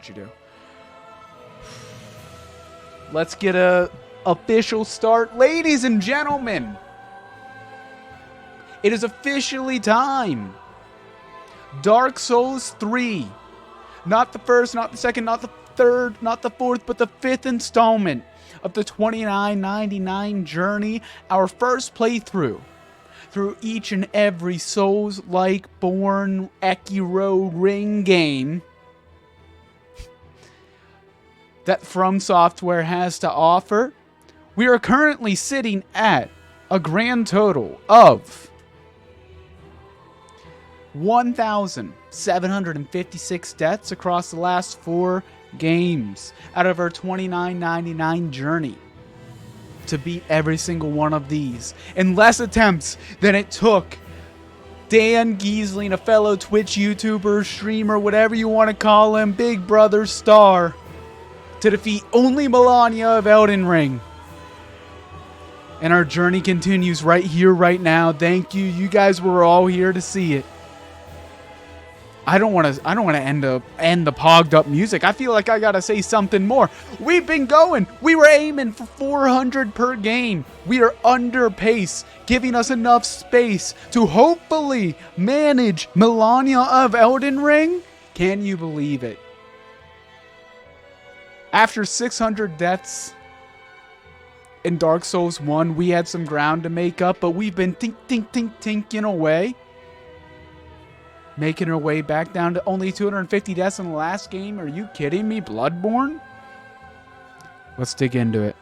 what you do. Let's get a official start. Ladies and gentlemen, it is officially time. Dark Souls 3. Not the first, not the second, not the third, not the fourth, but the fifth installment of the $29.99 journey. Our first playthrough through each and every Souls-like born Ekiro Ring game that From Software has to offer. We are currently sitting at a grand total of 1,756 deaths across the last 4 games out of our $29.99 journey to beat every single one of these in less attempts than it took Dan Giesling, a fellow Twitch YouTuber, streamer, whatever you want to call him, Big Brother star, to defeat only Melania of Elden Ring. And our journey continues right here, right now. Thank you. You guys were all here to see it. I don't want to end the pogged up music. I feel like I got to say something more. We've been going. We were aiming for 400 per game. We are under pace, giving us enough space to hopefully manage Melania of Elden Ring. Can you believe it? After 600 deaths in Dark Souls 1, we had some ground to make up, but we've been tinking away. Making our way back down to only 250 deaths in the last game. Are you kidding me? Bloodborne? Let's dig into it.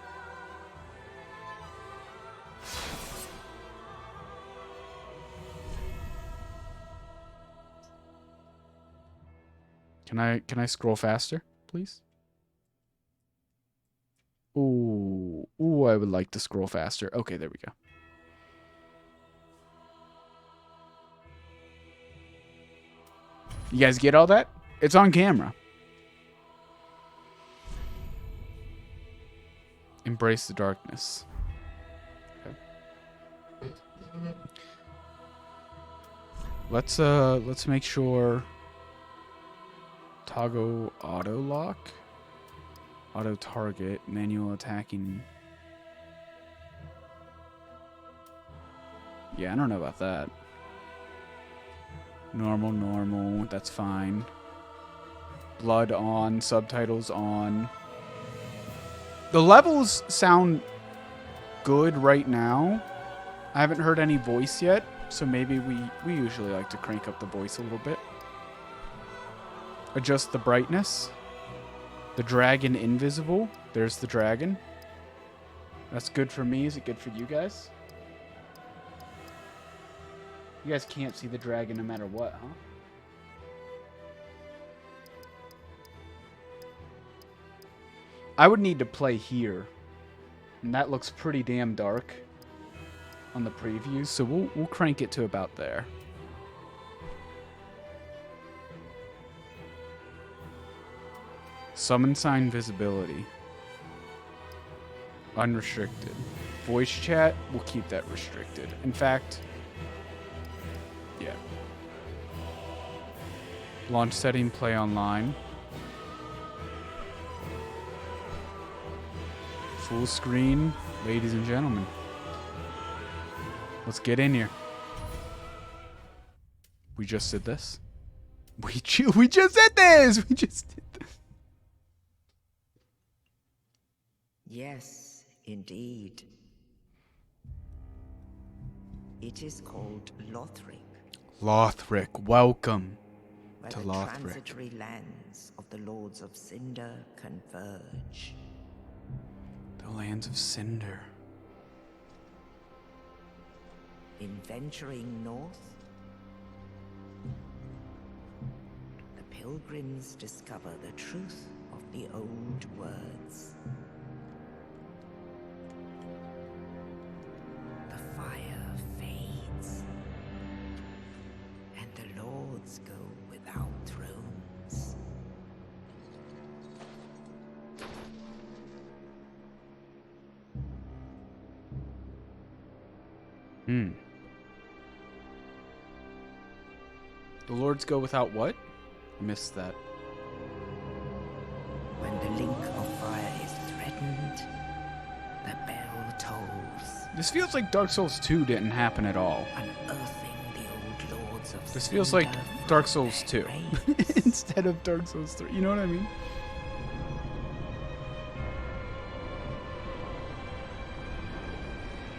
Can I scroll faster, please? Ooh, I would like to scroll faster. Okay, there we go. You guys get all that? It's on camera. Embrace the darkness. Okay. Let's make sure toggle auto lock, auto target, manual attacking. Yeah, I don't know about that. Normal, that's fine. Blood on, subtitles on. The levels sound good right now. I haven't heard any voice yet, so maybe we usually like to crank up the voice a little bit. Adjust the brightness. The dragon invisible. There's the dragon. That's good for me. Is it good for you guys? You guys can't see the dragon no matter what, huh? I would need to play here. And that looks pretty damn dark on the preview, so we'll crank it to about there. Summon sign visibility. Unrestricted. Voice chat, we'll keep that restricted. In fact, yeah. Launch setting, play online. Full screen, ladies and gentlemen. Let's get in here. We just did this. We just did this! We just did this. Yes, indeed. It is called Lothric. Lothric, welcome where to the Lothric. Transitory lands of the Lords of Cinder converge. The lands of Cinder. In venturing north, the pilgrims discover the truth of the old words. The fire fades, and the lords go without thrones. The lords go without what? I missed that. This feels like Dark Souls 2 didn't happen at all. Unearthing the old lords of This feels like thunder Dark from Souls their 2 graves. instead of Dark Souls 3. You know what I mean?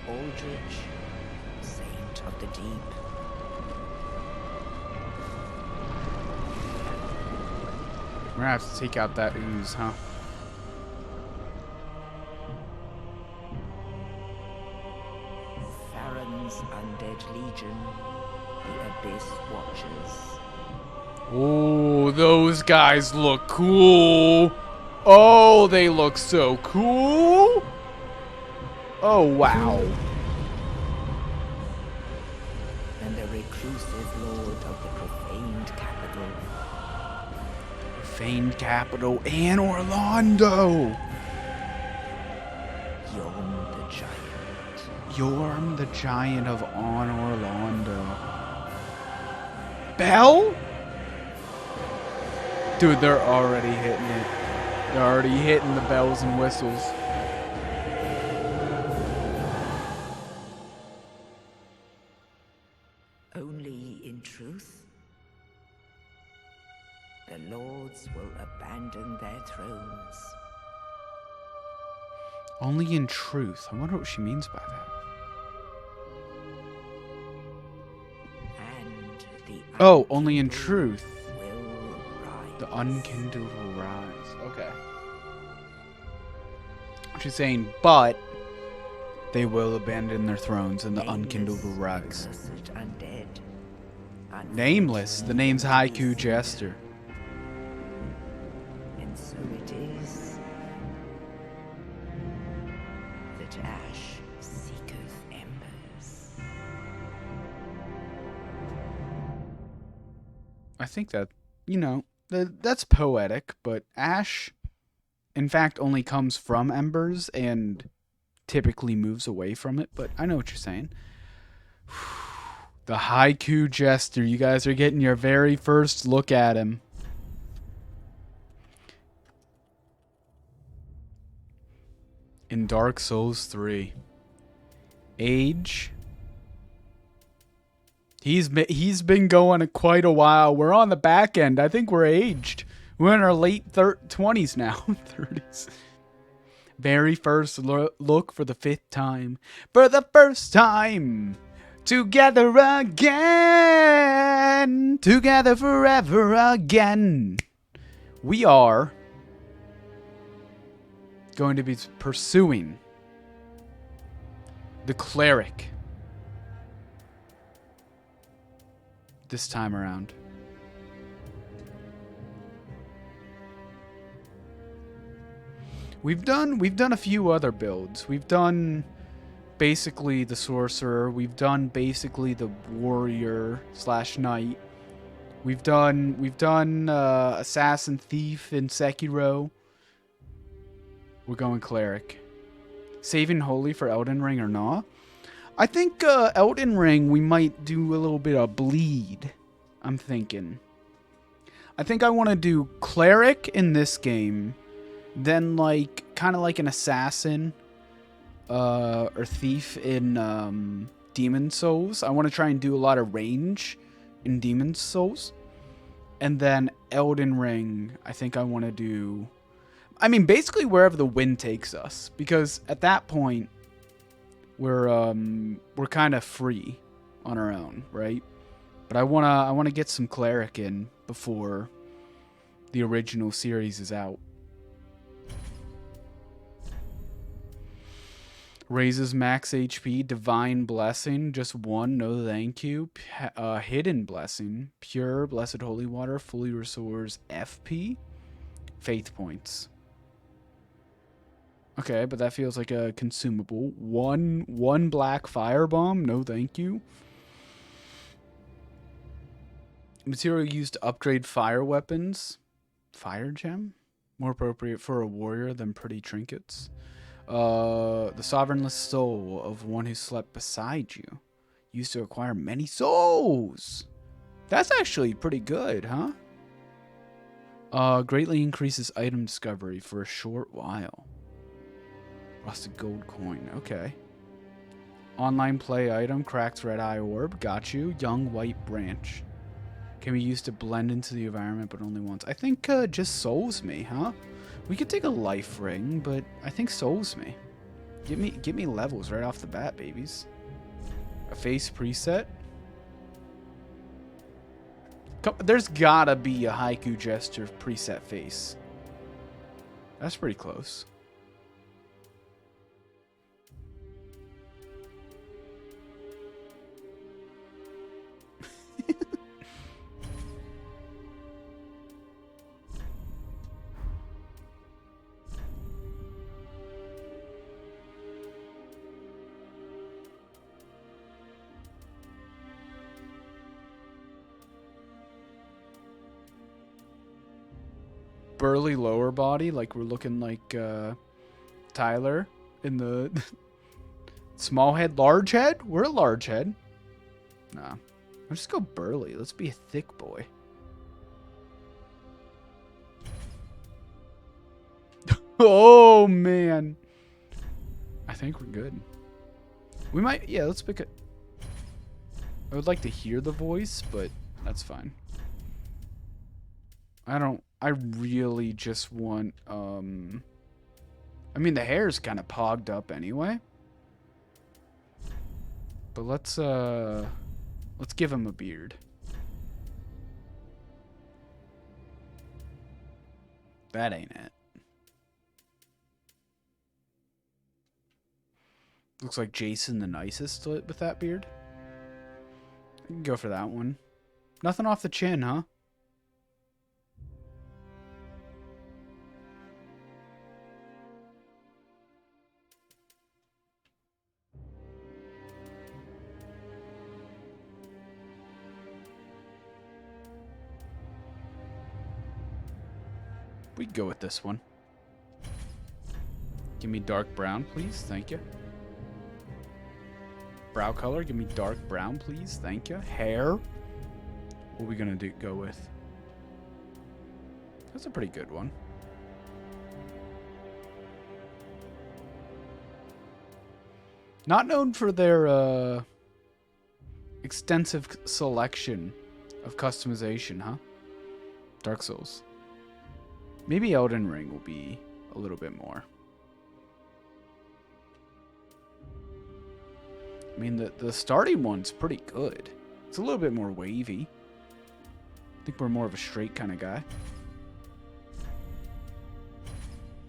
Aldrich, saint of the deep. We're gonna have to take out that ooze, huh? Farron's undead legion, the Abyss Watchers. Oh, those guys look cool. Oh, they look so cool. Oh, wow. And the reclusive lord of the profaned capital. Famed capital and Orlando. Yorm the giant. Yorm the giant of On Orlando. Bell? Dude, they're already hitting it. They're already hitting the bells and whistles. Only in truth, the lords will abandon their thrones. Only in truth. I wonder what she means by that. And the Oh, only in truth. will rise. The unkindled will rise. Okay. She's saying, but they will abandon their thrones and the unkindled will rise. Accursed undead. Nameless. The name's Haiku Jester. And so it is that ash seeketh embers. I think that, you know, that's poetic, but ash, in fact, only comes from embers and typically moves away from it, but I know what you're saying. The Haiku Jester. You guys are getting your very first look at him. In Dark Souls 3. Age. He's been going quite a while. We're on the back end. I think we're aged. We're in our late 20s now. 30s. Very first look for the 5th time. For the first time. Together again. Together forever again. We are going to be pursuing the cleric this time around. We've done a few other builds. We've done basically the sorcerer. We've done basically the warrior / knight. We've done assassin thief in Sekiro. We're going cleric. Saving holy for Elden Ring or not? I think Elden Ring we might do a little bit of bleed. I'm thinking. I think I want to do cleric in this game, then like kind of like an assassin or thief in Demon Souls. I want to try and do a lot of range in Demon Souls, and then Elden Ring. I think I want to do. I mean, basically wherever the wind takes us, because at that point we're kind of free on our own, right? But I wanna get some cleric in before the original series is out. Raises max HP, divine blessing, just 1, no thank you. Hidden blessing, pure blessed holy water, fully restores FP, faith points. Okay, but that feels like a consumable. One black firebomb, no thank you. Material used to upgrade fire weapons. Fire gem? More appropriate for a warrior than pretty trinkets. The sovereignless soul of one who slept beside you. Used to acquire many souls. That's actually pretty good, huh? Greatly increases item discovery for a short while. Rusted gold coin. Okay. Online play item, cracked red eye orb. Got you. Young white branch. Can be used to blend into the environment, but only once. I think just souls me, huh? We could take a life ring, but I think souls me. Give me levels right off the bat, babies. A face preset. There's gotta be a Haiku Jester preset face. That's pretty close. Burly lower body, like we're looking like Tyler in the small head, large head. We're a large head. Nah, let's just go burly. Let's be a thick boy. Oh man, I think we're good. We might, yeah. Let's pick it. I would like to hear the voice, but that's fine. I really just want, I mean, the hair's kind of pogged up anyway. But let's give him a beard. That ain't it. Looks like Jason the nicest with that beard. You can go for that one. Nothing off the chin, huh? We go with this one. Give me dark brown, please. Thank you. Brow color. Give me dark brown, please. Thank you. Hair. What are we gonna go with? That's a pretty good one. Not known for their extensive selection of customization, huh? Dark Souls. Maybe Elden Ring will be a little bit more. I mean, the starting one's pretty good. It's a little bit more wavy. I think we're more of a straight kind of guy.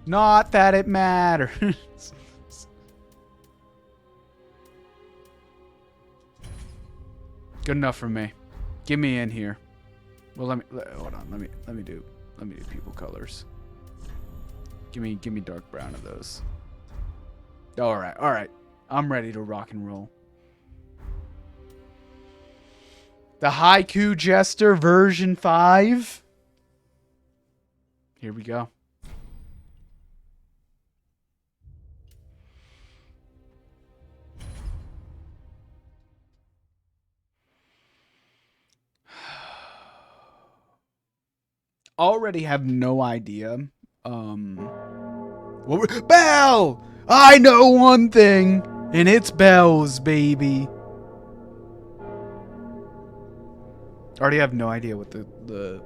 Not that it matters. Good enough for me. Get me in here. Well, hold on. Let me do people colors. Give me dark brown of those. All right. I'm ready to rock and roll. The Haiku Jester version 5. Here we go. Already have no idea. Bell! I know one thing, and it's bells, baby. Already have no idea what the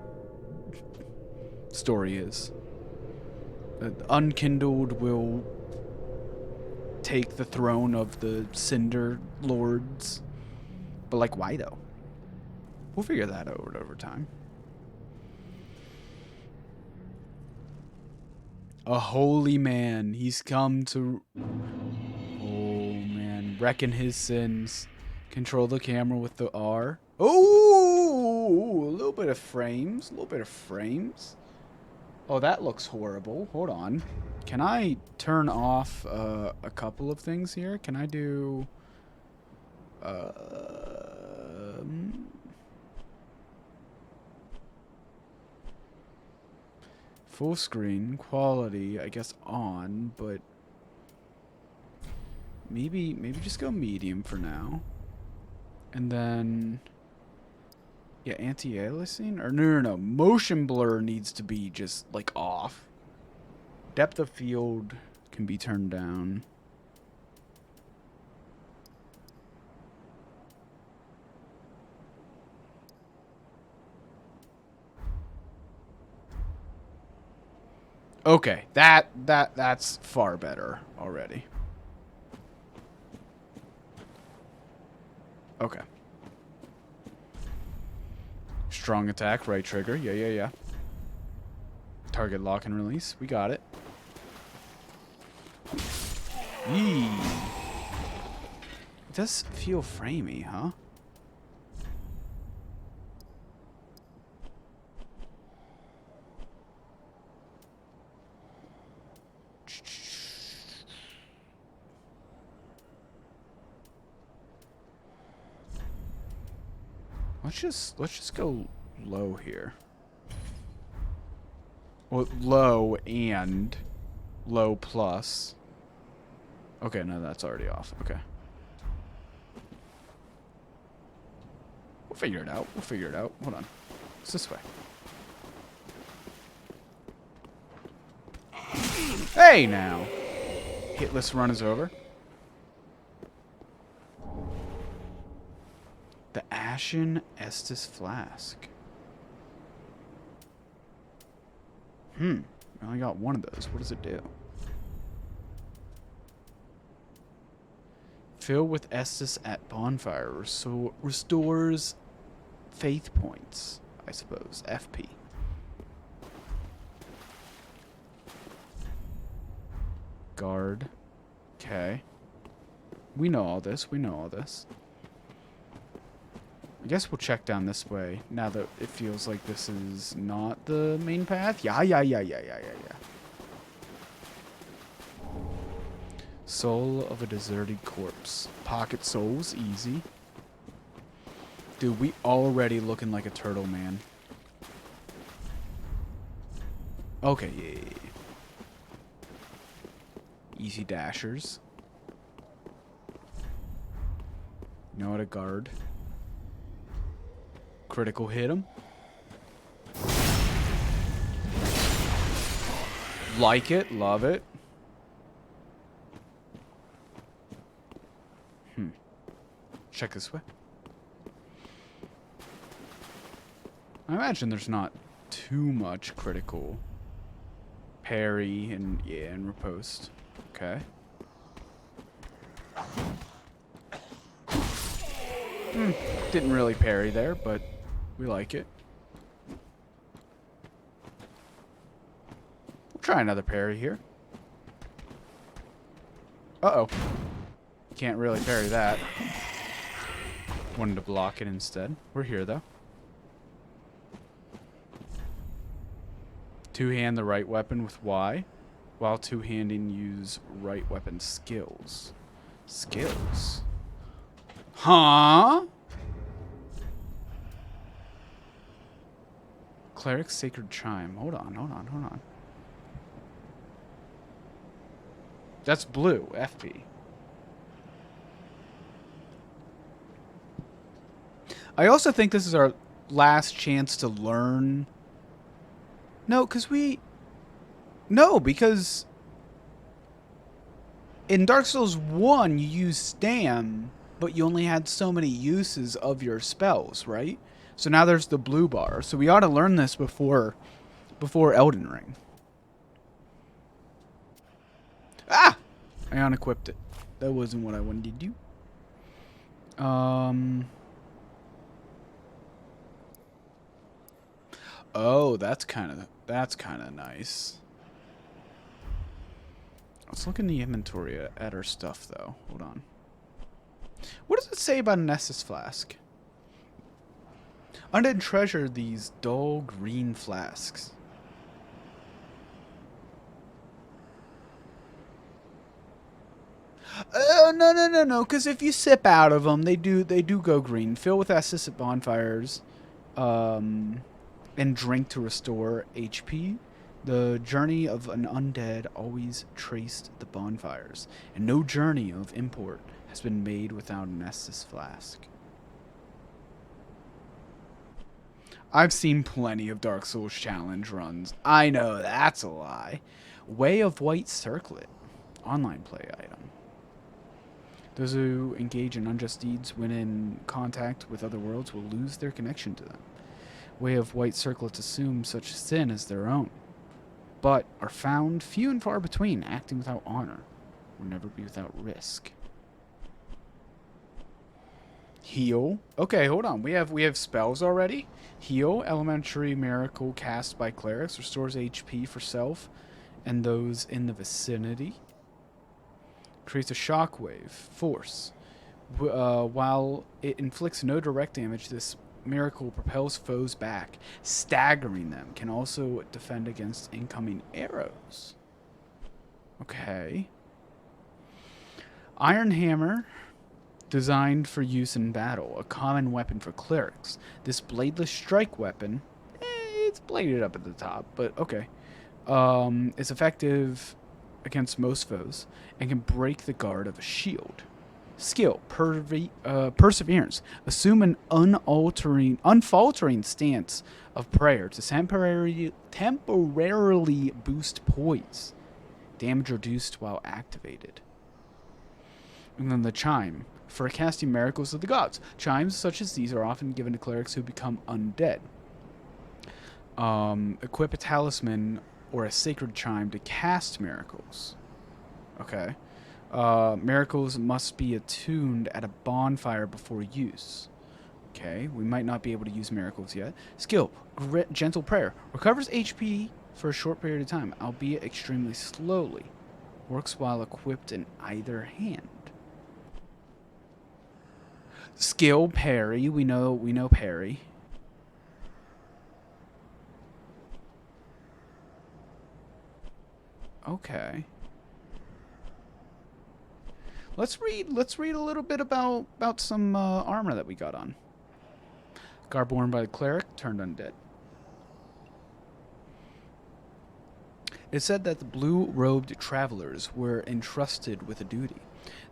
story is. Unkindled will take the throne of the Cinder Lords. But like, why though? We'll figure that out over time. A holy man. He's come to... Oh, man. Reckon his sins. Control the camera with the R. Oh! A little bit of frames. A little bit of frames. Oh, that looks horrible. Hold on. Can I turn off a couple of things here? Can I do... full screen quality, I guess on, but maybe just go medium for now. And then yeah, anti-aliasing or no. Motion blur needs to be just like off. Depth of field can be turned down. Okay, that's far better already. Okay. Strong attack, right trigger. Yeah. Target lock and release. We got it. Yee. It does feel framey, huh? Let's just go low here. Well, low and low plus. Okay, no, that's already off. Okay. We'll figure it out. We'll figure it out. Hold on. It's this way. Hey, now. Hitless run is over. The Ashen Estus Flask. I only got one of those. What does it do? Fill with Estus at bonfire. Restores faith points, I suppose. FP. Guard. Okay. We know all this. We know all this. I guess we'll check down this way now that it feels like this is not the main path. Yeah. Soul of a deserted corpse. Pocket souls, easy. Dude, we already looking like a turtle, man. Okay, yeah. Easy dashers. Know how to guard. Critical hit him. Like it, love it. Check this way. I imagine there's not too much critical parry and riposte. Okay. Didn't really parry there, but we like it. We'll try another parry here. Uh-oh. Can't really parry that. Wanted to block it instead. We're here, though. Two-hand the right weapon with Y, while two-handing use right weapon skills. Skills? Huh? Cleric's Sacred Chime. Hold on. That's blue, FP. I also think this is our last chance to learn. No, because in Dark Souls 1, you used Stam, but you only had so many uses of your spells, right? So now there's the blue bar. So we ought to learn this before Elden Ring. Ah! I unequipped it. That wasn't what I wanted to do. Oh, that's kind of nice. Let's look in the inventory at our stuff, though. Hold on. What does it say about an Estus flask? Undead treasure these dull green flasks. Oh, no. Because if you sip out of them, they do go green. Fill with Estus at bonfires. And drink to restore HP. The journey of an undead always traced the bonfires, and no journey of import has been made without an Estus flask. I've seen plenty of Dark Souls challenge runs. I know that's a lie. Way of White Circlet. Online play item. Those who engage in unjust deeds when in contact with other worlds will lose their connection to them. Way of White Circlets assume such sin as their own. but are found few and far between. Acting without honor will never be without risk. Heal. Okay, hold on. We have spells already. Heal, elementary miracle cast by clerics, restores HP for self and those in the vicinity. Creates a shockwave. Force. While it inflicts no direct damage, this miracle propels foes back, staggering them. Can also defend against incoming arrows. Okay. Iron Hammer. Designed for use in battle, a common weapon for clerics. This bladeless strike weapon, it's bladed up at the top, but okay. It's effective against most foes and can break the guard of a shield. Skill, perseverance. Assume an unfaltering stance of prayer to temporarily boost poise. Damage reduced while activated. And then the chime. For casting miracles of the gods. Chimes such as these are often given to clerics who become undead. Equip a talisman or a sacred chime to cast miracles. Okay. Miracles must be attuned at a bonfire before use. Okay, we might not be able to use miracles yet. Skill, gentle prayer. Recovers HP for a short period of time, albeit extremely slowly. Works while equipped in either hand. Skill, parry. We know parry. Okay. Let's read a little bit about some armor that we got on. Garb worn by the cleric, turned undead. It said that the blue-robed travelers were entrusted with a duty.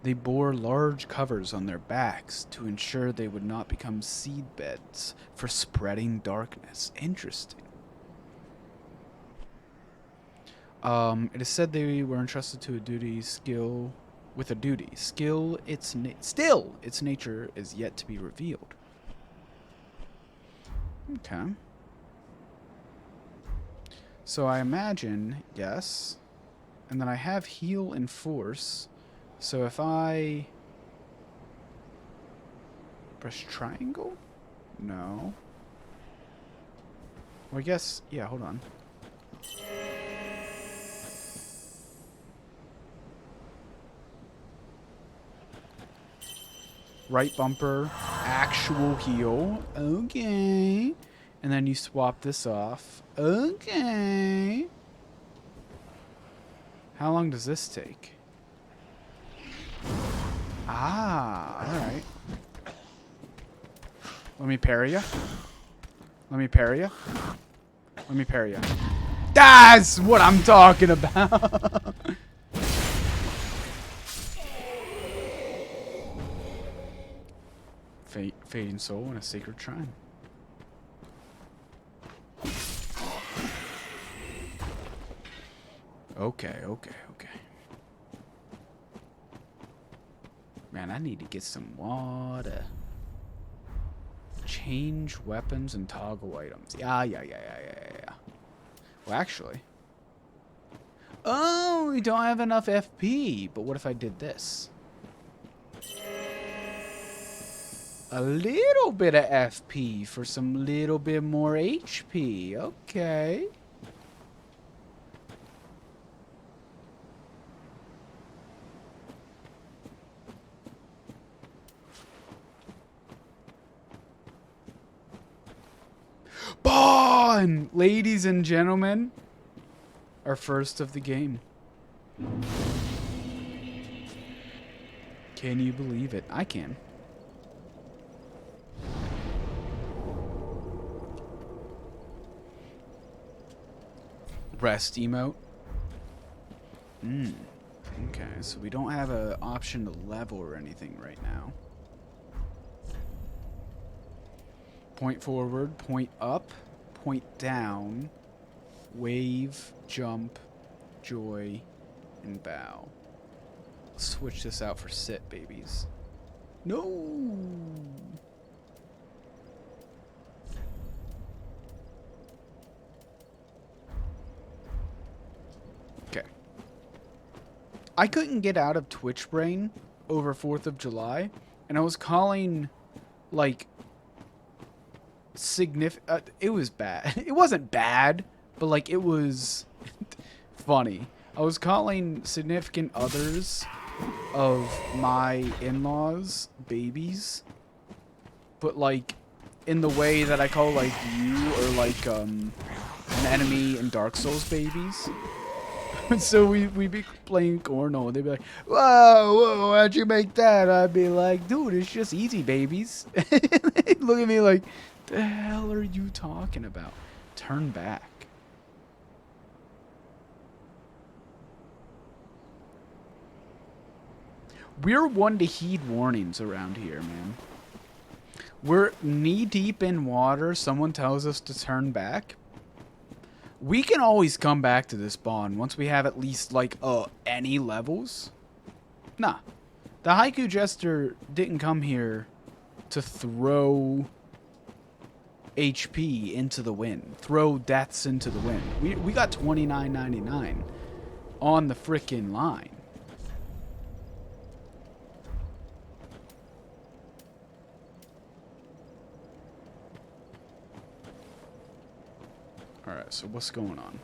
They bore large covers on their backs to ensure they would not become seedbeds for spreading darkness. Interesting. It is said they were entrusted to a duty skill with a duty. Still, its nature is yet to be revealed. Okay. So I imagine, yes. And then I have heal and force. So if I press triangle? No. Well, I guess, yeah, hold on. Right bumper, actual heal. Okay. And then you swap this off. Okay. How long does this take? Ah, alright. Let me parry ya. Let me parry ya. Let me parry ya. That's what I'm talking about. Fading soul and a sacred shrine. Okay. Man, I need to get some water. Change weapons and toggle items. Yeah. Well, actually. Oh, we don't have enough FP. But what if I did this? A little bit of FP for some little bit more HP. Okay. Bon! Ladies and gentlemen, our first of the game. Can you believe it? I can. Rest emote. Okay, so we don't have an option to level or anything right now. Point forward, point up, point down, wave, jump, joy, and bow. Let's switch this out for sit, babies. No! I couldn't get out of Twitch brain over 4th of July, and I was calling, like, it was bad. It wasn't bad, but, like, it was funny. I was calling significant others of my in-laws babies, but, like, in the way that I call, like, you or, like, an enemy in Dark Souls babies. So we'd be playing Cornhole, and they'd be like, whoa, how'd you make that? I'd be like, dude, it's just easy, babies. They'd look at me like, the hell are you talking about? Turn back. We're one to heed warnings around here, man. We're knee-deep in water. Someone tells us to turn back. We can always come back to this spawn once we have at least, like, any levels. Nah. The Haiku Jester didn't come here to throw HP into the wind. Throw deaths into the wind. We got $29.99 on the frickin' line. Alright, so what's going on?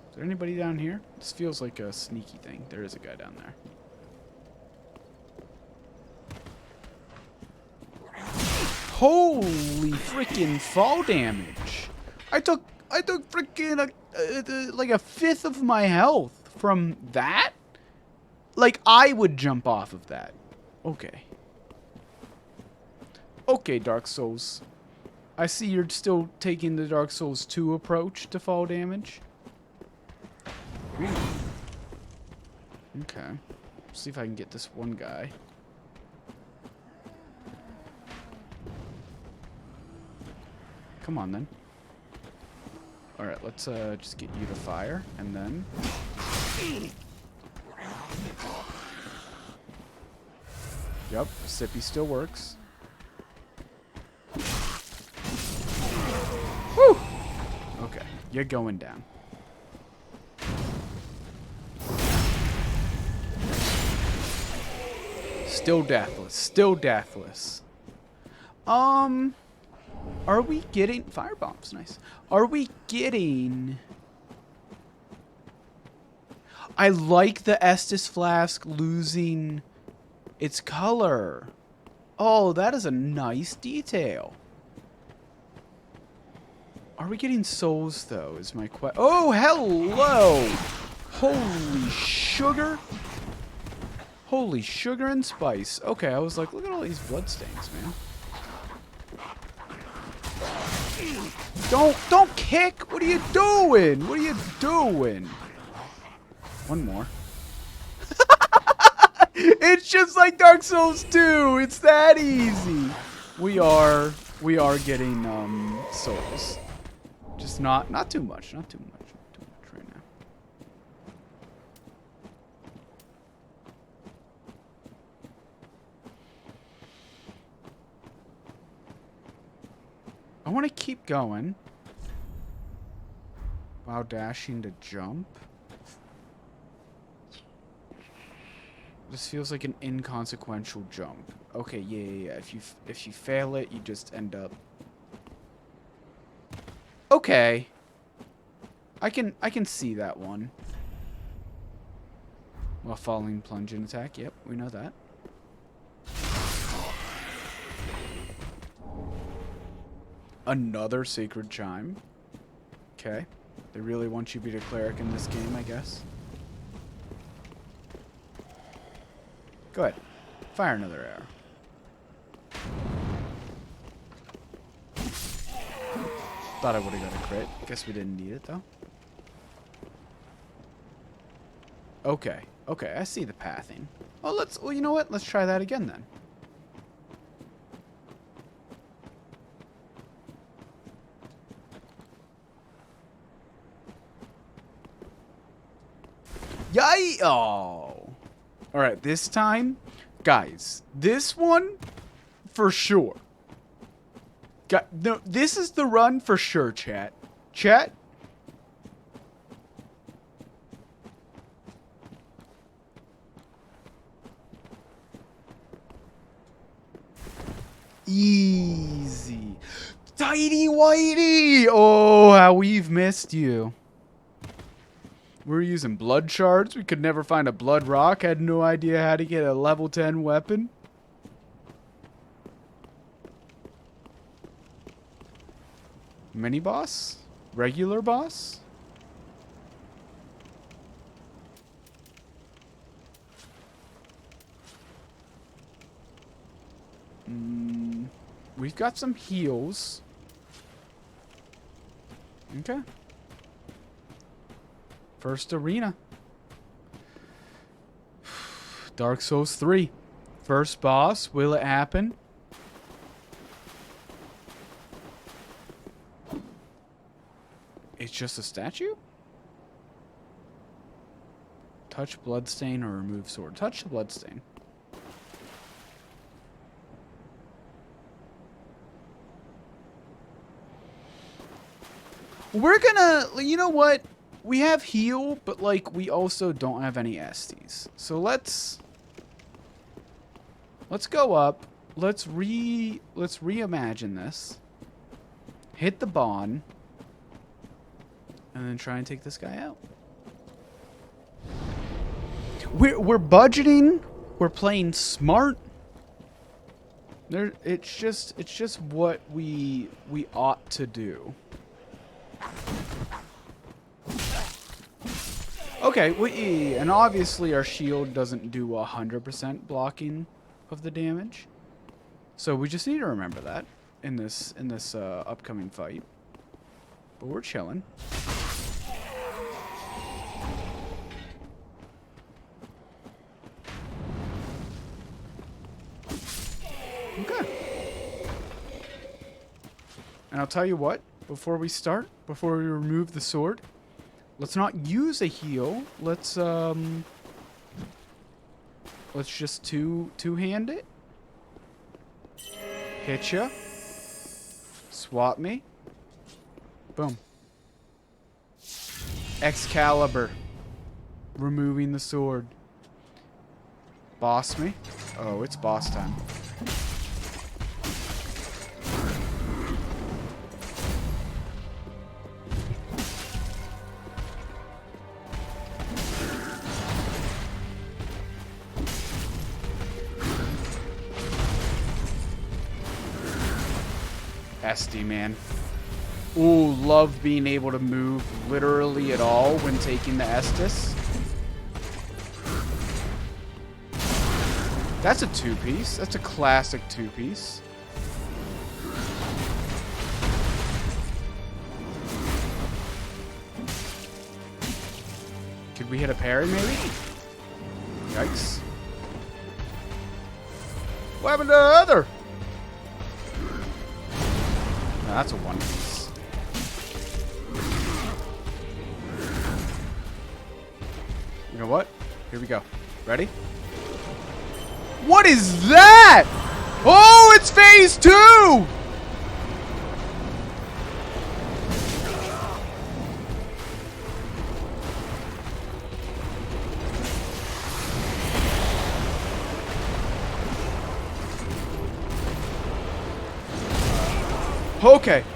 Is there anybody down here? This feels like a sneaky thing. There is a guy down there. Holy freaking fall damage! I took freaking like a fifth of my health from that? Like, I would jump off of that. Okay. Okay, Dark Souls. I see you're still taking the Dark Souls 2 approach to fall damage. Really? Okay. See if I can get this one guy. Come on, then. Alright, let's just get you to fire, and then... Yep, Sippy still works. Woo! Okay, you're going down. Still deathless. Still deathless. Are we getting... Firebombs, nice. Are we getting... I like the Estus Flask losing its color. Oh, that is a nice detail. Are we getting souls, though, is my question. Oh, hello! Holy sugar. Holy sugar and spice. Okay, I was like, look at all these bloodstains, man. Don't kick! What are you doing? What are you doing? One more. It's just like Dark Souls 2. It's that easy. We are getting souls. Just not too much. Not too much right now. I want to keep going while dashing to jump. This feels like an inconsequential jump. Okay, yeah. If you fail it, you just end up. Okay. I can see that one. While falling plunge and attack. Yep, we know that. Another sacred chime. Okay. They really want you to be a cleric in this game, I guess. Go ahead. Fire another arrow. Thought I would have got a crit. Guess we didn't need it, though. Okay. Okay, I see the pathing. Well, you know what? Let's try that again, then. Yay! Oh. Alright, this time, guys, this one, for sure. No, this is the run for sure, chat. Chat? Easy. Tidy Whitey! Oh, how we've missed you. We're using blood shards. We could never find a blood rock. Had no idea how to get a level 10 weapon. Mini boss? Regular boss? We've got some heals. Okay. First arena. Dark Souls 3. First boss. Will it happen? It's just a statue? Touch bloodstain or remove sword. Touch the bloodstain. We're gonna, you know what? We have heal, but like we also don't have any Estes. So let's go up. Let's reimagine this. Hit the bond. And then try and take this guy out. We're budgeting. We're playing smart. It's just what we ought to do. Okay, and obviously our shield doesn't do 100% blocking of the damage. So we just need to remember that in this upcoming fight. But we're chilling. Okay. And I'll tell you what, before we remove the sword, let's not use a heal. Let's just two-hand it. Hit ya. Swap me. Boom. Excalibur. Removing the sword. Boss me. Oh, it's boss time. SD, man. Ooh, love being able to move literally at all when taking the Estus. That's a two-piece. That's a classic two-piece. Could we hit a parry, maybe? Yikes. What happened to the other? No, that's a one-piece. You know what? Here we go. Ready? What is that? Oh, it's phase 2!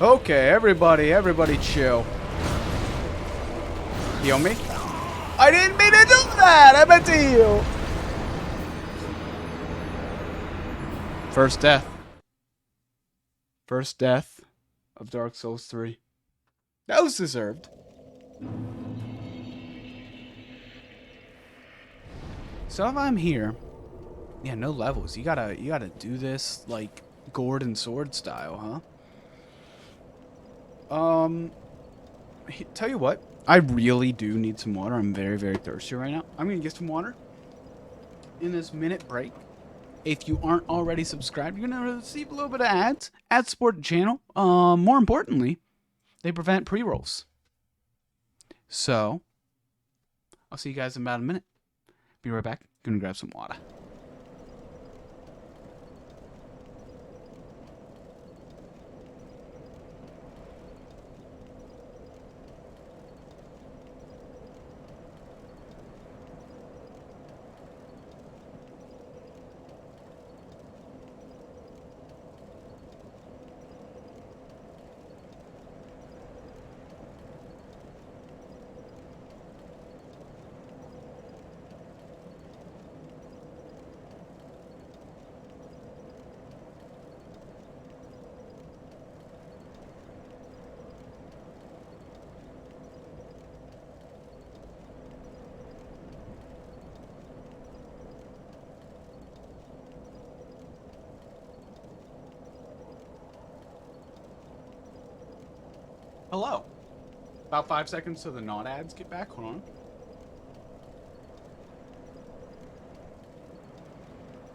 Okay, everybody chill. Heal me? I didn't mean to do that! I meant to heal! First death. First death of Dark Souls 3. That was deserved. So if I'm here, yeah, no levels. You gotta do this like Gordon Sword style, huh? Tell you what, I really do need some water. I'm very, very thirsty right now. I'm gonna get some water in this minute break. If you aren't already subscribed, you're gonna receive a little bit of ads. Ads support the channel. More importantly, they prevent pre-rolls. So, I'll see you guys in about a minute. Be right back. Gonna grab some water. Hello. About 5 seconds till the not ads get back. Hold on.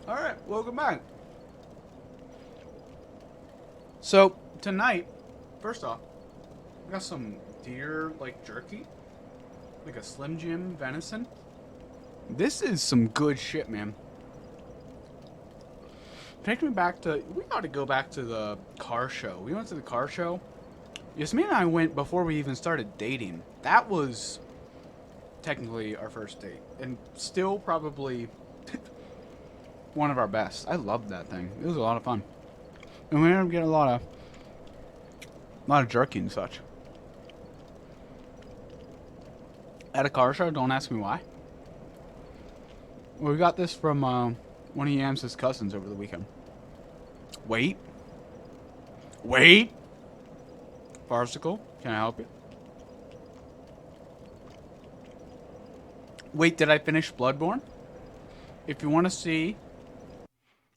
Alright, welcome back. So, tonight, first off, we got some deer, like, jerky. Like a Slim Jim venison. This is some good shit, man. Take me back to... We ought to go back to the car show. We went to the car show. Yasmin and I went before we even started dating. That was technically our first date. And still probably one of our best. I loved that thing. It was a lot of fun. And we ended up getting a lot of jerky and such. At a car show, don't ask me why. Well, we got this from one of Yams' cousins over the weekend. Wait. Farcical, can I help you? Wait, did I finish Bloodborne? If you want to see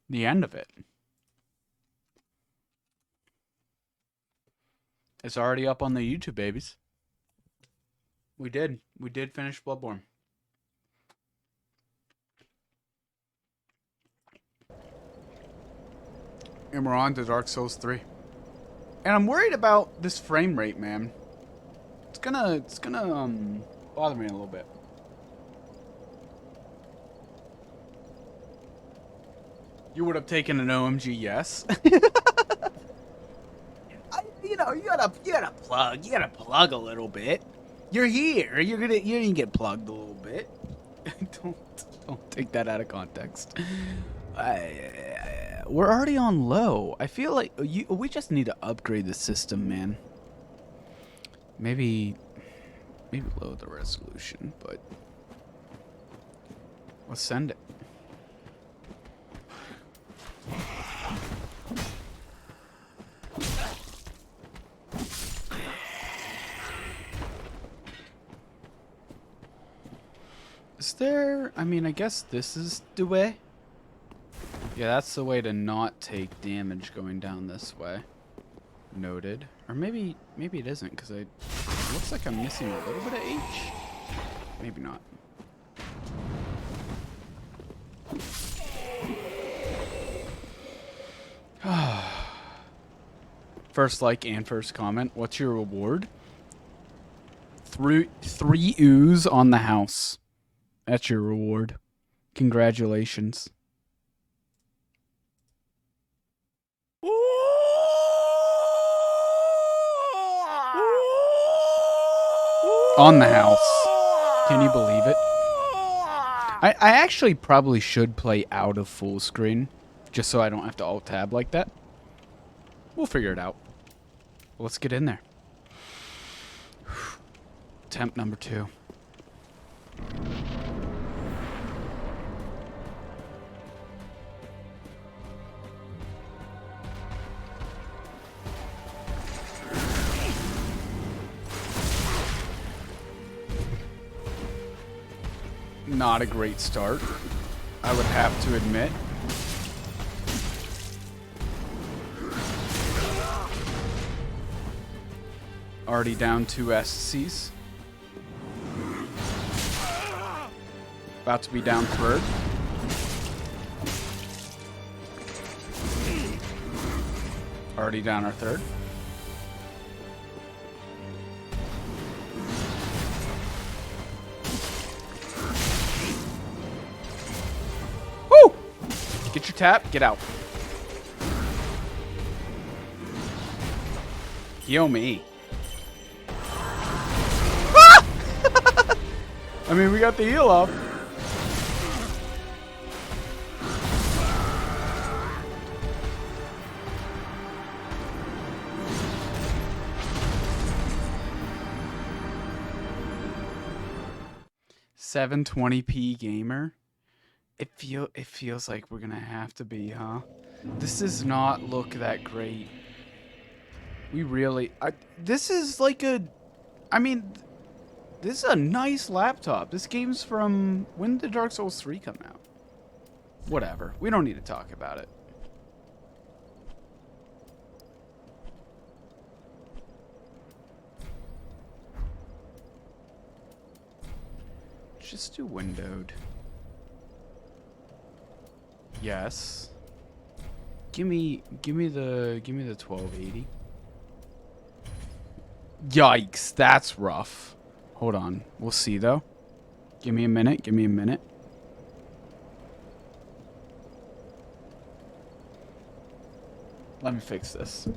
the end of it, it's already up on the YouTube, babies. We did finish Bloodborne. And we're on to Dark Souls 3. And I'm worried about this frame rate, man. It's gonna bother me a little bit. You would have taken an OMG yes. You gotta plug a little bit. You're here. You didn't get plugged a little bit. Don't take that out of context. We're already on low. I feel like we just need to upgrade the system, man. Maybe lower the resolution, but let's send it. Is there... I mean, I guess this is the way. Yeah, that's the way to not take damage going down this way. Noted. Or maybe it isn't, because it looks like I'm missing a little bit of H. Maybe not. First like and first comment. What's your reward? Three ooze on the house. That's your reward. Congratulations. On the house. Can you believe it? I actually probably should play out of full screen, just so I don't have to alt-tab like that. We'll figure it out. Let's get in there. Attempt number 2. Not a great start, I would have to admit. Already down 2 SCs. About to be down 3rd. Already down our 3rd. Woo! Get your tap, get out. Heal me. I mean, we got the heal up. $720p gamer. It feels like we're gonna have to be, huh? This does not look that great. We really... this is like a... I mean... This is a nice laptop. This game's from... When did Dark Souls 3 come out? Whatever. We don't need to talk about it. just do windowed. Yes. Give me the 1280. Yikes, that's rough. Hold on. We'll see though. Give me a minute. Give me a minute. Let me fix this.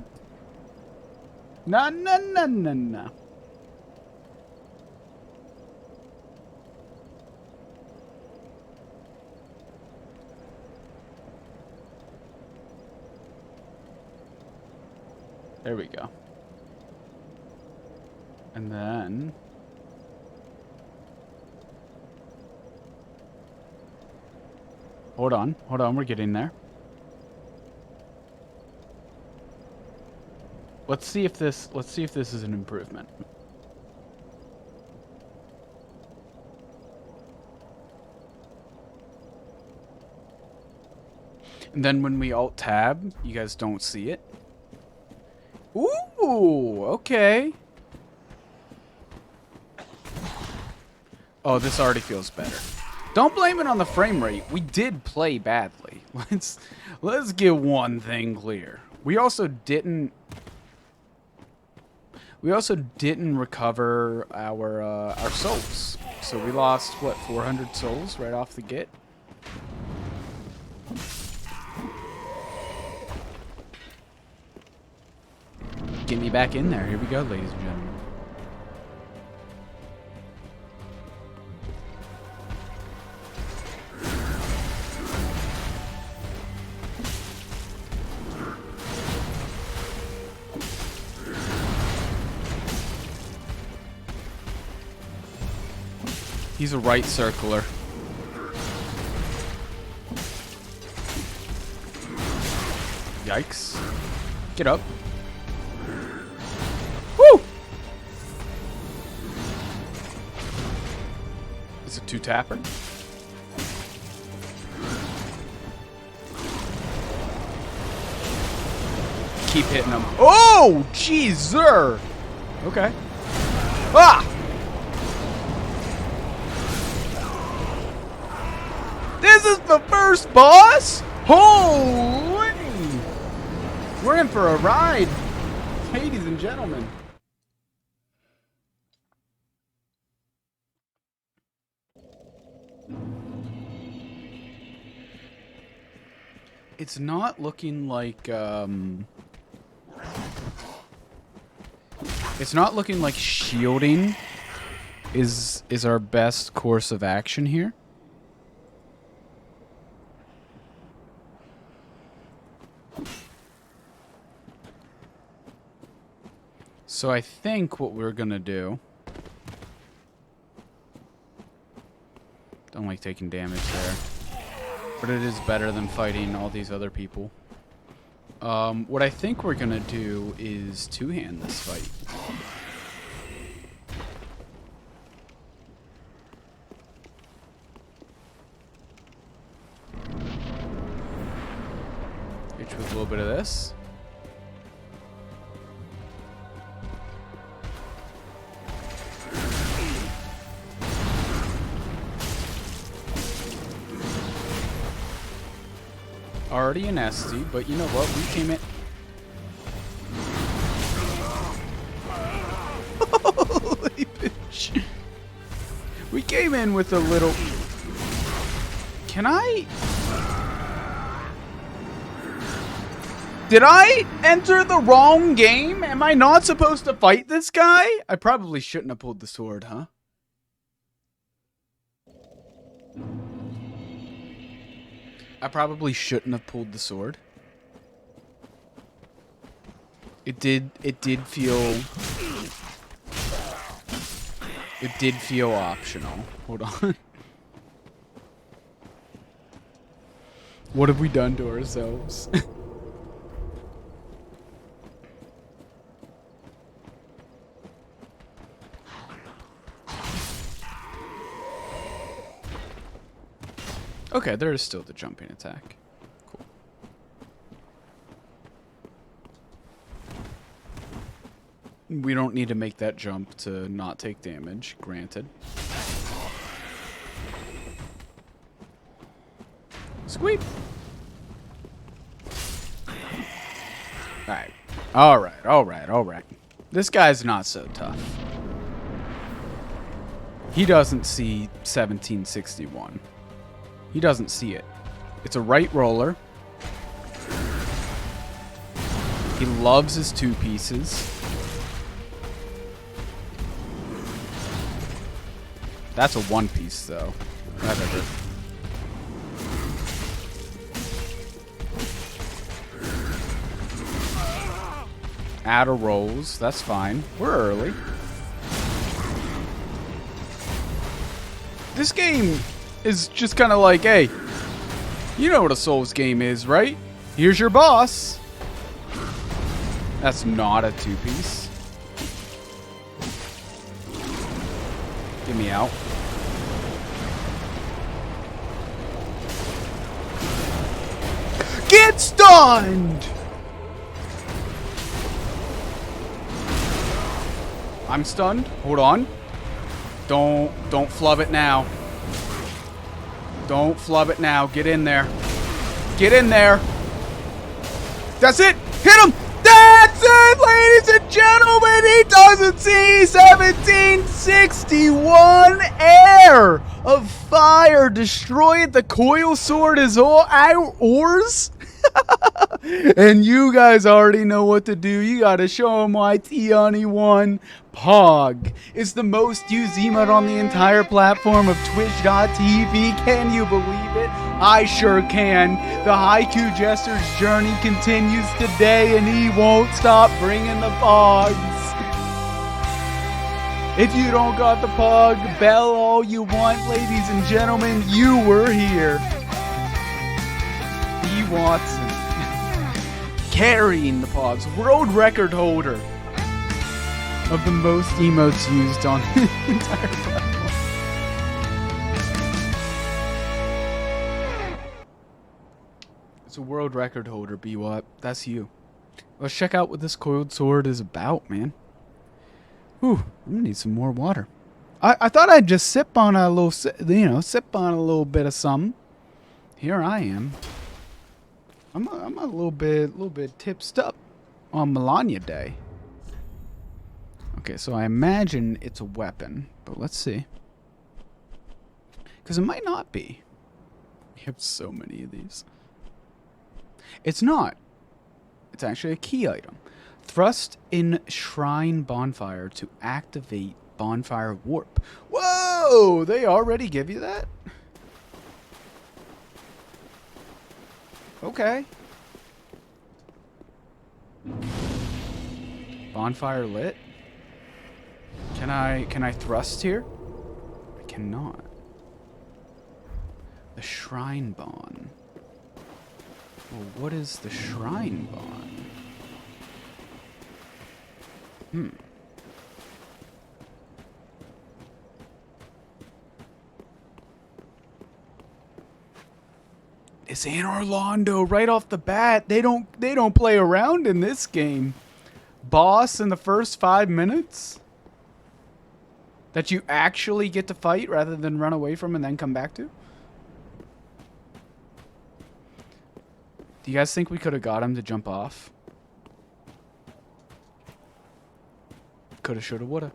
No, no, no, no, no. There we go. And then... Hold on, we're getting there. Let's see if this is an improvement. And then when we alt tab, you guys don't see it. Ooh, okay. Oh, this already feels better. Don't blame it on the frame rate. We did play badly. Let's get one thing clear. We also didn't recover our souls. So we lost what, 400 souls right off the get. Get me back in there. Here we go, ladies and gentlemen. He's a right circler. Yikes. Get up. Woo! It's a two-tapper. Keep hitting him. Oh, jeezer. Okay. Ah! This is the first boss? Holy! We're in for a ride, ladies and gentlemen. It's not looking like shielding is our best course of action here. So I think what we're gonna do... Don't like taking damage there. But it is better than fighting all these other people. What I think we're gonna do is two-hand this fight. Hit you with a little bit of this. Already an SD, but you know what? We came in. Holy bitch. We came in with a little. Can I? Did I enter the wrong game? Am I not supposed to fight this guy? I probably shouldn't have pulled the sword, huh? I probably shouldn't have pulled the sword. It did feel optional. Hold on. What have we done to ourselves? Okay, there is still the jumping attack. Cool. We don't need to make that jump to not take damage, granted. Squeak. Alright. Alright, alright, alright. This guy's not so tough. He doesn't see 1761. He doesn't see it. It's a right roller. He loves his two pieces. That's a one piece, though. Whatever. Add a rolls. That's fine. We're early. This game is just kind of like, hey, you know what a Souls game is, right? Here's your boss. That's not a two-piece. Get me out. Get stunned! I'm stunned. Hold on. Don't flub it now. Don't flub it now. Get in there. Get in there. That's it. Hit him. That's it, ladies and gentlemen. He doesn't see 1761 air of fire destroyed. The coil sword is all ours. And you guys already know what to do. You gotta show them why Tiani won. Pog is the most used emote on the entire platform of Twitch.tv. Can you believe it? I sure can. The Haiku Jester's journey continues today, and he won't stop bringing the pogs. If you don't got the pog, bell all you want, ladies and gentlemen. You were here. B. Watson. Carrying the pogs. World record holder of the most emotes used on the entire platform. It's a world record holder, B-Watt. That's you. Let's check out what this coiled sword is about, man. Whew, I'm gonna need some more water. I thought I'd just sip on a little, sip on a little bit of something. Here I am. I'm a little bit tipsed up on Melania Day. Okay, so I imagine it's a weapon, but let's see. Because it might not be. We have so many of these. It's not. It's actually a key item. Thrust in Shrine Bonfire to activate Bonfire Warp. Whoa! They already give you that? Okay. Bonfire lit. Can I thrust here? I cannot. The Shrine Bond. Well, what is the Shrine Bond? It's in Orlando right off the bat. They don't play around in this game. Boss in the first 5 minutes that you actually get to fight rather than run away from and then come back to. Do you guys think we could have got him to jump off? Coulda, shoulda, woulda.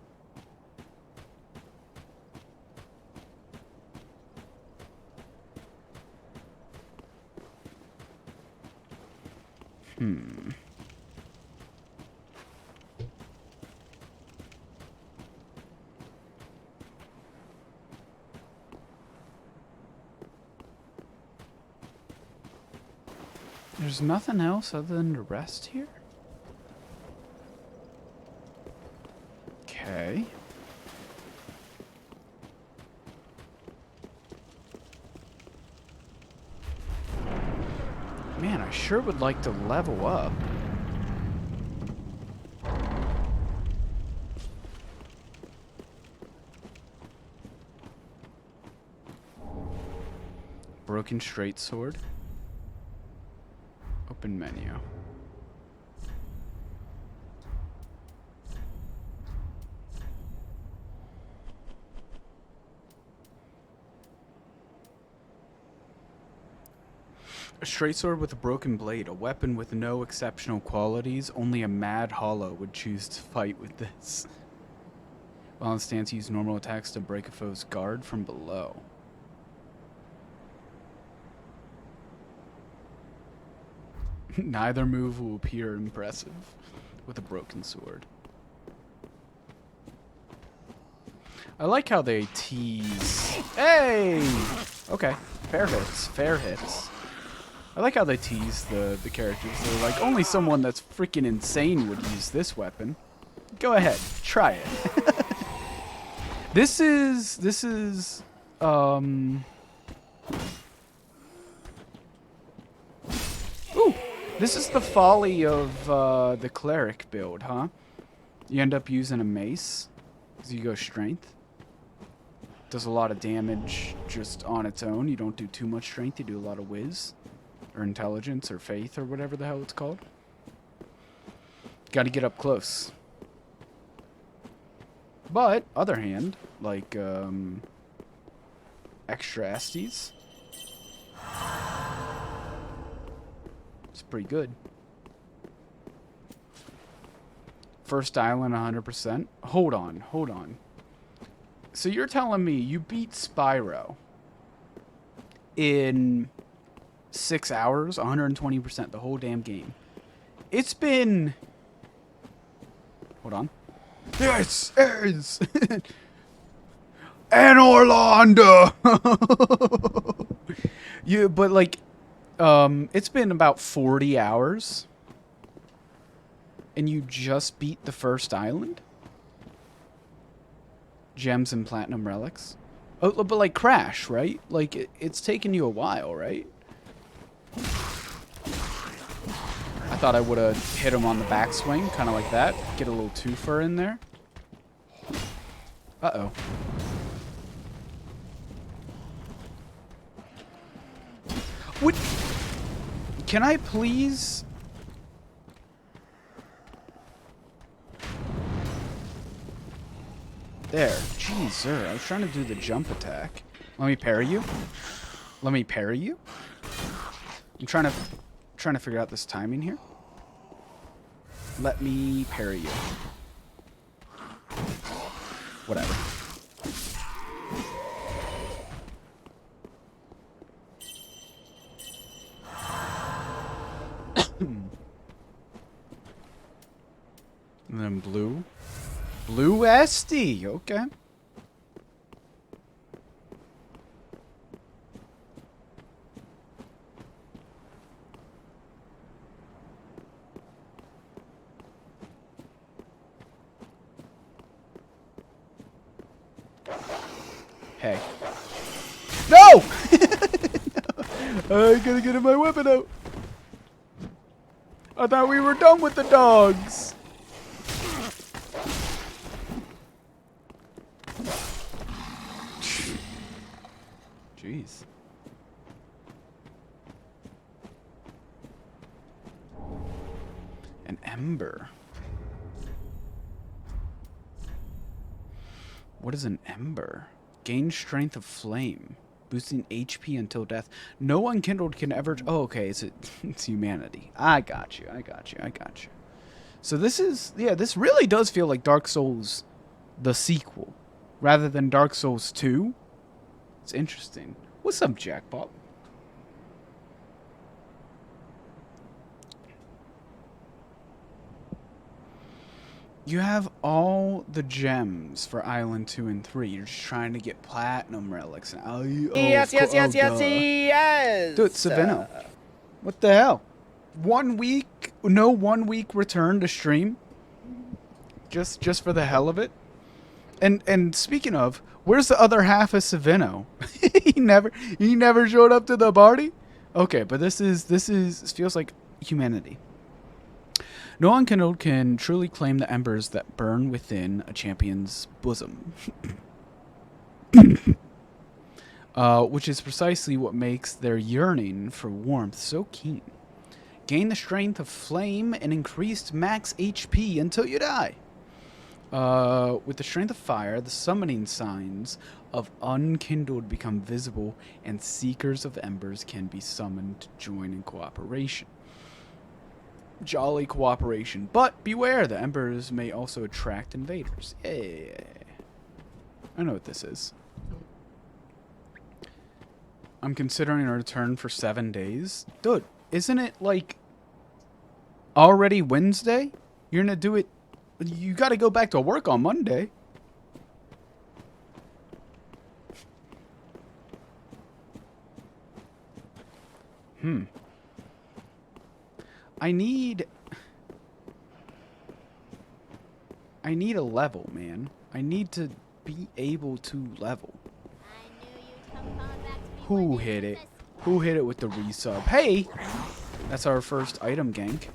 There's nothing else other than to rest here? Okay. Man, I sure would like to level up. Broken straight sword. Open menu. A straight sword with a broken blade, a weapon with no exceptional qualities. Only a mad hollow would choose to fight with this. While in stance, use normal attacks to break a foe's guard from below. Neither move will appear impressive with a broken sword. I like how they tease. Hey! Okay, fair hits, fair hits. I like how they tease the characters. They're like, only someone that's freaking insane would use this weapon. Go ahead, try it. This is ooh, this is the folly of the cleric build, huh? You end up using a mace because you go strength. Does a lot of damage just on its own. You don't do too much strength. You do a lot of whiz, or intelligence, or faith, or whatever the hell it's called. Got to get up close. But other hand, like extra Estes, it's pretty good. First island 100%. Hold on. So you're telling me you beat Spyro in 6 hours, 120%, the whole damn game. It's been... Hold on. This is... an Orlando! But like, it's been about 40 hours. And you just beat the first island? Gems and platinum relics. Oh, but like Crash, right? Like, it's taken you a while, right? I thought I would have hit him on the backswing, kind of like that. Get a little twofer in there. Uh-oh. What? Can I please... There. Jeez, sir. I was trying to do the jump attack. Let me parry you. Let me parry you. I'm trying to figure out this timing here. Let me parry you. Whatever. And then blue. Blue SD. Okay. Hey. No! I gotta get my weapon out. I thought we were done with the dogs. Jeez. An ember. What is an ember? Gain strength of flame, boosting HP until death. No unkindled can ever... Oh, okay, it's humanity. I got you. So this is... Yeah, this really does feel like Dark Souls, the sequel, rather than Dark Souls 2. It's interesting. What's up, Jackpot? You have all the gems for Island 2 and 3. You're just trying to get platinum relics. Yes. Dude, Savino. What the hell? 1 week? No 1 week return to stream? Just for the hell of it? And speaking of, where's the other half of Savino? he never showed up to the party? Okay, but this feels like humanity. No unkindled can truly claim the embers that burn within a champion's bosom. Which is precisely what makes their yearning for warmth so keen. Gain the strength of flame and increased max HP until you die. With the strength of fire, the summoning signs of unkindled become visible, and seekers of embers can be summoned to join in cooperation. Jolly cooperation. But beware, the embers may also attract invaders. Yeah. I know what this is. I'm considering a return for 7 days. Dude, isn't it like already Wednesday? You're gonna do it. You gotta go back to work on Monday. I need a level, man. I need to be able to level. Who hit it? Who hit it with the resub? Hey! That's our first item gank.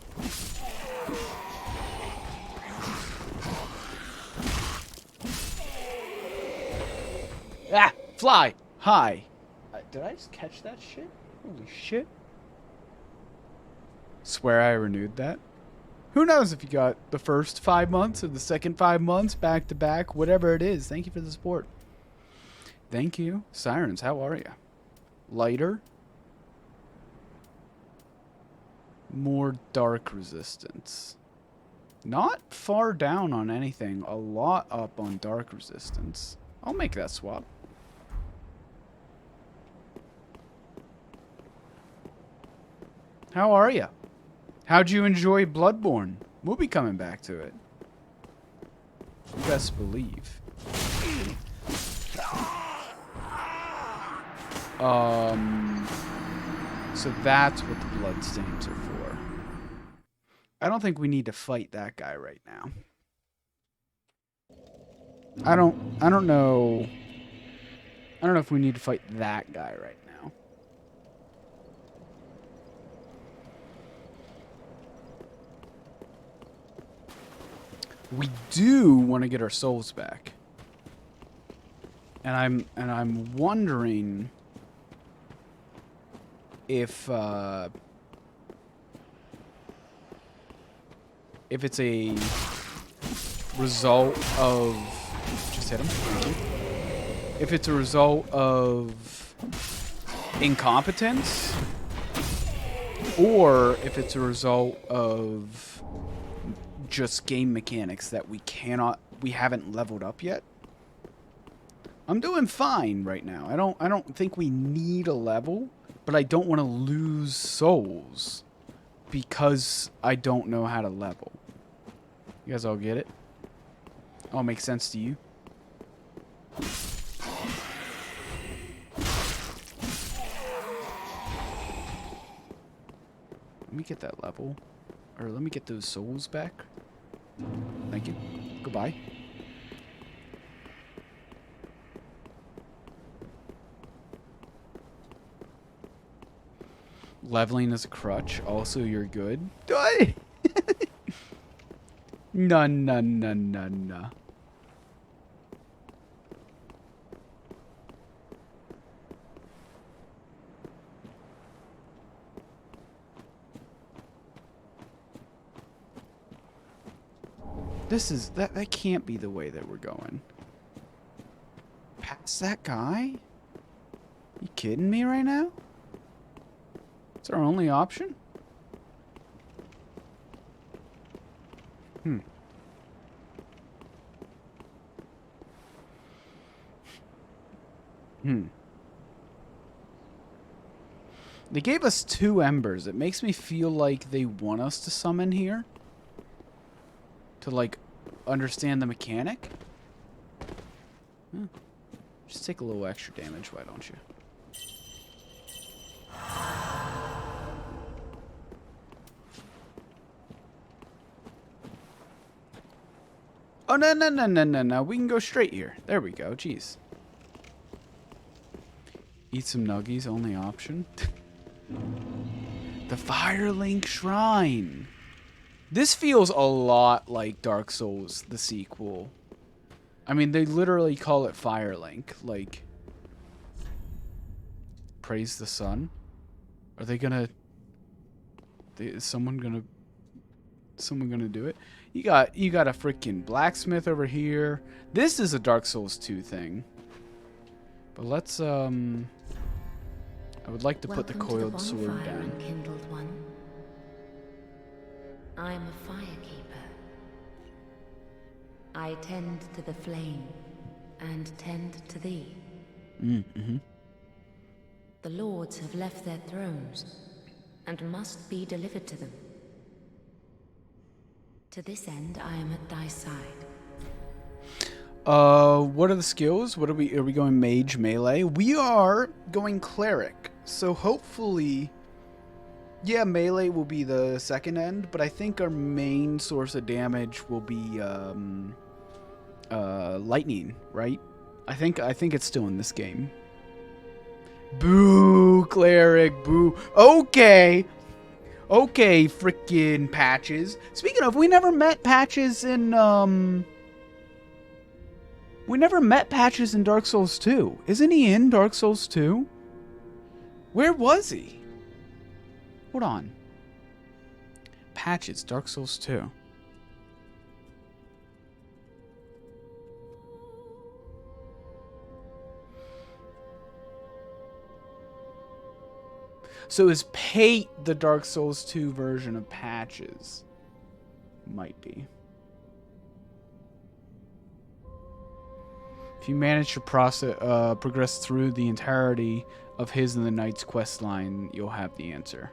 Ah! Fly! Hi! Did I just catch that shit? Holy shit. Swear I renewed that. Who knows if you got the first 5 months or the second 5 months back to back, whatever it is. Thank you for the support. Thank you. Sirens, how are you? Lighter. More dark resistance. Not far down on anything. A lot up on dark resistance. I'll make that swap. How are you? How'd you enjoy Bloodborne? We'll be coming back to it. Best believe. So that's what the bloodstains are for. I don't think we need to fight that guy right now. I don't know. I don't know if we need to fight that guy right now. We do want to get our souls back. And I'm wondering if it's a result of just hit him. Thank you. If it's a result of incompetence, or if it's a result of just game mechanics that we haven't leveled up yet. I'm doing fine right now. I don't think we need a level, but I don't want to lose souls because I don't know how to level. You guys all get it? All makes sense to you? Let me get that level. Or let me get those souls back. Thank you. Goodbye. Leveling is a crutch. Also, you're good. No. This is that can't be the way that we're going. Past that guy? You kidding me right now? It's our only option? They gave us 2 embers. It makes me feel like they want us to summon here. To, like, understand the mechanic. Just take a little extra damage, why don't you? Oh, no. We can go straight here. There we go. Jeez. Eat some nuggies, only option. The Firelink Shrine. This feels a lot like Dark Souls, the sequel. I mean, they literally call it Firelink. Like, praise the sun? Are they gonna... Is someone gonna someone gonna do it. You got a freaking blacksmith over here. This is a Dark Souls 2 thing. But let's I would like to put the coiled sword down. Unkindled one. I'm a firekeeper. I tend to the flame and tend to thee. Mm-hmm. The lords have left their thrones and must be delivered to them. To this end, I am at thy side. What are the skills? What are we going mage, melee? We are going cleric. So hopefully, yeah, melee will be the second end, but I think our main source of damage will be lightning, right? I think it's still in this game. Boo, cleric, boo. Okay, freaking Patches. Speaking of, we never met Patches in Dark Souls 2. Isn't he in Dark Souls 2? Where was he? Hold on. Patches, Dark Souls 2. So is Pate the Dark Souls 2 version of Patches? Might be. If you manage to progress through the entirety of his and the knight's quest line, you'll have the answer.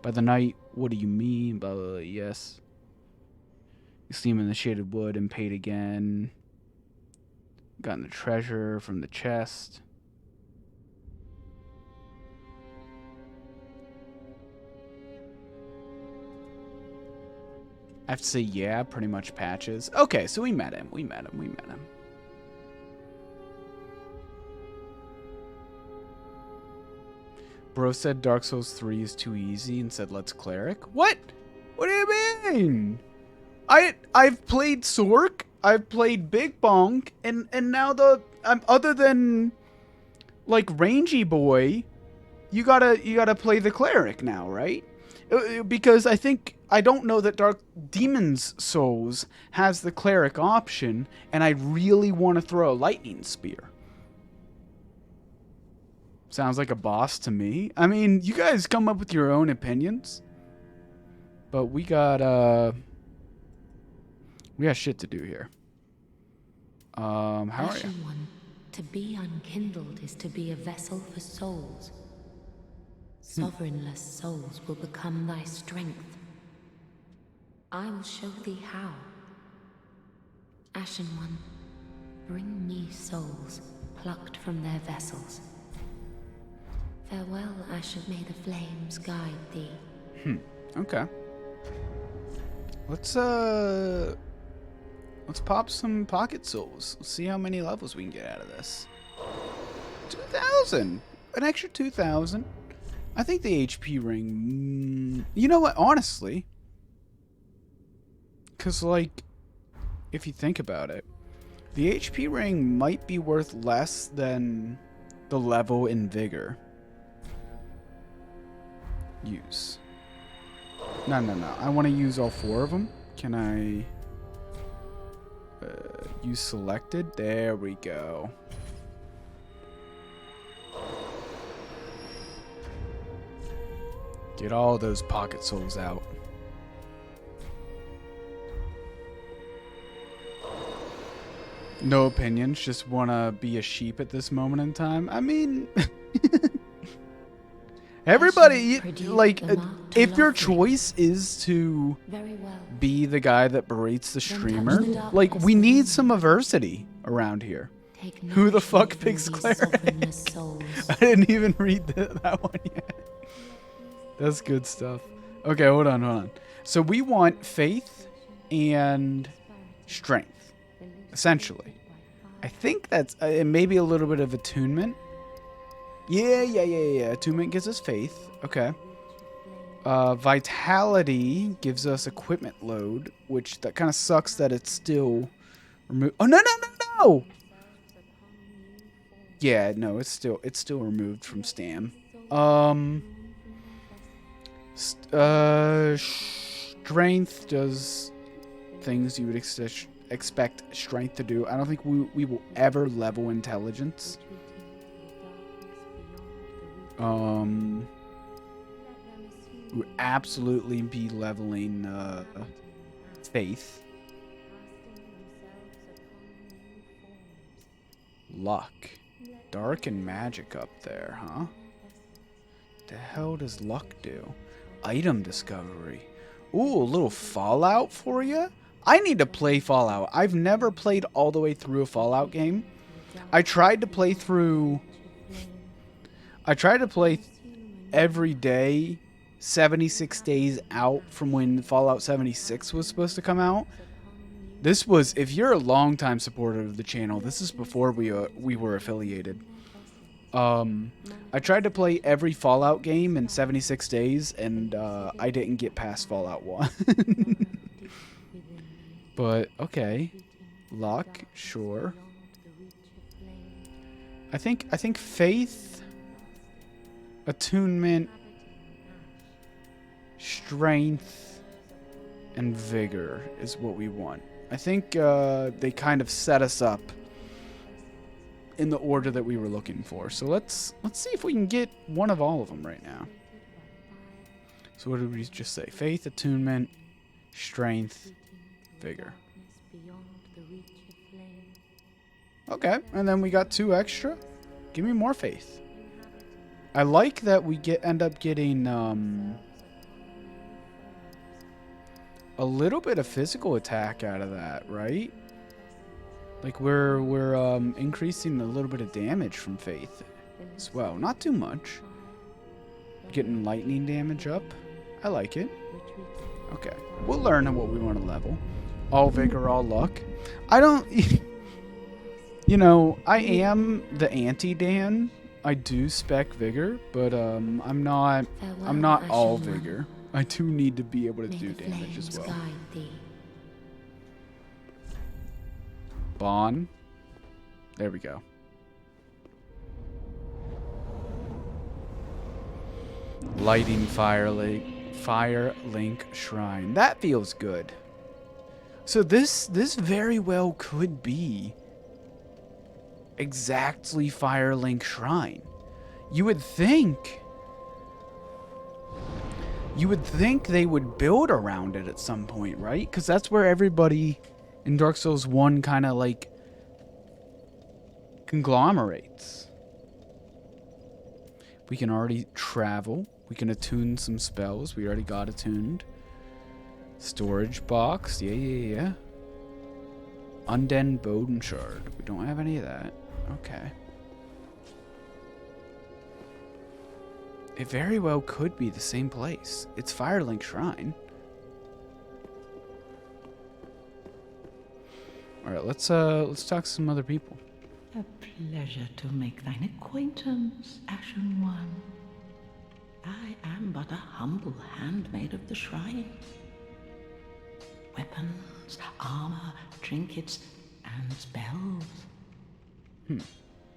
By the knight, what do you mean? Blah, blah, blah. Yes. You see him in the shaded wood and Pate again. Gotten the treasure from the chest. I have to say, yeah, pretty much Patches. Okay, so we met him. Bro said Dark Souls 3 is too easy and said, let's cleric. What? What do you mean? I've played Sork, I've played Big Bonk, and now other than like Rangy Boy, you gotta play the cleric now, right? Because I don't know that Dark Demon's Souls has the cleric option, and I really want to throw a lightning spear. Sounds like a boss to me. I mean, you guys come up with your own opinions, but we got shit to do here. How are you? One, to be unkindled is to be a vessel for souls. Sovereignless souls will become thy strength. I will show thee how. Ashen One, bring me souls plucked from their vessels. Farewell, Ashen, may the flames guide thee. Okay. Let's pop some pocket souls. Let's see how many levels we can get out of this. 2,000! An extra 2,000. I think the HP ring... you know what? Honestly. Because, like, if you think about it, the HP ring might be worth less than the level in Vigor. Use. No. I want to use all 4 of them. Can I... use selected? There we go. Get all those pocket souls out. No opinions, just want to be a sheep at this moment in time. I mean, everybody, like, if your choice is to be the guy that berates the streamer, like, we need some diversity around here. Who the fuck picks cleric? I didn't even read that one yet. That's good stuff. Okay, hold on. So we want faith and strength, essentially. I think that's maybe a little bit of attunement. Yeah. Attunement gives us faith. Okay. Vitality gives us equipment load, which that kind of sucks that it's still removed. Oh, no! Yeah, no, it's still removed from Stam. Strength does things you would expect strength to do. I don't think we will ever level intelligence. We would absolutely be leveling faith. Luck. Dark and magic up there, huh? The hell does luck do? Item discovery. Ooh, a little Fallout for you? I need to play Fallout. I've never played all the way through a Fallout game. I tried to play every day, 76 days out from when Fallout 76 was supposed to come out. This was, if you're a longtime supporter of the channel, this is before we were affiliated. I tried to play every Fallout game in 76 days, and I didn't get past Fallout 1. But, okay. Luck, sure. I think faith, attunement, strength, and vigor is what we want. I think they kind of set us up in the order that we were looking for. So let's see if we can get one of all of them right now. So what did we just say? Faith, attunement, strength, vigor. Okay, and then we got 2 extra. Give me more faith. I like that we end up getting a little bit of physical attack out of that, right? Like we're increasing a little bit of damage from faith as well. Not too much. Getting lightning damage up. I like it. Okay. We'll learn what we want to level. All vigor, all luck. I don't... You know, I am the anti-Dan. I do spec vigor, but I'm not all vigor. I do need to be able to do damage as well. Bond. There we go. Lighting Fire Link Shrine. That feels good. So this very well could be exactly Firelink Shrine. You would think they would build around it at some point, right? Because that's where everybody in Dark Souls 1 kind of like conglomerates. We can already travel. We can attune some spells. We already got attuned. Storage box. Yeah. Undead Bowden Shard. We don't have any of that. Okay. It very well could be the same place. It's Firelink Shrine. Alright, let's talk to some other people. A pleasure to make thine acquaintance, Ashen One. I am but a humble handmaid of the shrine. Weapons, armor, trinkets, and spells.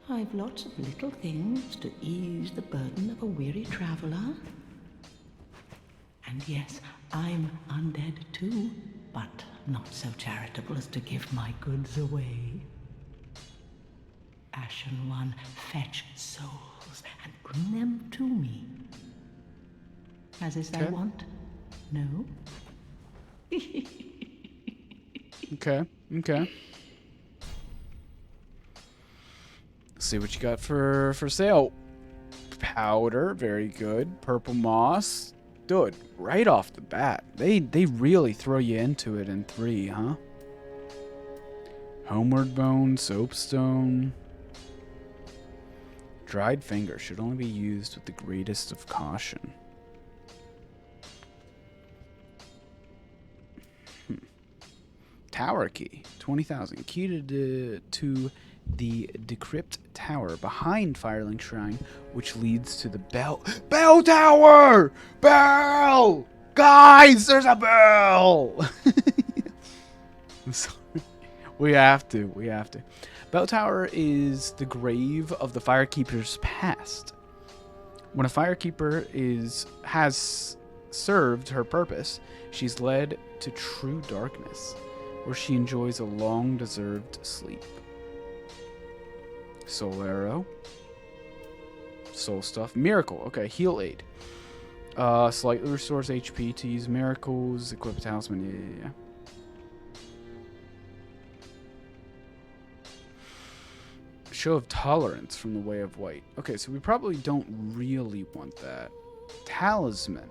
I've lots of little things to ease the burden of a weary traveler. And yes, I'm undead too, but not so charitable as to give my goods away. Ashen One, fetch souls and bring them to me. As is thy wont? No? Okay. Let's see what you got for sale. Powder, very good. Purple moss. Dude, right off the bat. They really throw you into it in 3, huh? Homeward bone, soapstone. Dried finger should only be used with the greatest of caution. Tower key, 20,000. Key to the decrypt tower behind Firelink Shrine, which leads to the bell tower. Bell, guys, there's a bell. I'm sorry. We have to. Bell tower is the grave of the firekeeper's past. When a firekeeper has served her purpose, she's led to true darkness, where she enjoys a long-deserved sleep. Soul Arrow. Soul Stuff. Miracle. Okay, Heal Aid. Slightly restores HP to use miracles. Equip a talisman. Yeah. Show of tolerance from the Way of White. Okay, so we probably don't really want that. Talisman.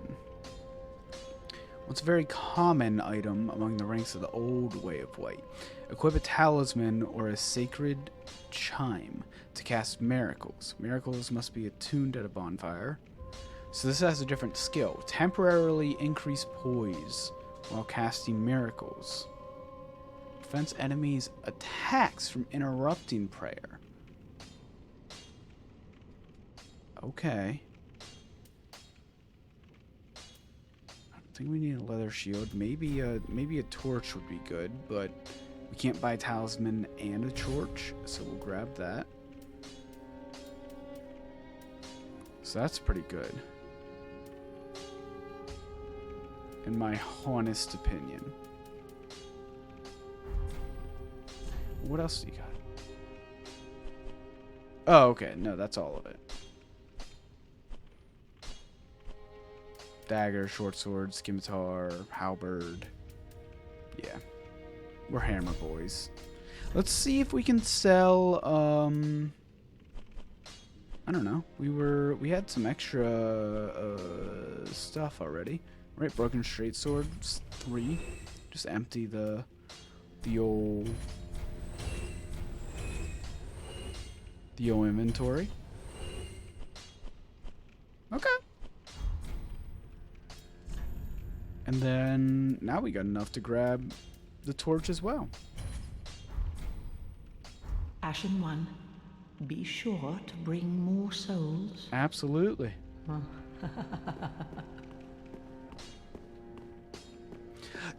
What's a very common item among the ranks of the old Way of White? Equip a talisman or a sacred chime to cast miracles. Miracles must be attuned at a bonfire. So this has a different skill. Temporarily increase poise while casting miracles. Prevents enemies' attacks from interrupting prayer. Okay. I don't think we need a leather shield. Maybe a torch would be good, but we can't buy a talisman and a torch, so we'll grab that. So that's pretty good, in my honest opinion. What else do you got? Oh, okay. No, that's all of it. Dagger, short sword, scimitar, halberd. Yeah. We're hammer boys. Let's see if we can sell, I don't know. We had some extra stuff already. Right, broken straight swords, 3. Just empty the old inventory. Okay. And then now we got enough to grab the torch as well. Ashen One, be sure to bring more souls. Absolutely.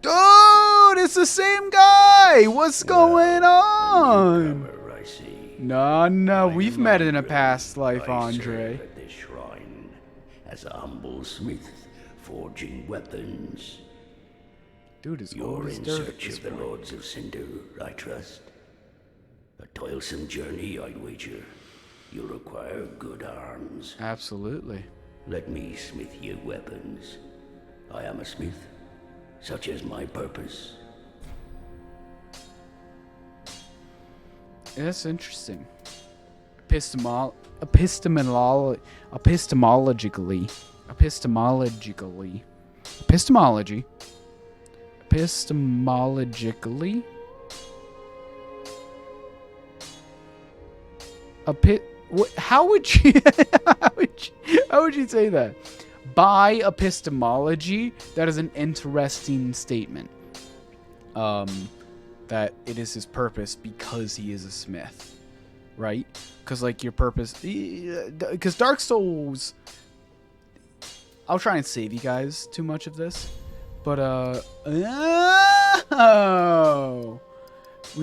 Dude, it's the same guy. What's going on? I see. No, we've met in a past life, Andre. At this shrine as a humble smith, forging weapons. Dude, it's You're old as in dirt at search this of the point. Lords of Cinder, I trust. A toilsome journey, I'd wager. You'll require good arms. Absolutely. Let me smith you weapons. I am a smith, such is my purpose. That's interesting. Epistemologically. How would you how would you say that? By epistemology, that is an interesting statement. That it is his purpose because he is a smith, right? Because like your purpose, because Dark Souls. I'll try and save you guys too much of this, but we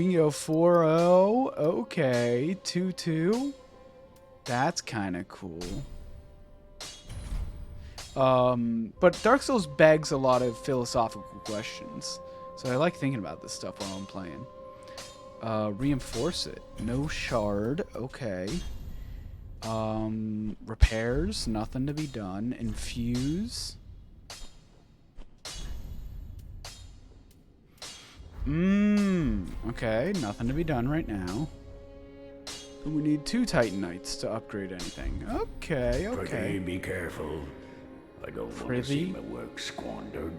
can go 4-0. Okay, 2-2. That's kind of cool. But Dark Souls begs a lot of philosophical questions. So I like thinking about this stuff while I'm playing. Reinforce it. No shard. Okay. Repairs. Nothing to be done. Infuse. Okay. Nothing to be done right now. We need 2 Titanites to upgrade anything. Okay. Prithee, be careful. I don't want to see my work squandered.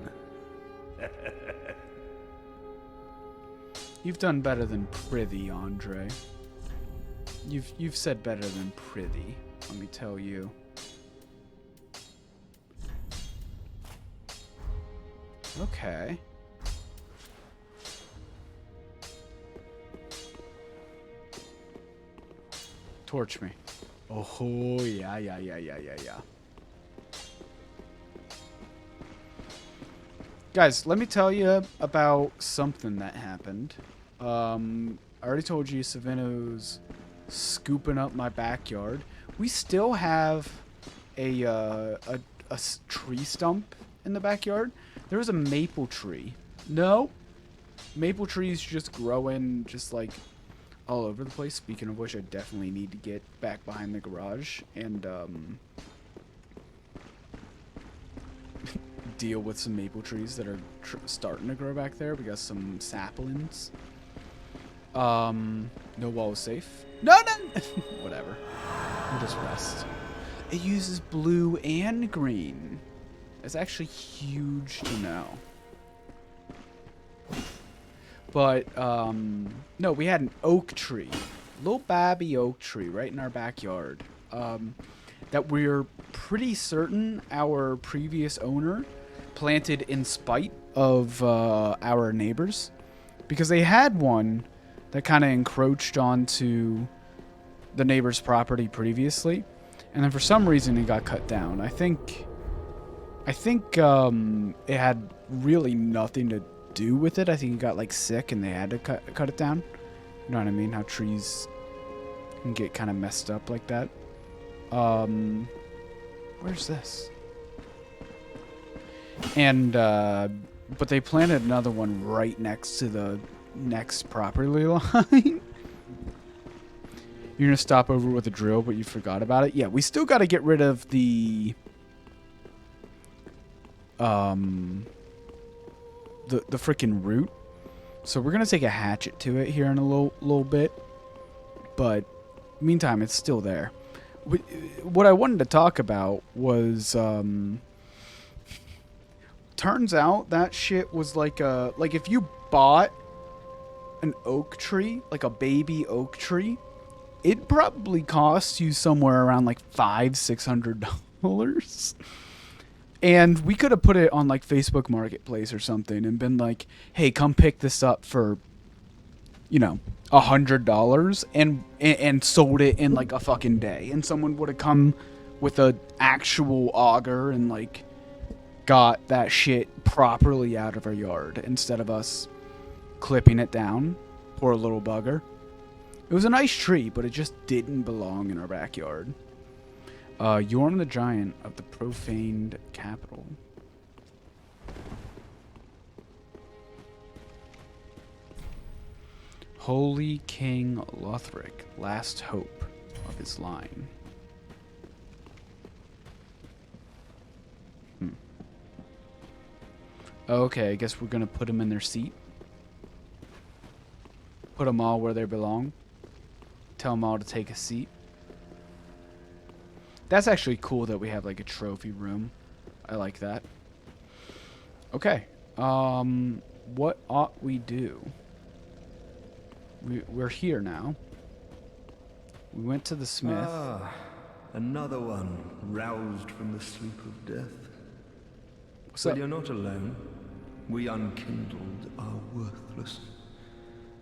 You've done better than prithee, Andre. You've said better than prithee, let me tell you. Okay. Torch me. Oh, yeah. Guys, let me tell you about something that happened. I already told you Savino's scooping up my backyard. We still have a tree stump in the backyard. There was a maple tree. No. Maple trees just growing just like all over the place. Speaking of which, I definitely need to get back behind the garage and deal with some maple trees that are starting to grow back there. We got some saplings. No wall is safe. No. Whatever. We'll just rest. It uses blue and green. It's actually huge to know. But, no, we had an oak tree. Little babby oak tree right in our backyard. That we're pretty certain our previous owner planted in spite of our neighbors. Because they had one that kind of encroached onto the neighbor's property previously. And then for some reason it got cut down. I think it had really nothing to do with it. I think it got like sick and they had to cut it down. You know what I mean? How trees can get kind of messed up like that. Where's this? And but they planted another one right next to the next property line. You're gonna stop over with a drill, but you forgot about it. Yeah, we still got to get rid of the freaking root. So we're gonna take a hatchet to it here in a little bit. But meantime, it's still there. What I wanted to talk about was turns out that shit was like if you bought an oak tree, like a baby oak tree, it probably costs you somewhere around like $500-600. And we could have put it on like Facebook Marketplace or something and been like, hey, come pick this up for, you know, $100 and sold it in like a fucking day. And someone would have come with a actual auger and like got that shit properly out of our yard instead of us clipping it down. Poor little bugger. It was a nice tree, but it just didn't belong in our backyard. Yorn the Giant of the profaned capital. Holy King Lothric, last hope of his line. Okay, I guess we're gonna put them in their seat. Put them all where they belong. Tell them all to take a seat. That's actually cool that we have like a trophy room. I like that. Okay. What ought we do? We're here now. We went to the smith. Ah, another one roused from the sleep of death. What's But up? you're not alone. We unkindled are worthless.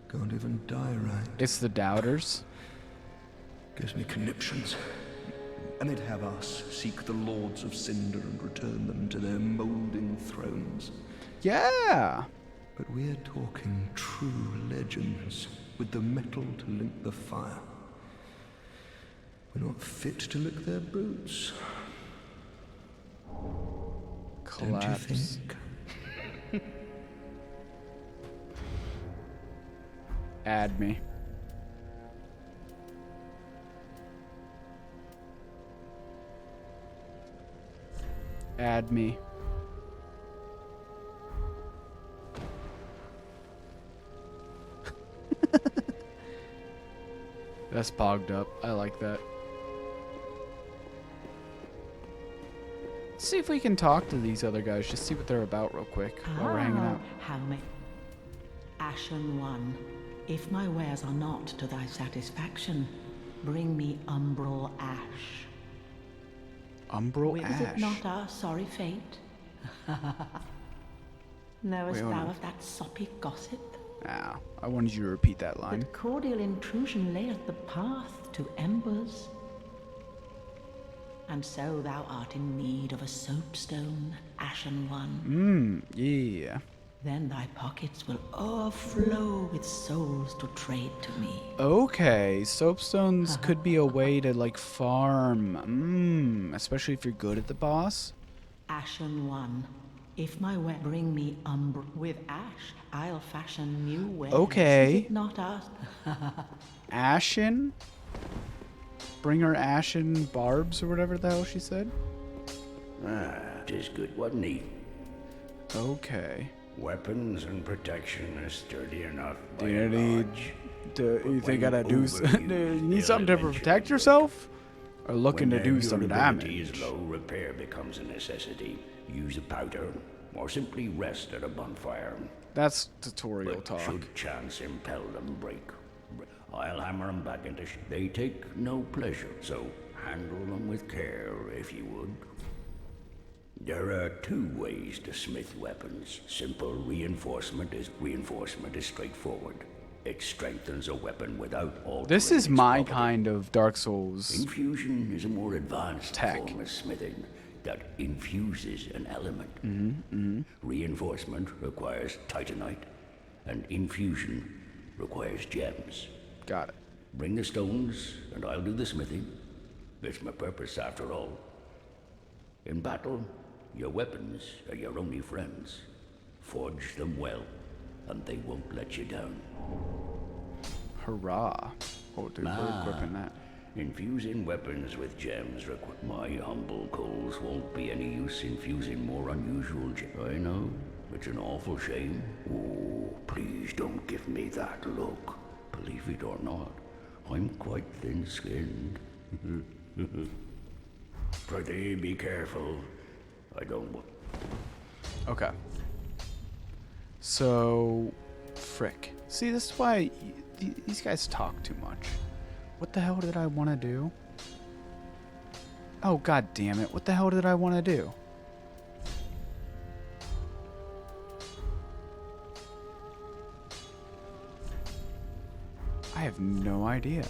Can't even die right. It's the doubters. Gives me conniptions. And they'd have us seek the lords of Cinder and return them to their moulding thrones. Yeah. But we're talking true legends, with the metal to link the fire. We're not fit to lick their boots. Don't you Collapse. think? Add me. Add me. That's pogged up. I like that. Let's see if we can talk to these other guys. Just see what they're about real quick while we're hanging out. How may Ashen One, if my wares are not to thy satisfaction, bring me umbral ash. Umbral Is ash. it not our sorry fate? Knowest Wait, hold thou on. of that soppy gossip? Ow. I wanted you to repeat that line. That cordial intrusion layeth the path to embers. And so thou art in need of a soapstone, Ashen One. Yeah. Then thy pockets will overflow with souls to trade to me. Okay, soapstones could be a way to like farm. Especially if you're good at the boss. Ashen One, If my wet bring me with ash, I'll fashion new wares. Okay. Is it not us? Ashen? Bring her ashen barbs or whatever the hell she said? Ah, 'tis good, wasn't he? Okay. Weapons and protection are sturdy enough. Do you need... you think I gotta do... overused, you need they'll something to eventually protect break. yourself? Or looking to When do their some durability is damage? low, repair becomes a necessity. Use a powder, or simply rest at a bonfire. That's tutorial But talk. should chance impel them break, I'll hammer them back into They take no pleasure, so handle them with care, if you would. There are two ways to smith weapons. Simple reinforcement is straightforward. It strengthens a weapon without altering This is its my property. kind of Dark Souls. Infusion is a more advanced Tech. form of smithing that infuses an element. Reinforcement requires titanite, and infusion requires gems. Got it. Bring the stones, and I'll do the smithing. It's my purpose, after all. In battle, your weapons are your only friends. Forge them well, and they won't let you down. Hurrah. Oh, dude, we're equipping that. Infusing weapons with gems my humble coals won't be any use infusing more unusual I know, it's an awful shame. Oh, please don't give me that look. Believe it or not, I'm quite thin-skinned. Prithee, be careful. I don't want... Okay. So, frick. See, this is why these guys talk too much. What the hell did I want to do? Oh, god damn it. What the hell did I want to do? I have no idea.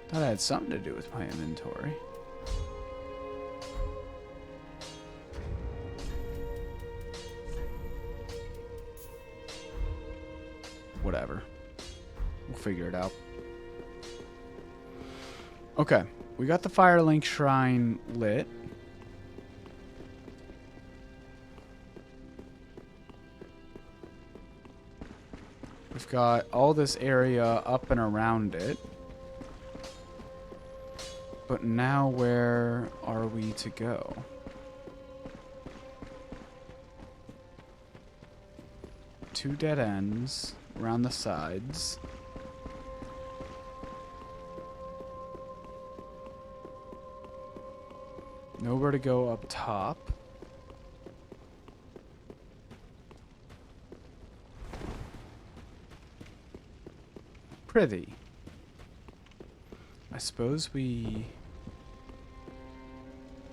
Thought I had something to do with my inventory. Whatever. We'll figure it out. Okay. We got the Firelink Shrine lit. We've got all this area up and around it. But now where are we to go? Two dead ends around the sides. Nowhere to go up top. Prithee. I suppose we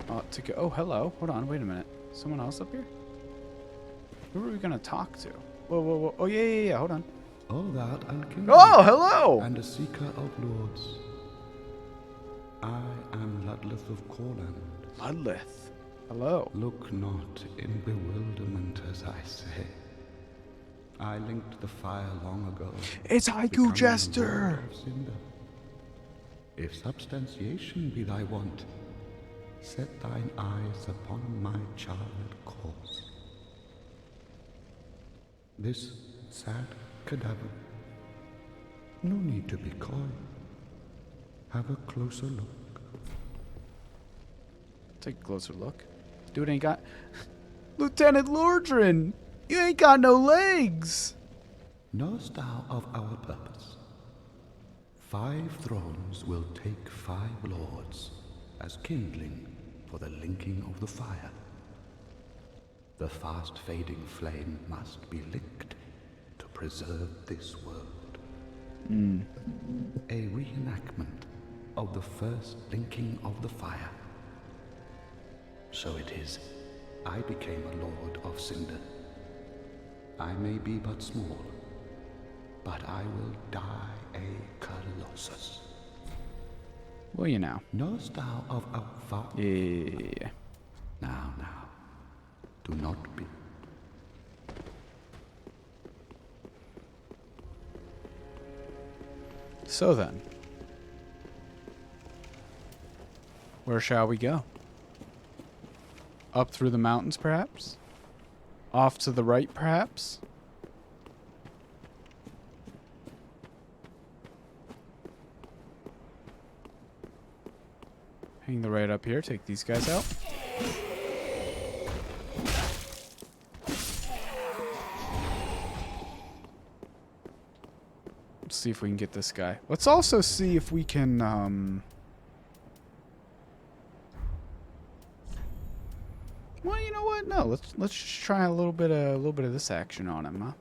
ought to go. Oh, hello. Hold on. Wait a minute. Someone else up here? Who are we going to talk to? Whoa, whoa, whoa. Oh, yeah. Hold on. Oh, that and kingdom. Oh, hello. And a seeker of lords. I am Ludleth of Corland. Ludleth. Hello. Look not in bewilderment as I say. I linked the fire long ago. It's Haiku, becoming Jester. Lord of Cinder. If substantiation be thy want, set thine eyes upon my charred course. This sad cadaver. No need to be coy. Have a closer look. Take a closer look. Dude ain't got... Lieutenant Lordran! You ain't got no legs! Knowest thou of our purpose? 5 thrones will take 5 lords as kindling for the linking of the fire. The fast fading flame must be licked to preserve this world. A reenactment of the first linking of the fire. So it is, I became a lord of Cinder. I may be but small, but I will die a colossus. Well, you know. Knowest thou of our father? Yeah. Now, do not be. So then. Where shall we go? Up through the mountains, perhaps? Off to the right, perhaps? Hang the right up here. Take these guys out. Let's see if we can get this guy. Let's also see if we can, well, you know what? No, let's just try a little bit of this action on him,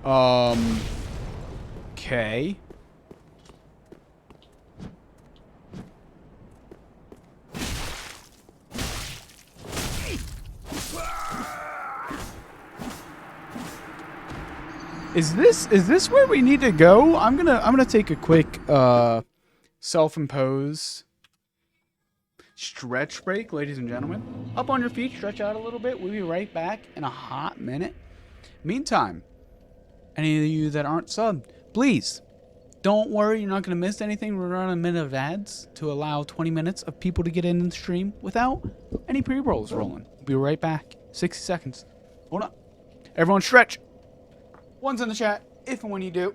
huh? Okay. Is this where we need to go? I'm gonna take a quick self-imposed stretch break, ladies and gentlemen. Up on your feet, stretch out a little bit. We'll be right back in a hot minute. Meantime, any of you that aren't subbed, please don't worry, you're not gonna miss anything. We're running a minute of ads to allow 20 minutes of people to get in the stream without any pre-rolls rolling. We'll be right back. 60 seconds. Hold on. Everyone stretch. One's in the chat, if and when you do.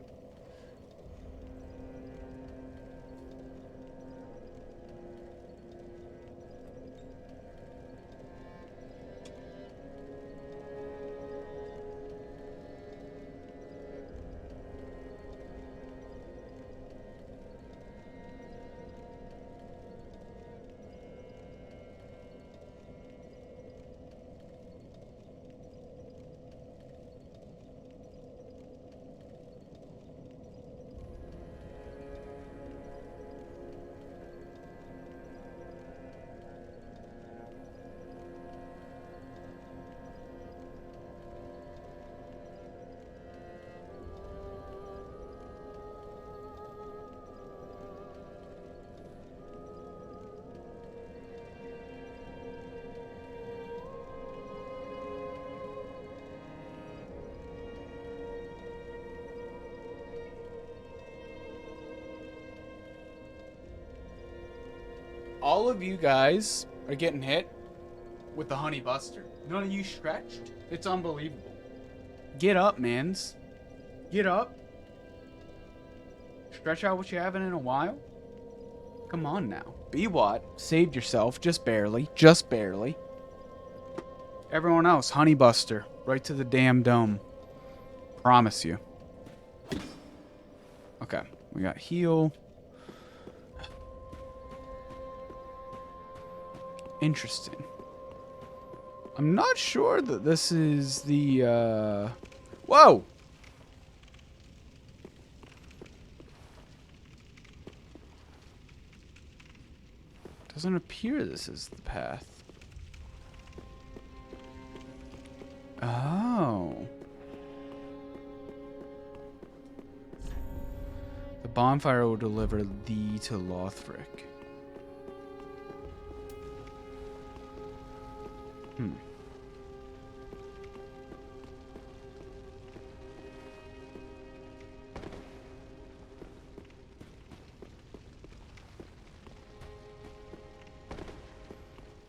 All of you guys are getting hit with the Honey Buster. None of you stretched. It's unbelievable. Get up, mans. Get up. Stretch out what you haven't in a while. Come on now. BWAT saved yourself just barely. Just barely. Everyone else, Honey Buster. Right to the damn dome. Promise you. Okay. We got heal. Interesting. I'm not sure that this is the, Whoa! Doesn't appear this is the path. Oh. The bonfire will deliver thee to Lothric.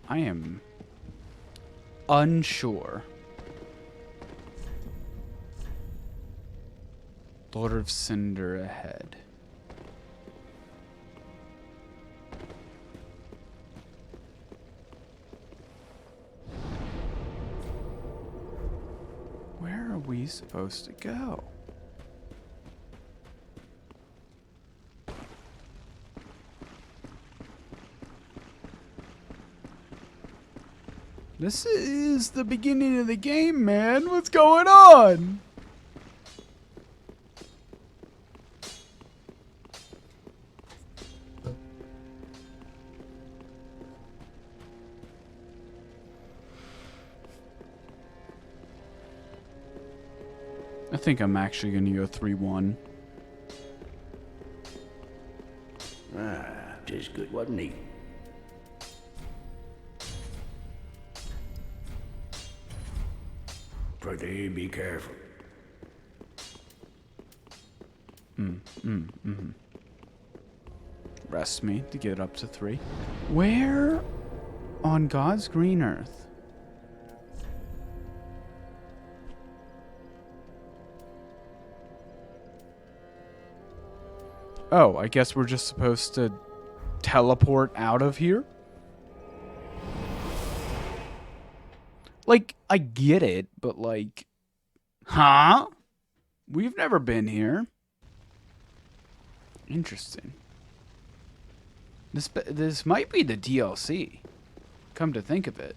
I am unsure. Lord of Cinder ahead. Where are we supposed to go? This is the beginning of the game, man. What's going on? I think I'm actually going to go 3-1. Ah, just good, wasn't he? Pretty be careful. Rest me to get it up to 3. Where On God's green earth. Oh, I guess we're just supposed to teleport out of here? Like, I get it, but like... Huh? We've never been here. Interesting. This might be the DLC. Come to think of it.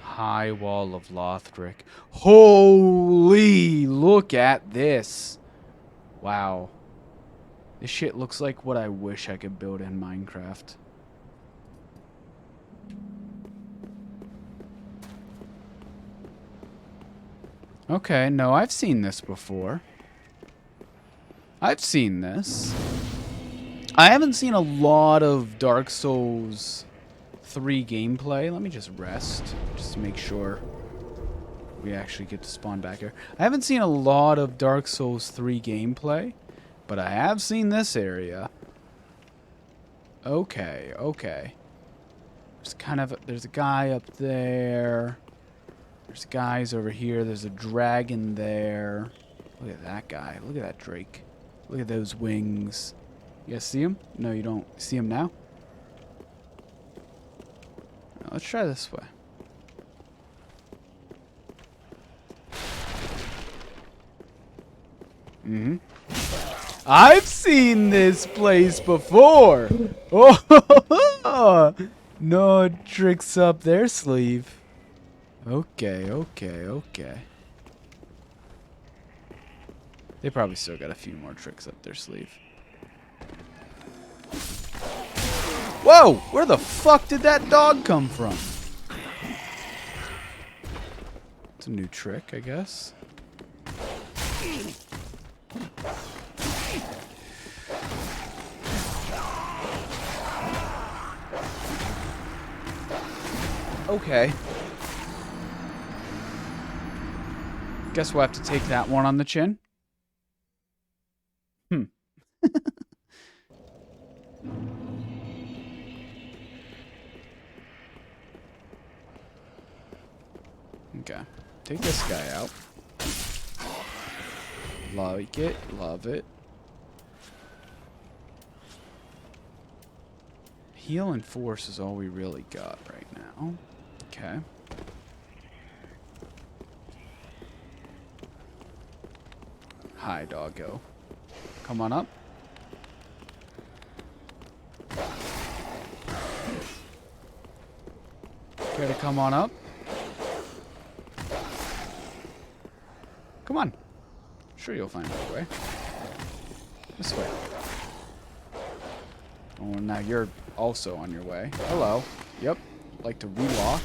High wall of Lothric. Holy, look at this. Wow. This shit looks like what I wish I could build in Minecraft. Okay, no, I've seen this before. I've seen this. I haven't seen a lot of Dark Souls 3 gameplay. Let me just rest, just to make sure we actually get to spawn back here. I haven't seen a lot of Dark Souls 3 gameplay, but I have seen this area. Okay, okay. There's a guy up there. There's guys over here. There's a dragon there. Look at that guy. Look at that Drake. Look at those wings. You guys see him? No, you don't. See him now? Let's try this way. I've seen this place before. Oh, no tricks up their sleeve. Okay, okay, okay. They probably still got a few more tricks up their sleeve. Whoa! Where the fuck did that dog come from? It's a new trick, I guess. Okay. Guess we'll have to take that one on the chin. Okay. Take this guy out. Like it. Love it. Heal and force is all we really got right now. Okay. Hi, doggo. Come on up. Care to come on up? Come on. Sure you'll find a way. This way. Oh, now you're also on your way. Hello. Yep. Like to re-walk.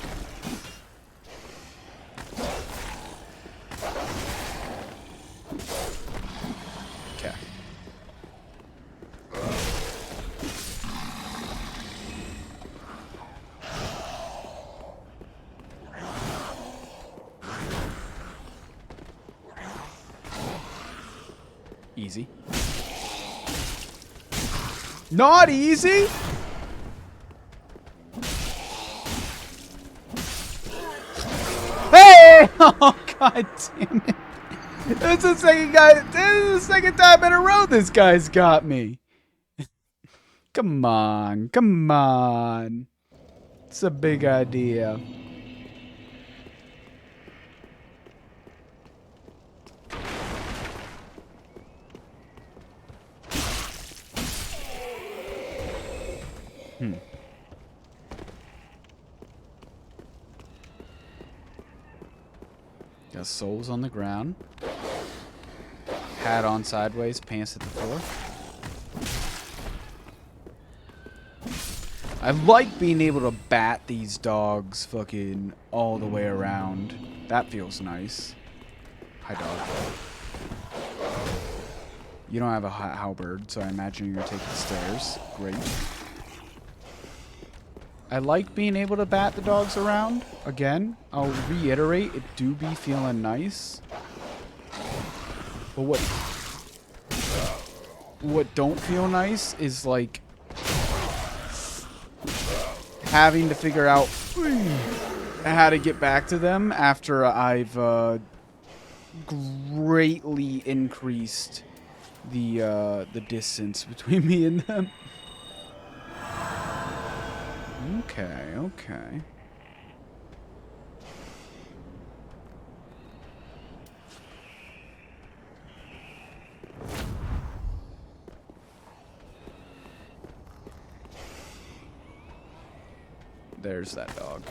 Okay. Easy. Not easy? Hey! Oh, god damn it. This is the second time in a row this guy's got me. Come on. Come on. It's a big idea. Got souls on the ground. Hat on sideways, pants at the floor. I like being able to bat these dogs fucking all the way around. That feels nice. Hi, dog. You don't have a halberd, so I imagine you're going to take the stairs. Great. I like being able to bat the dogs around. Again, I'll reiterate, it do be feeling nice. But what don't feel nice is like having to figure out how to get back to them after I've greatly increased the distance between me and them. Okay, okay. There's that dog.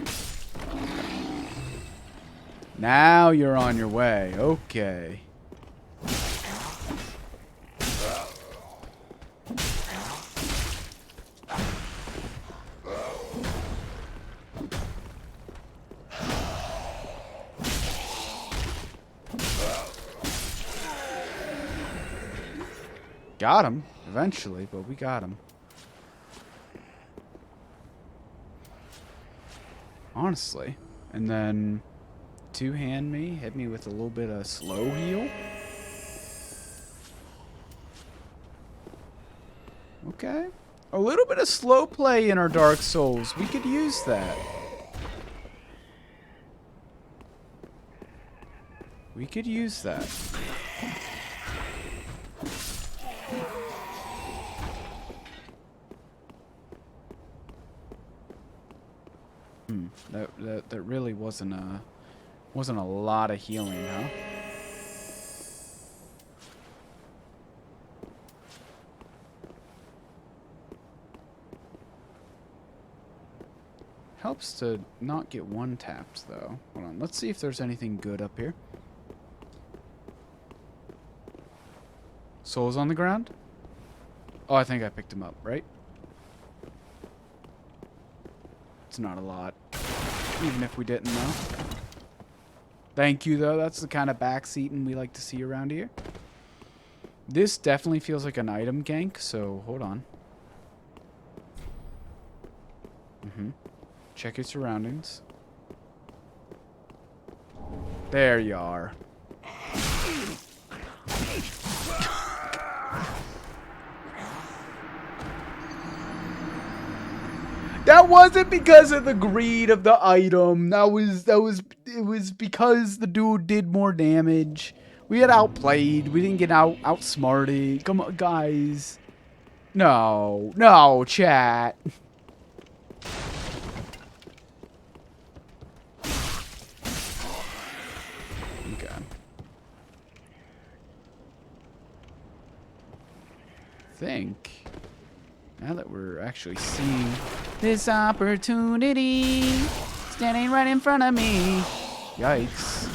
Now you're on your way. Okay. Got him eventually, but we got him. Honestly. And then two-hand me, hit me with a little bit of slow heal. Okay. A little bit of slow play in our Dark Souls. We could use that. We could use that. That really wasn't a lot of healing, huh? Helps to not get one tapped though. Hold on, let's see if there's anything good up here. Souls on the ground? Oh, I think I picked him up, right? It's not a lot. Even if we didn't know. Thank you, though. That's the kind of backseating we like to see around here. This definitely feels like an item gank, so hold on. Check your surroundings. There you are. That wasn't because of the greed of the item. It was because the dude did more damage. We had outplayed. We didn't get outsmarted. Come on, guys. No, chat. Okay. Think. Now that we're actually seeing this opportunity standing right in front of me. Yikes.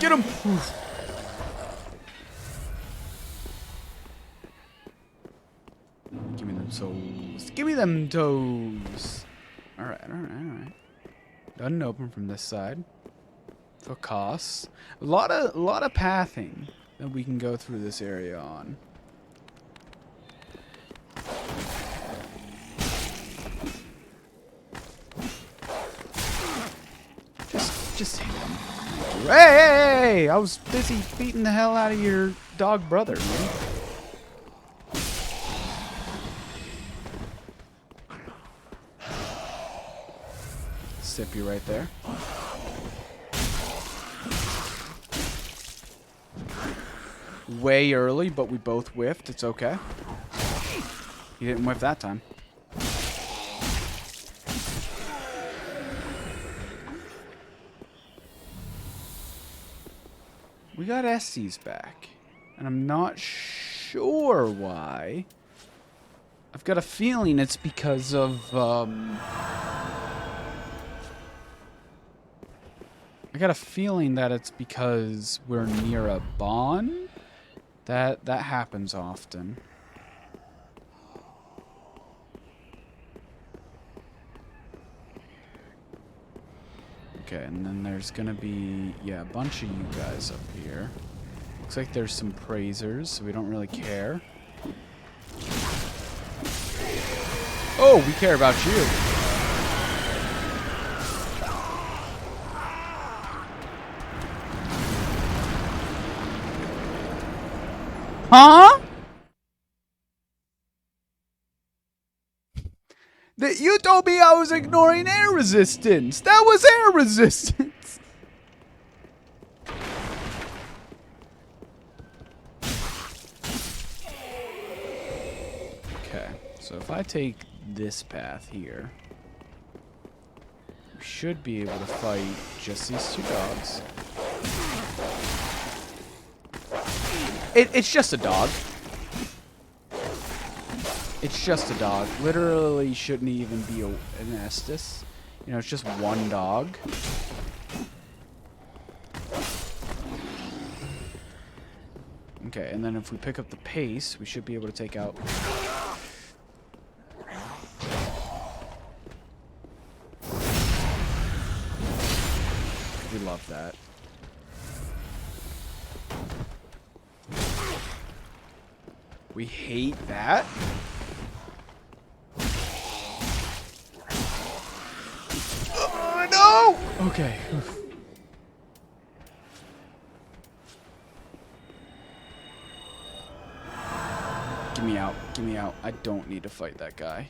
Get him! Oof. Give me them souls. Give me them toes. Alright. Doesn't open from this side. For costs. A lot of pathing that we can go through this area on. Just hit him. Hey! I was busy beating the hell out of your dog brother, man. Sip you right there. Way early, but we both whiffed. It's okay. You didn't whiff that time. We got Essie's back. And I'm not sure why. I've got a feeling it's because of, I got a feeling that it's because we're near a bond. That happens often. Okay, and then there's gonna be, yeah, a bunch of you guys up here. Looks like there's some praisers, so we don't really care. Oh, we care about you. Huh? That you told me I was ignoring air resistance. That was air resistance. Okay, so if I take this path here, we should be able to fight just these two dogs. It's just a dog. It's just a dog. Literally shouldn't even be an Estus. You know, it's just one dog. Okay, and then if we pick up the pace, we should be able to take out... We love that. We hate that. Oh, no! Okay. Get me out. Get me out. I don't need to fight that guy.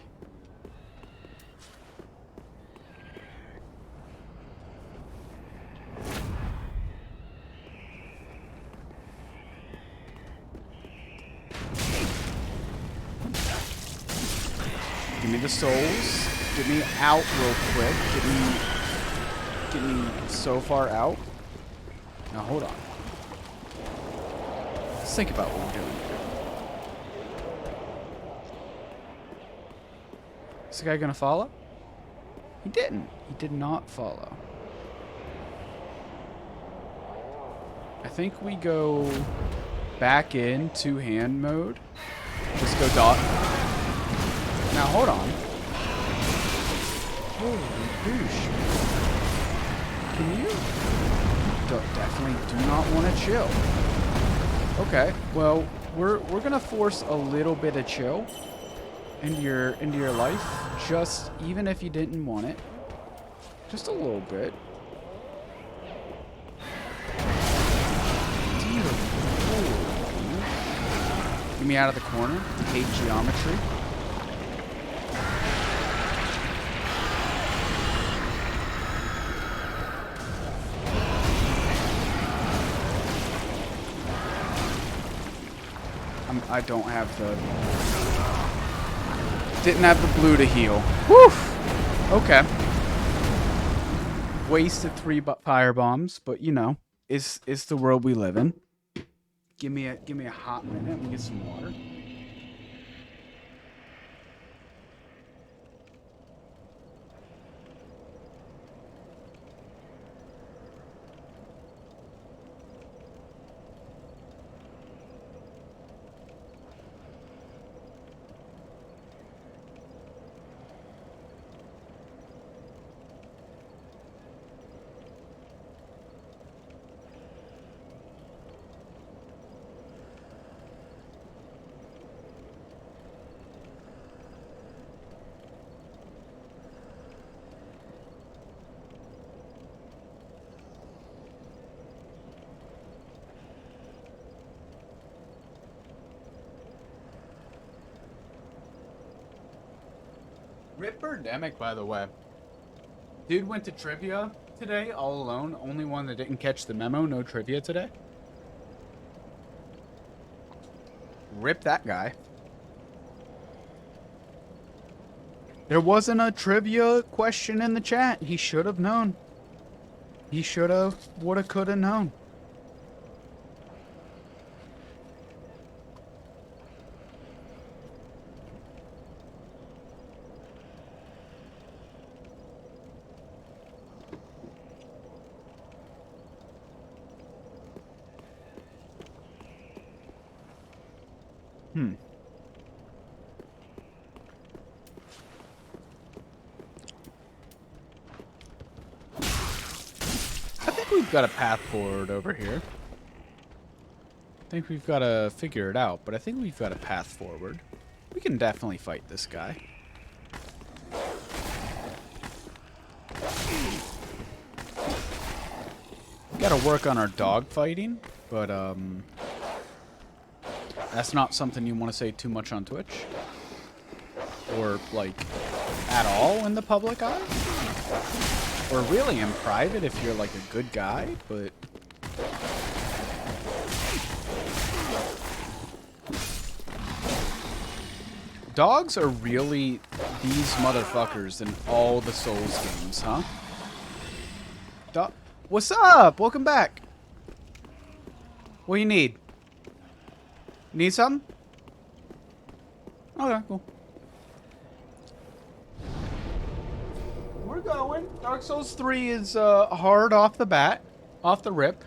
Give me the souls. Get me out real quick. Get me so far out. Now hold on. Let's think about what we're doing here. Is the guy gonna follow? He didn't. He did not follow. I think we go back in two-hand mode. Just go dot. Now, hold on. Holy douche. Can you? Definitely do not want to chill. Okay, well, we're gonna force a little bit of chill into your life, just even if you didn't want it. Just a little bit. Dear Lord. Get me out of the corner. I hate geometry. I don't have the... Didn't have the blue to heal. Whew! Okay. Wasted 3 fire bombs, but you know, it's the world we live in. Give me a hot minute and get some water. Rip Birdemic, by the way. Dude went to trivia today all alone. Only one that didn't catch the memo. No trivia today. Rip that guy. There wasn't a trivia question in the chat. He should have known. He should have, would have, could have known. we've got a path forward over here. I think we've got to figure it out, but I think we've got a path forward. We can definitely fight this guy. Got to work on our dog fighting, but that's not something you want to say too much on Twitch. Or, like, at all in the public eye. Or really in private if you're, like, a good guy, but... Dogs are really these motherfuckers in all the Souls games, huh? What's up? Welcome back. What do you need? Need something? Okay, cool. We're going. Dark Souls 3 is hard off the bat. Off the rip.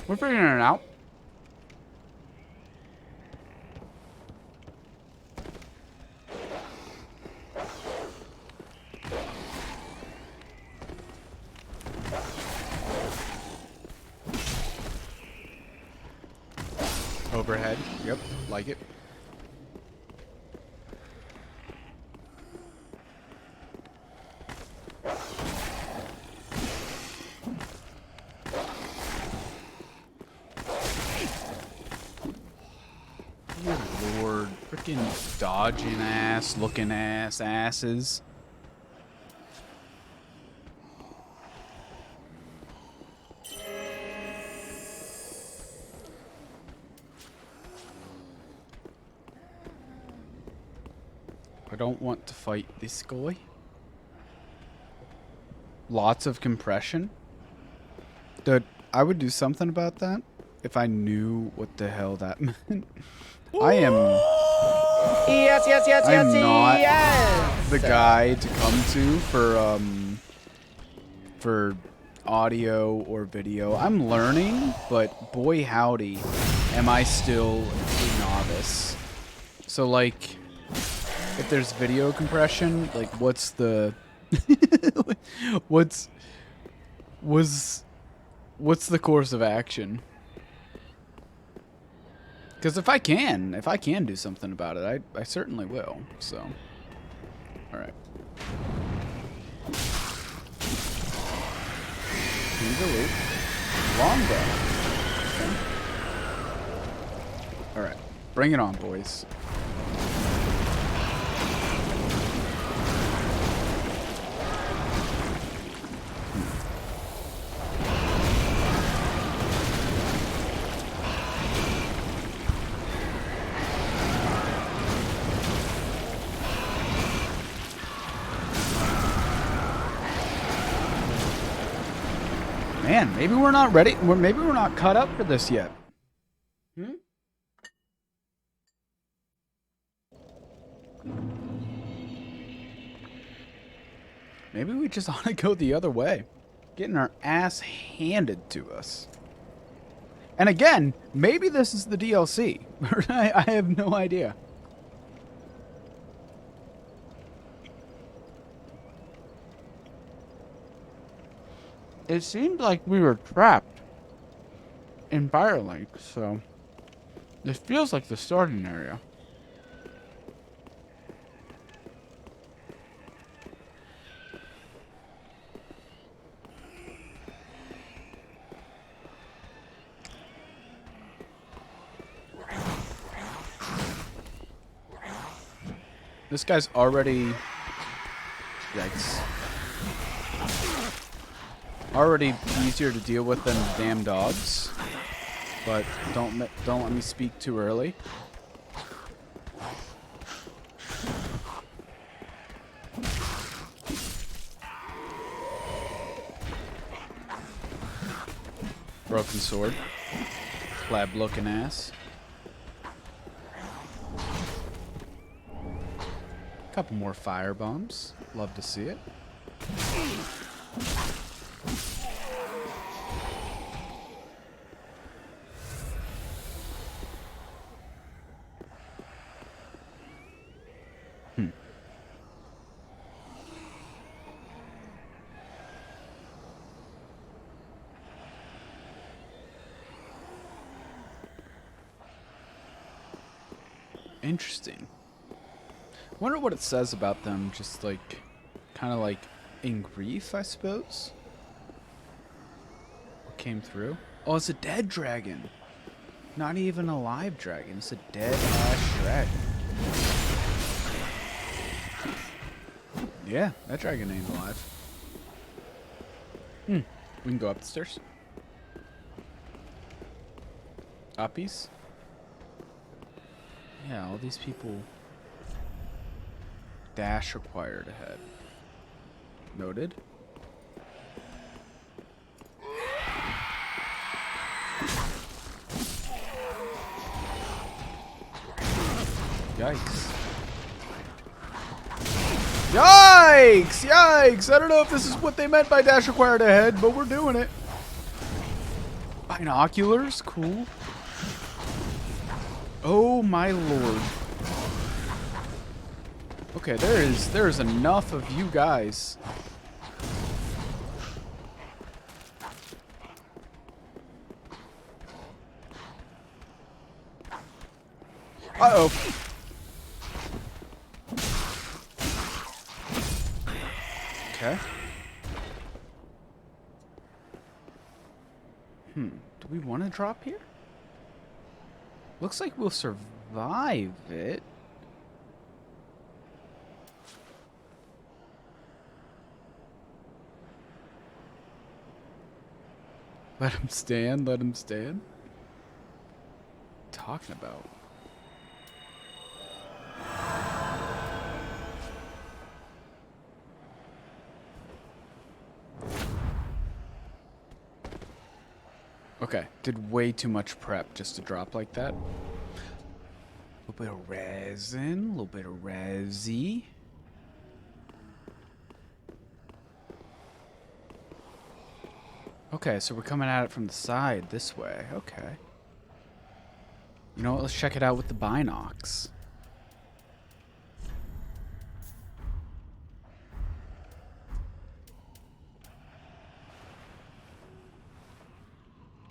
We're figuring it out. Overhead. Yep, like it. Good lord. Freaking dodging ass, looking asses. I don't want to fight this guy. Lots of compression. Dude, I would do something about that if I knew what the hell that meant. I am... Yes, yes, yes, I am yes, not yes. the guy to come to for audio or video. I'm learning, but boy howdy, am I still a novice. So like, if there's video compression, like what's the what's the course of action? Because if I can do something about it, I certainly will. So, all right. Here's a loop. Longbow. Okay. All right, bring it on, boys. Man, maybe we're not ready. Maybe we're not caught up for this yet. Maybe we just ought to go the other way. Getting our ass handed to us. And again, maybe this is the DLC. I have no idea. It seemed like we were trapped in Firelink, so this feels like the starting area. This guy's already... Yikes. Already easier to deal with than the damn dogs, but don't let me speak too early. Broken sword, flab looking ass. Couple more fire bombs. Love to see it. Interesting. Wonder what it says about them, just like, kind of like in grief, I suppose. What came through? Oh, it's a dead dragon. Not even a live dragon. It's a dead ass dragon. Yeah, that dragon ain't alive. We can go up the stairs. Uppies? Yeah, all these people. Dash required ahead. Noted. Yikes. Yikes! Yikes! I don't know if this is what they meant by dash required ahead, but we're doing it. Binoculars? Cool. Oh my lord. Okay, there is enough of you guys. Uh-oh. Okay. Do we want to drop here? Looks like we'll survive it. Let him stand, let him stand. What are you talking about? Okay, did way too much prep just to drop like that. A little bit of resin, a little bit of resi. Okay, so we're coming at it from the side this way. Okay. You know what? Let's check it out with the binocs.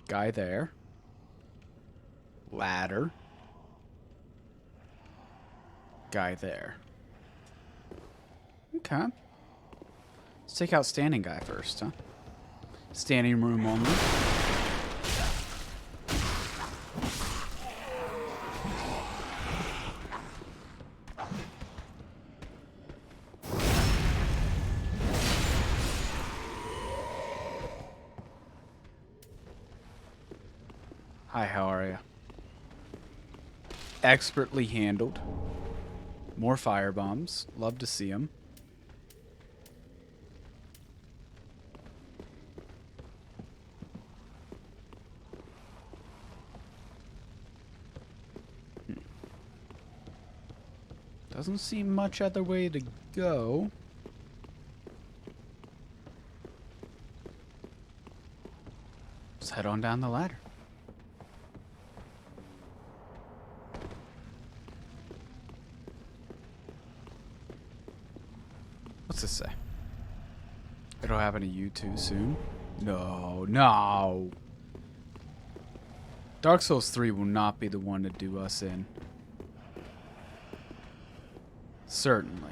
Guy there. Ladder. Guy there. Okay. Let's take out standing guy first, huh? Standing room only. Hi, how are you? Expertly handled. More fire bombs. Love to see them. Doesn't seem much other way to go. Let's head on down the ladder. What's this say? It'll happen to you too soon? No, no. Dark Souls 3 will not be the one to do us in. Certainly.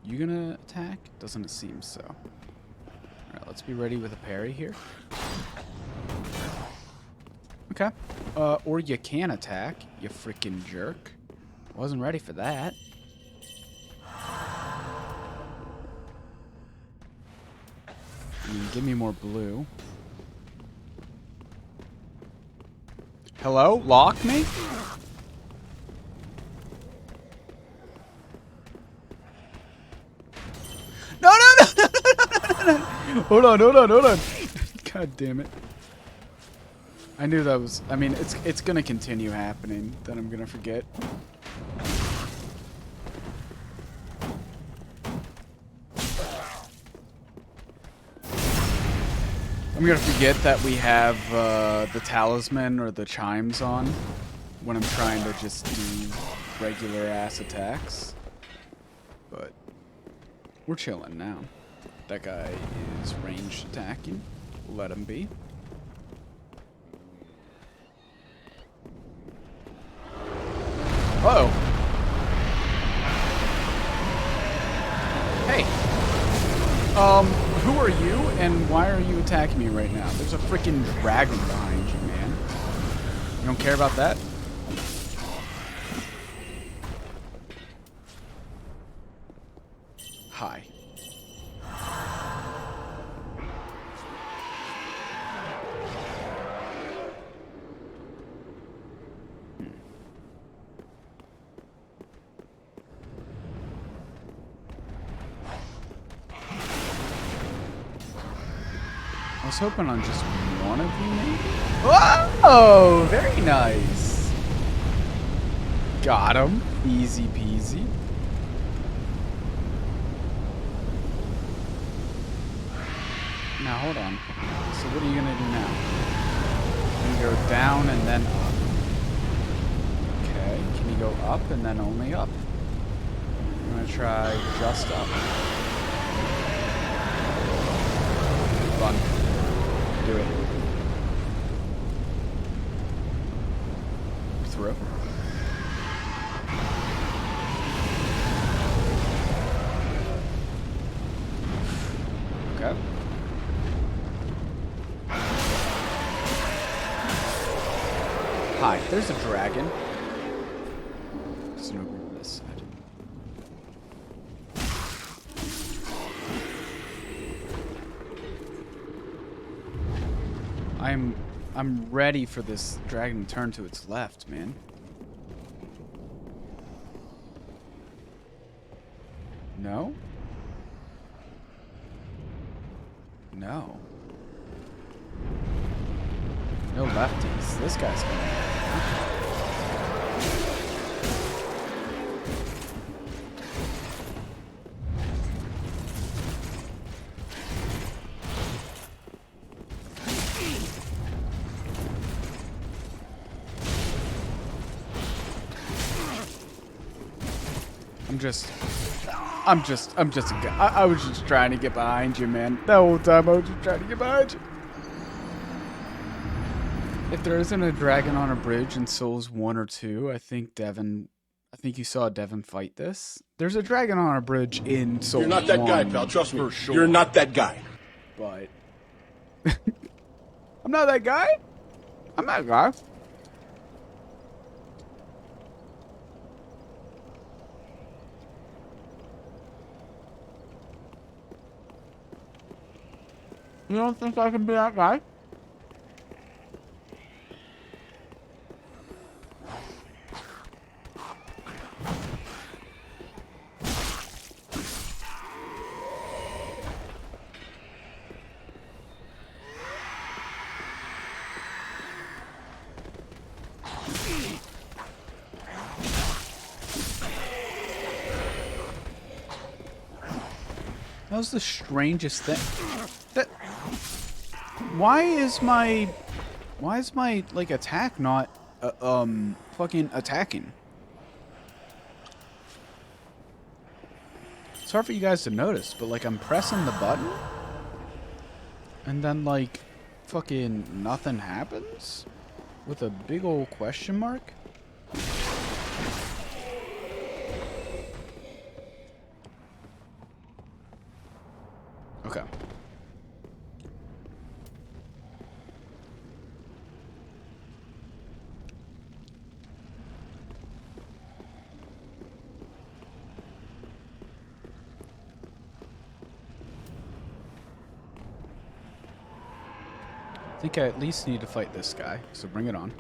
You gonna attack? Doesn't it seem so? Alright, let's be ready with a parry here. Okay. Or you can attack, you freaking jerk. Wasn't ready for that. Give me more blue. Hello? Lock me? No, no, no, no, no, no, no. Hold on, hold on, hold on. God damn it. I knew that was, I mean, it's gonna continue happening, then I'm gonna forget. I'm gonna forget that we have the talisman or the chimes on when I'm trying to just do regular ass attacks. But we're chilling now. That guy is ranged attacking. Let him be. Uh-oh. Hey. Who are you and why are you attacking me right now? There's a freaking dragon behind you, man. You don't care about that? Hi. I was hoping on just one of you, maybe? Oh, very nice. Got him. Easy peasy. Now, hold on. So what are you going to do now? You're going to go down and then up. Okay. Can you go up and then only up? I'm going to try just up. Run. Do it. Through. Okay. Hi, there's a dragon. There's no group on this side. I'm ready for this dragon to turn to its left, man. No? No. No lefties. This guy's gonna... I'm just a guy. I was just trying to get behind you, man. The whole time I was just trying to get behind you. If there isn't a dragon on a bridge in Souls 1 or 2, I think you saw Devin fight this. There's a dragon on a bridge in Souls 1. You're not that guy, pal. Trust me. Sure. You're not that guy. But I'm not that guy. I'm that guy. You don't think I can be that guy? That was the strangest thing. Why is my like attack not fucking attacking? It's hard for you guys to notice, but like I'm pressing the button and then like fucking nothing happens with a big old question mark. Okay. I think I at least need to fight this guy, so bring it on.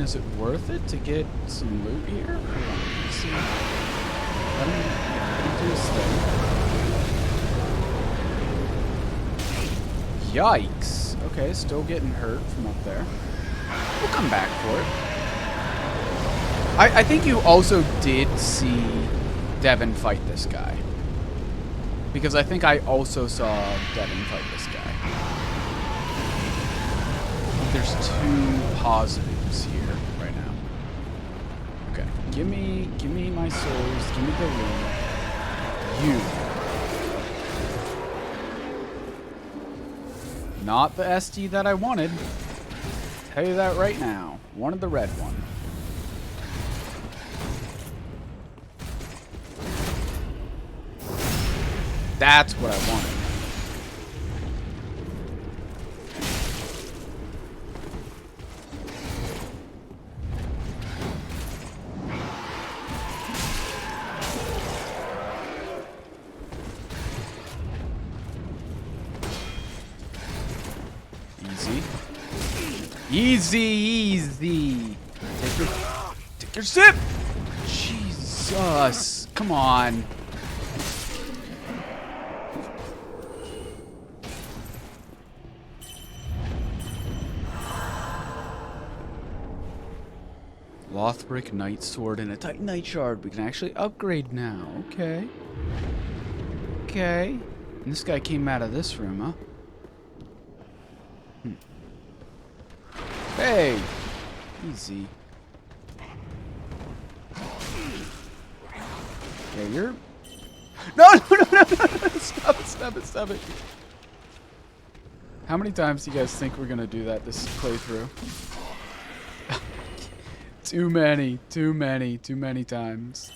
Is it worth it to get some loot here? Hold on, let's see. Let me do this thing. Yikes. Okay, still getting hurt from up there. We'll come back for it. I think you also did see Devin fight this guy. Because I think I also saw Devin fight this guy. There's 2 positives here right now. Okay, give me my souls, give me the room. You. Not the SD that I wanted. Tell you that right now. Wanted the red one. That's what I wanted. Easy, easy. Take your sip. Jesus, come on. Lothric Knight Sword and a Titanite Shard. We can actually upgrade now. Okay. Okay. And this guy came out of this room, huh? Hey! Easy. Yeah, you're... No! Stop it, stop it, stop it. How many times do you guys think we're gonna do that this playthrough? Too many times.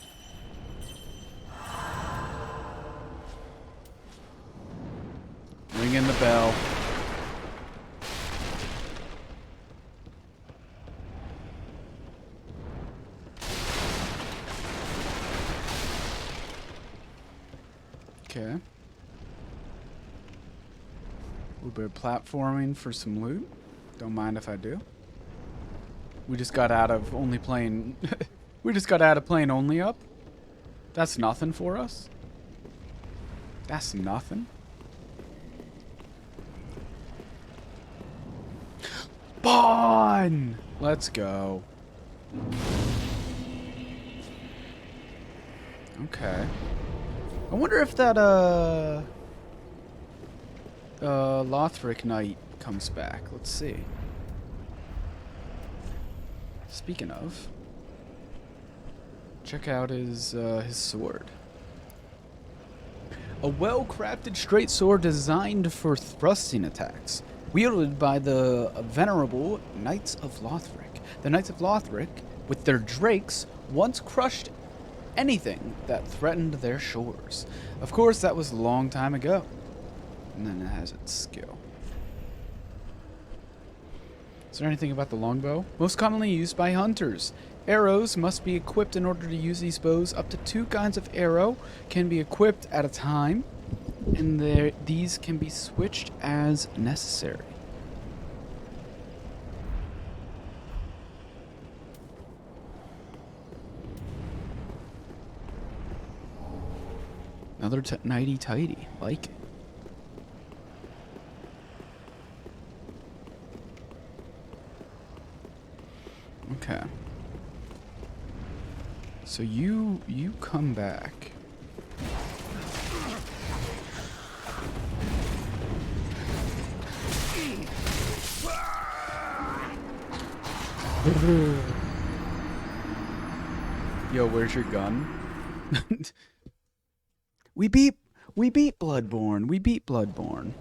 Ring in the bell. Okay. We're platforming for some loot. Don't mind if I do. We just got out of only playing... we just got out of playing only up. That's nothing for us. That's nothing. Bon! Let's go. Okay. I wonder if that, Lothric Knight comes back. Let's see. Speaking of, check out his sword. A well-crafted straight sword designed for thrusting attacks, wielded by the venerable Knights of Lothric. The Knights of Lothric, with their drakes, once crushed anything that threatened their shores. Of course, that was a long time ago. And then it has its skill. Is there anything about the longbow? Most commonly used by hunters. Arrows must be equipped in order to use these bows. Up to 2 kinds of arrow can be equipped at a time, and these can be switched as necessary. Another nighty tighty, like it. Okay. So you come back. Yo, where's your gun? We beat Bloodborne. We beat Bloodborne.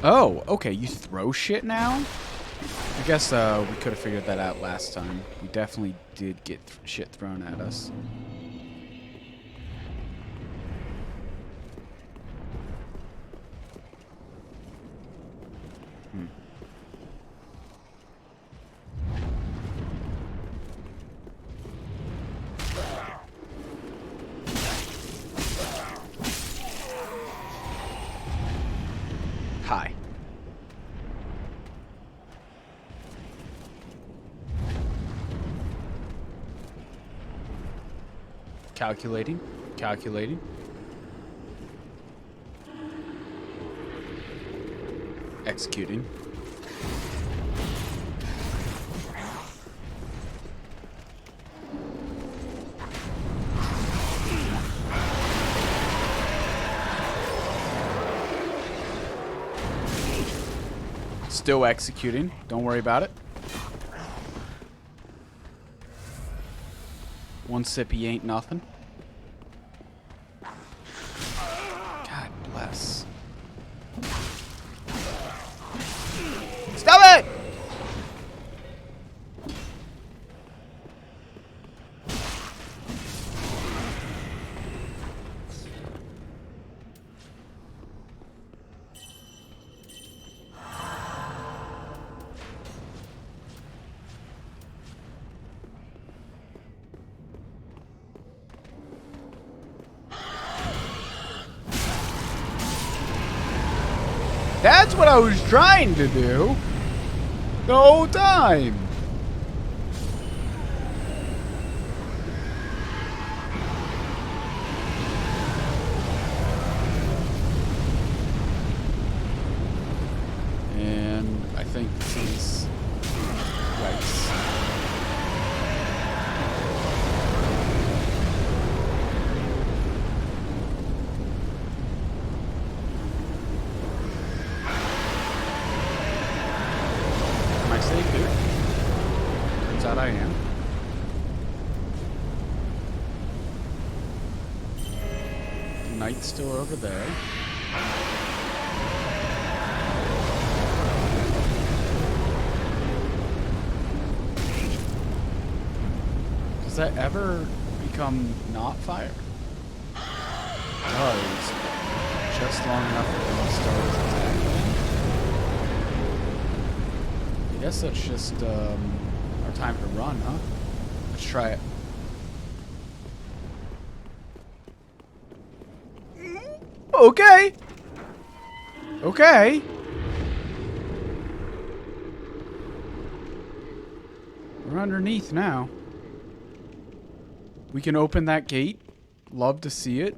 Oh, okay, you throw shit now? I guess we could have figured that out last time. We definitely did get shit thrown at us. Hi. Calculating. Calculating. Executing. Still executing. Don't worry about it. One sippy ain't nothing. God bless. Stop it! That's what I was trying to do the whole time. And I think this is yikes. Am I safe here? Turns out I am. Knight's still over there. Does that ever become not fire? It does. Just long enough for him to start his attack. I guess that's just our time to run, huh? Let's try it. Okay. Okay. We're underneath now. We can open that gate. Love to see it.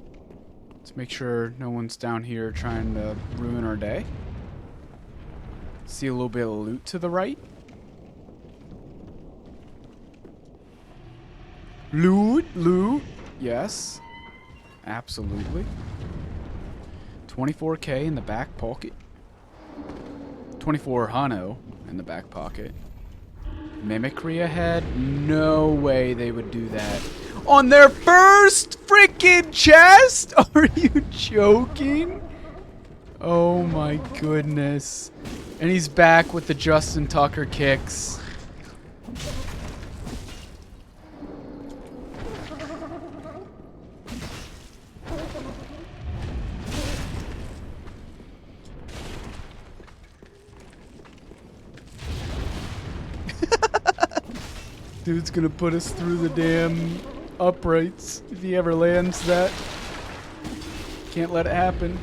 Let's make sure no one's down here trying to ruin our day. See a little bit of loot to the right. Loot, loot. Yes. Absolutely. 24K in the back pocket. 24 Hano in the back pocket. Mimicry ahead? No way they would do that. On their first freaking chest? Are you joking? Oh my goodness. And he's back with the Justin Tucker kicks. Dude's gonna put us through the damn uprights if he ever lands that. Can't let it happen.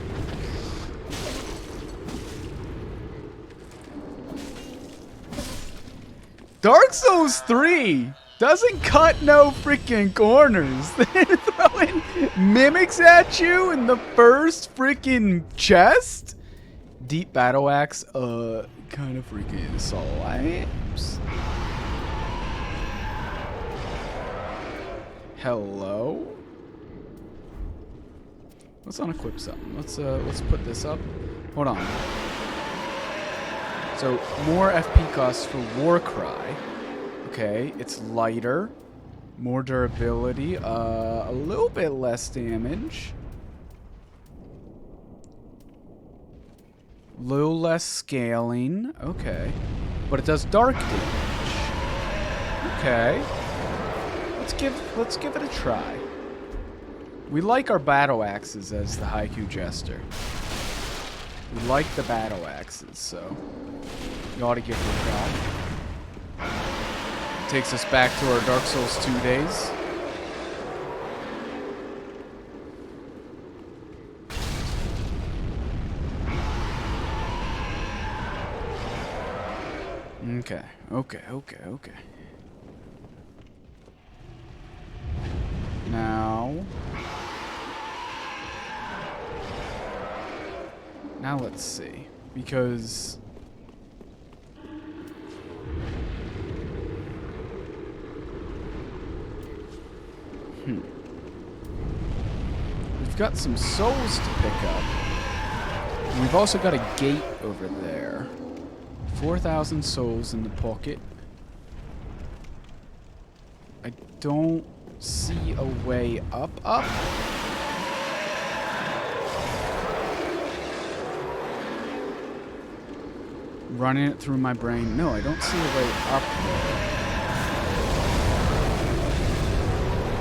Dark Souls 3 doesn't cut no freaking corners. They're throwing mimics at you in the first freaking chest. Deep battle axe, kind of freaking slaps. Hello. Let's unequip something. Let's put this up. Hold on. So more FP costs for Warcry. Okay, it's lighter, more durability, a little bit less damage, little less scaling. Okay, but it does dark damage. Okay. Let's give it a try. We like our battle axes as the Haiku Jester. We like the battle axes, so you ought to give it a try. Takes us back to our Dark Souls 2 days. Okay. Now, now. Now let's see. Because... We've got some souls to pick up. And we've also got a gate over there. 4,000 souls in the pocket. I don't see a way up. Running it through my brain. No, I don't see a way up there.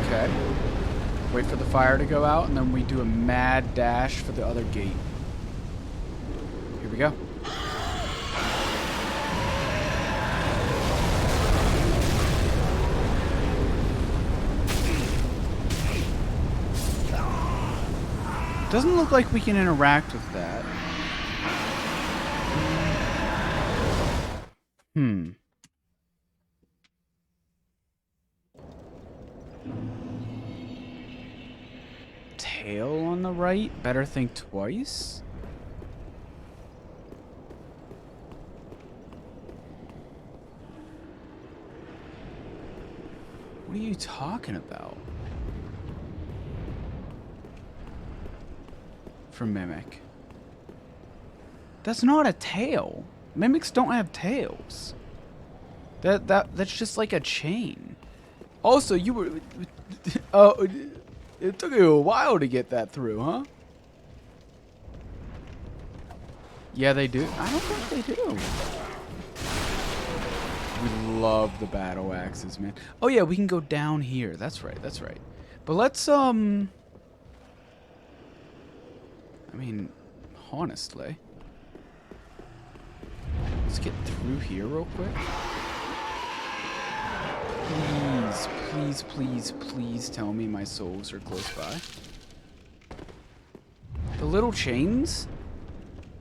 Okay. Wait for the fire to go out, and then we do a mad dash for the other gate. Here we go. Doesn't look like we can interact with that. Tail on the right? Better think twice? What are you talking about? For Mimic. That's not a tail. Mimics don't have tails. That's just like a chain. Also, you were... Oh, it took you a while to get that through, huh? Yeah, they do. I don't think they do. We love the battle axes, man. Oh yeah, we can go down here. That's right, that's right. But let's, I mean, honestly. Let's get through here real quick. Please, please, please, please tell me my souls are close by. The little chains?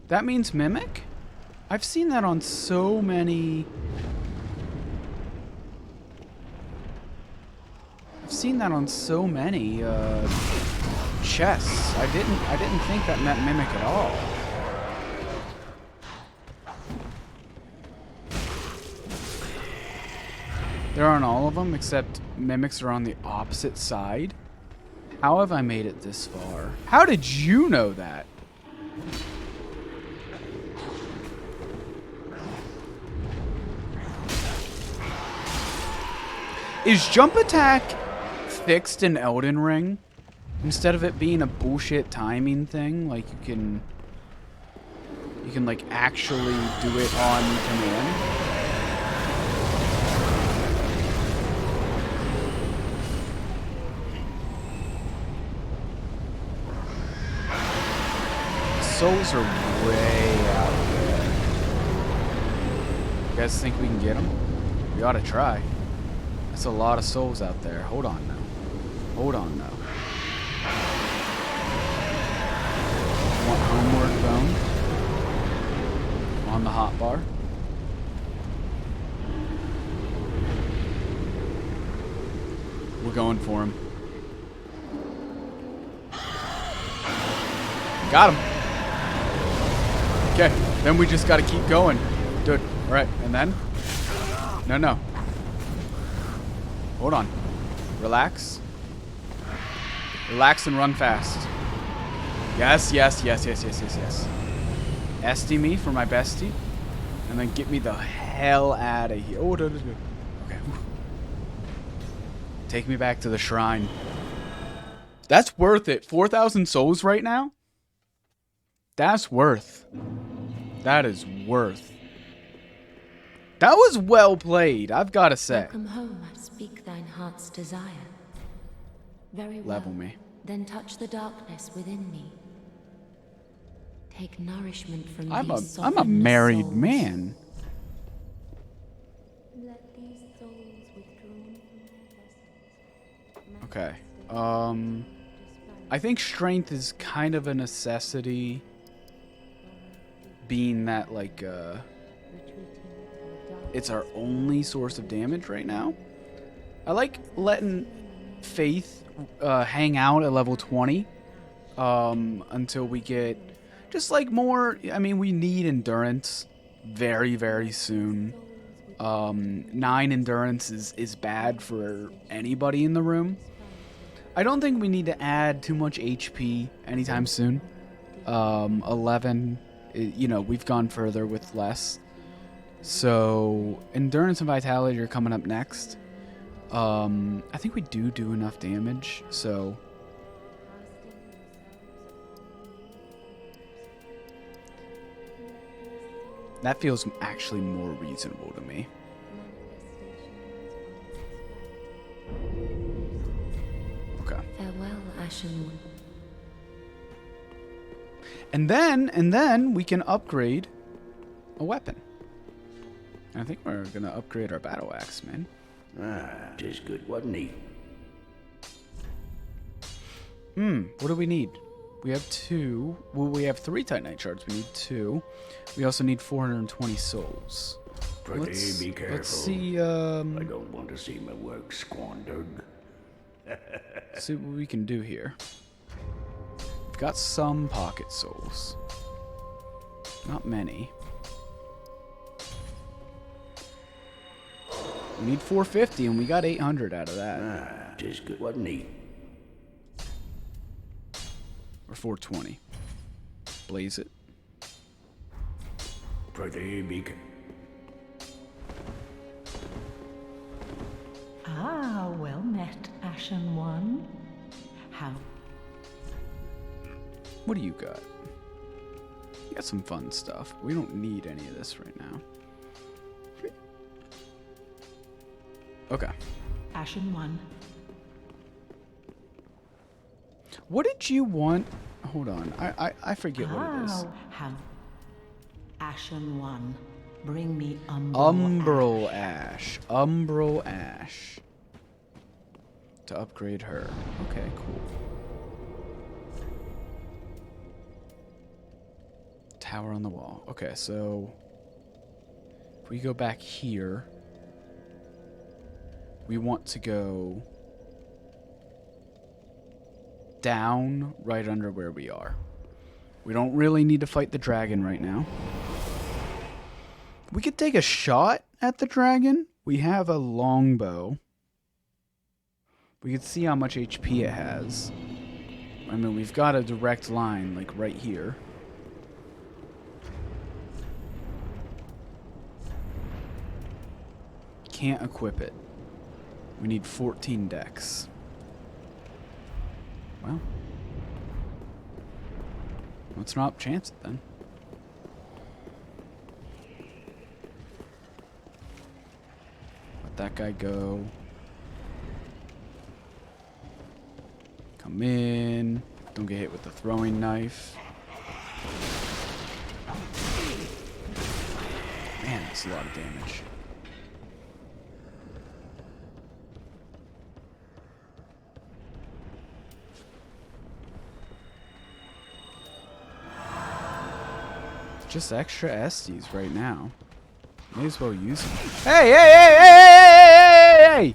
That means Mimic? I've seen that on so many... I've seen that on so many, chests. I didn't think that meant Mimic at all. They're on all of them, except Mimics are on the opposite side. How have I made it this far? How did you know that? Is jump attack fixed in Elden Ring? Instead of it being a bullshit timing thing, like you can like actually do it on command? Souls are way out there. You guys think we can get them? We ought to try. That's a lot of souls out there. Hold on now. Hold on now. Want homeward bone? On the hot bar. We're going for him. Got him. Okay, then we just gotta keep going. Dude, alright, and then? No. Hold on. Relax. Relax and run fast. Yes. SD me for my bestie. And then get me the hell out of here. Oh, okay. Take me back to the shrine. That's worth it. 4,000 souls right now? That's worth. That is worth. That was well played, I've got to say. Welcome home, speak thine heart's desire. Very well. Level me. Then touch the darkness within me. Take nourishment from I'm a these married souls. man. Let these souls withdrawn from Okay. their I think strength is kind of a necessity, being that like it's our only source of damage right now. I like letting Faith hang out at level 20 until we get just like more. I mean, we need endurance very, very soon. 9 endurance is bad for anybody in the room. I don't think we need to add too much HP anytime soon. 11, you know, we've gone further with less. So endurance and vitality are coming up next. I think we do enough damage, so that feels actually more reasonable to me. Okay. Farewell, Ashen One. And then we can upgrade a weapon. I think we're gonna upgrade our battle axe, man. Ah, 'tis good, wasn't he? What do we need? We have 2. Well, we have 3 Titanite shards. We need 2. We also need 420 souls. Pretty be careful. Let's see. I don't want to see my work squandered. See what we can do here. We've got some pocket souls. Not many. We need 450, and we got 800 out of that. Ah, 'tis good, wasn't he? Or 420. Blaze it. Pretty be careful. Ah, well met, Ashen One. How? What do you got? You got some fun stuff. We don't need any of this right now. Okay. Ashen One. What did you want? Hold on. I forget what it is. How? Ashen One. Bring me Umbral Ash. Umbral Ash. To upgrade her. Okay, cool. Tower on the wall. Okay, so if we go back here, we want to go down right under where we are. We don't really need to fight the dragon right now. We could take a shot at the dragon. We have a longbow. We could see how much HP it has. I mean, we've got a direct line, like right here. Can't equip it. We need 14 decks. Well, let's not chance it then. Let that guy go. Come in. Don't get hit with the throwing knife. Man, that's a lot of damage. Just extra Estes right now. May as well use them. Hey, hey, hey, hey, hey, hey, hey, hey!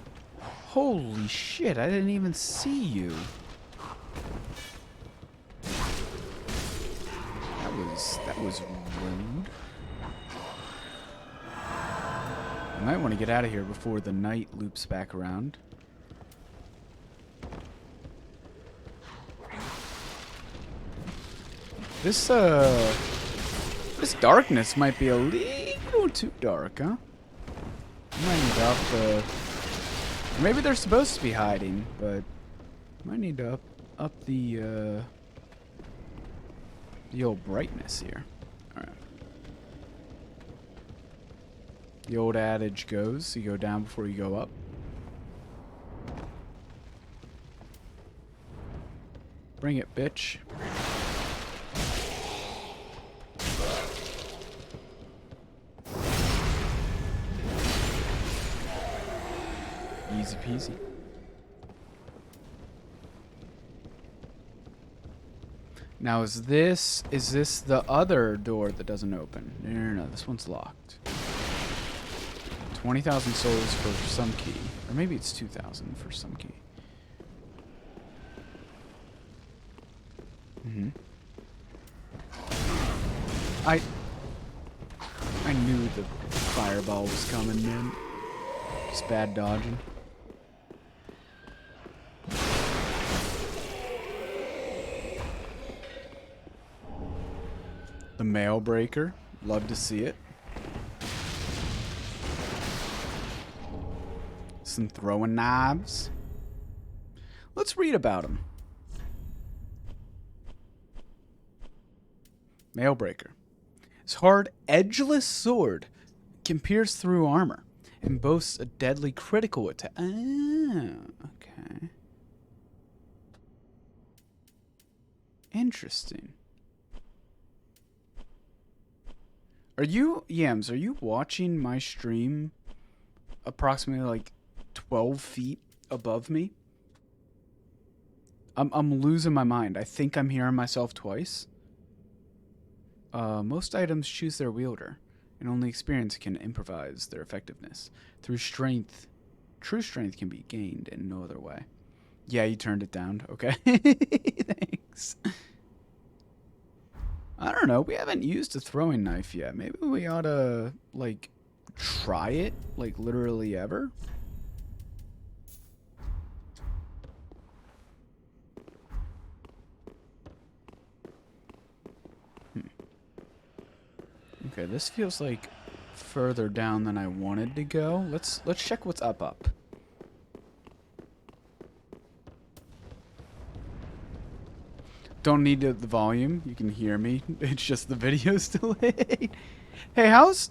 Holy shit, I didn't even see you. That was rude. I might want to get out of here before the night loops back around. This darkness might be a little too dark, huh? I might need to up the... Or maybe they're supposed to be hiding, but I might need to up the old brightness here. Alright. The old adage goes, you go down before you go up. Bring it, bitch. Easy peasy. Now is this the other door that doesn't open? No, this one's locked. 20,000 souls for some key. Or maybe it's 2,000 for some key. Mm-hmm. I knew the fireball was coming, man. Just bad dodging. The mail breaker. Love to see it. Some throwing knives. Let's read about them. Mailbreaker. His hard, edgeless sword can pierce through armor and boasts a deadly critical attack. Ah, okay. Interesting. Are you, Yams, are you watching my stream approximately like 12 feet above me? I'm losing my mind. I think I'm hearing myself twice. Most items choose their wielder, and only experience can improvise their effectiveness. Through strength, true strength can be gained in no other way. Yeah, you turned it down. Okay. Thanks. I don't know. We haven't used a throwing knife yet. Maybe we ought to, like, try it, like, literally ever. Okay, this feels like further down than I wanted to go. Let's check what's up. Don't need the volume. You can hear me. It's just the video's delayed. Hey, how's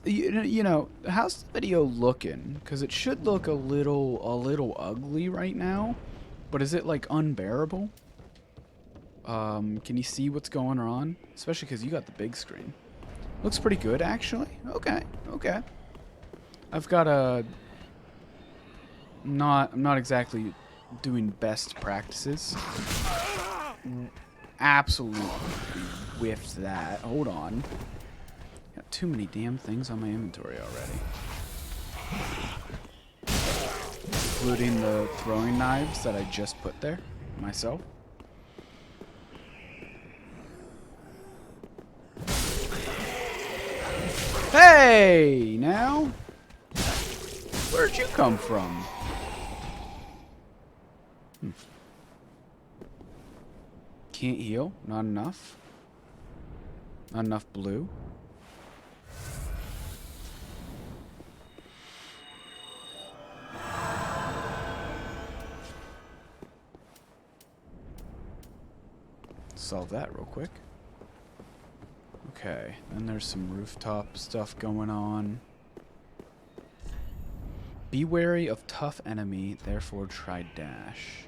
how's the video looking? Because it should look a little ugly right now, but is it like unbearable? Can you see what's going on? Especially because you got the big screen. Looks pretty good, actually. Okay. I've got a... I'm not exactly doing best practices. Absolutely whiffed that. Hold on. Got too many damn things on my inventory already. Including the throwing knives that I just put there myself. Hey, now. Where'd you come from? Can't heal. Not enough. Not enough blue. Solve that real quick. Okay, then there's some rooftop stuff going on. Be wary of tough enemy, therefore try dash.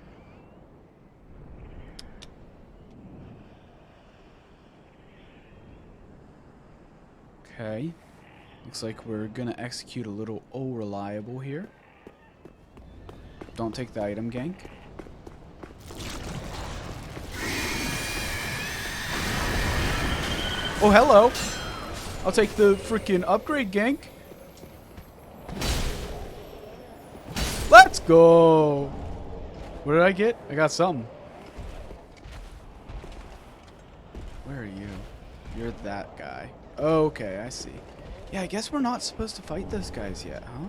Okay. Looks like we're gonna execute a little reliable here. Don't take the item gank. Oh, hello. I'll take the freaking upgrade gank. Let's go. What did I get? I got something. Where are you? You're that guy. Okay, I see. Yeah, I guess we're not supposed to fight those guys yet, huh?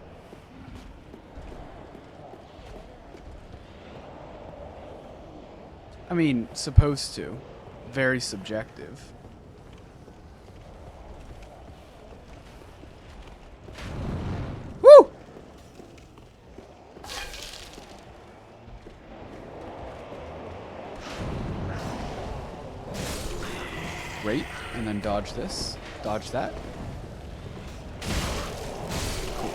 I mean, supposed to. Very subjective. Woo! Wait, and then dodge this. Dodge that. Cool.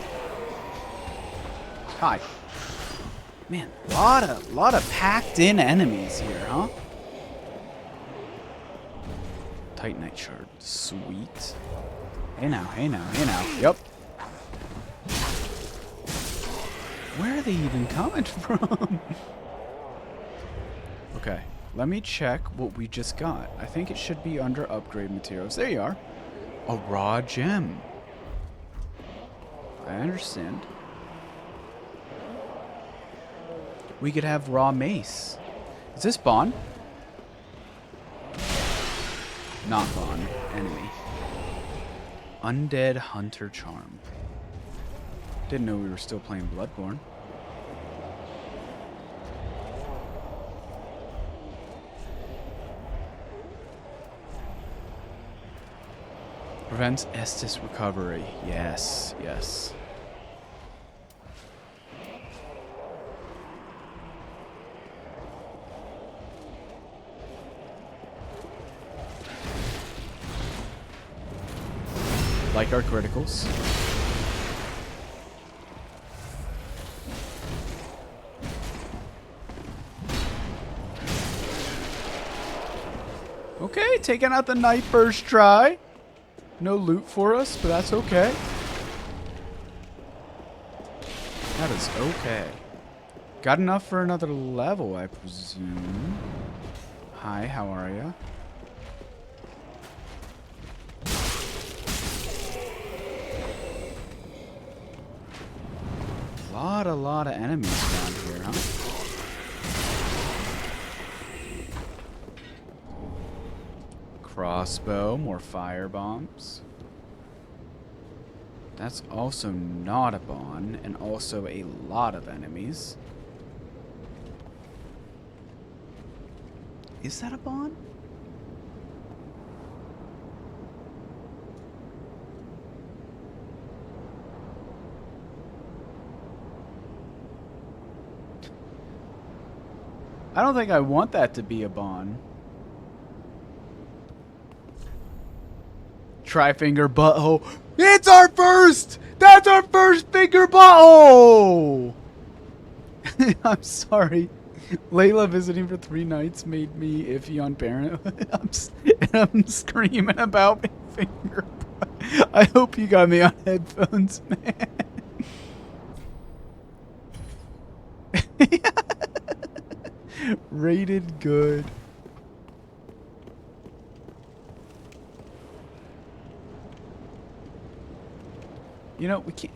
Hi. Man, lot of packed in enemies here, huh? Titanite shard. Sweet. Hey now. Yep. Where are they even coming from? Okay. Let me check what we just got. I think it should be under upgrade materials. There you are. A raw gem. I understand. We could have raw mace. Is this Bond? Not Bond. Enemy. Undead Hunter Charm. Didn't know we were still playing Bloodborne. Prevents Estus recovery. Yes, yes. Like our criticals. Okay, taking out the knight first try. No loot for us, but that's okay. That is okay. Got enough for another level, I presume. Hi, how are ya? A lot of enemies around here, huh? Crossbow, more fire bombs. That's also not a bond, and also a lot of enemies. Is that a bond? I don't think I want that to be a bond. Tri-finger butthole. It's our first! That's our first finger butthole! I'm sorry. Layla visiting for 3 nights made me iffy on parent. I'm screaming about my finger butt. I hope you got me on headphones, man. Rated good. You know, we can't...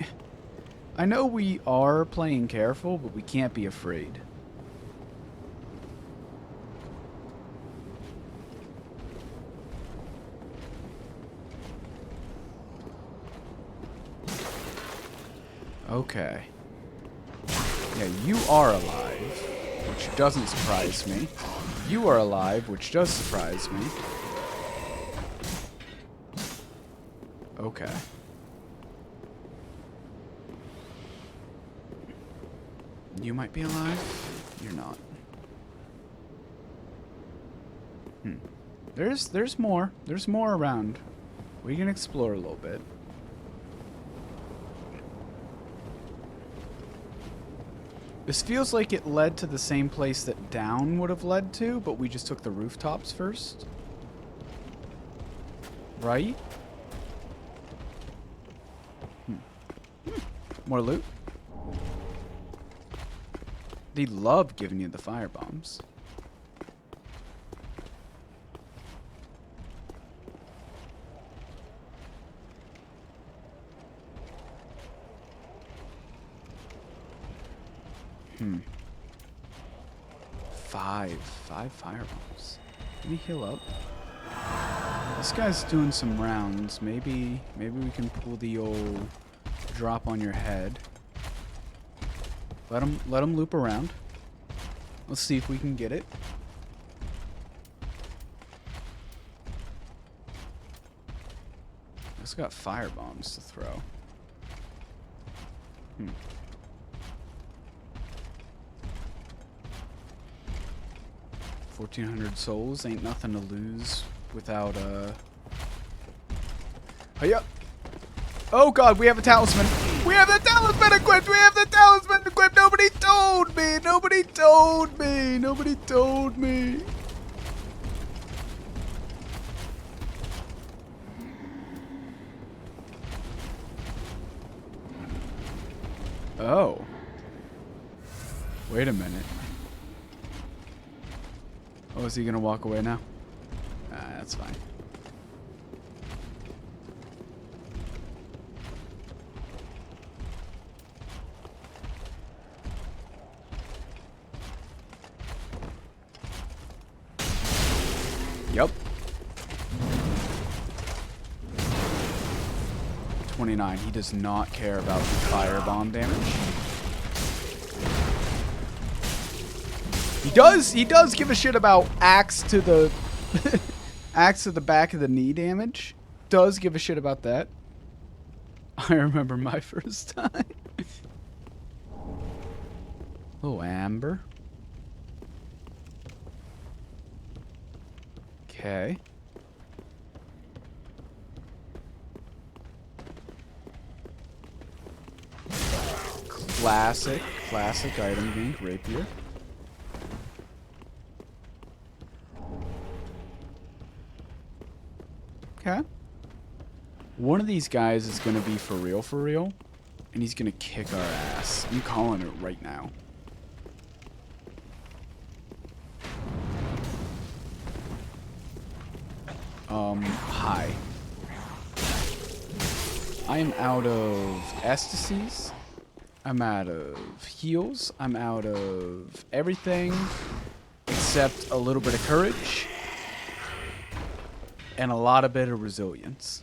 I know we are playing careful, but we can't be afraid. Okay. Yeah, you are alive, which doesn't surprise me. You are alive, which does surprise me. Okay. You might be alive. You're not. There's more. There's more around. We can explore a little bit. This feels like it led to the same place that down would have led to, but we just took the rooftops first. Right? More loot. They love giving you the fire bombs. Five fire bombs. Let me heal up. This guy's doing some rounds. Maybe we can pull the old drop on your head. Let him loop around. Let's see if we can get it. It's got fire bombs to throw. 1,400 souls ain't nothing to lose without Hiya! Oh god, we have a talisman! We have the talisman equipped! We have the talisman equipped! Nobody told me! Nobody told me! Nobody told me! Oh. Wait a minute. Oh, is he gonna walk away now? Ah, that's fine. Yup. 29. He does not care about the firebomb damage. He does give a shit about axe to the axe to the back of the knee damage. Does give a shit about that. I remember my first time. Oh, Amber. Okay. Classic item being rapier. Okay. One of these guys is gonna be for real, and he's gonna kick our ass. I'm calling it right now. Hi. I am out of ecstasies. I'm out of heals. I'm out of everything except a little bit of courage and a lot of bit of resilience.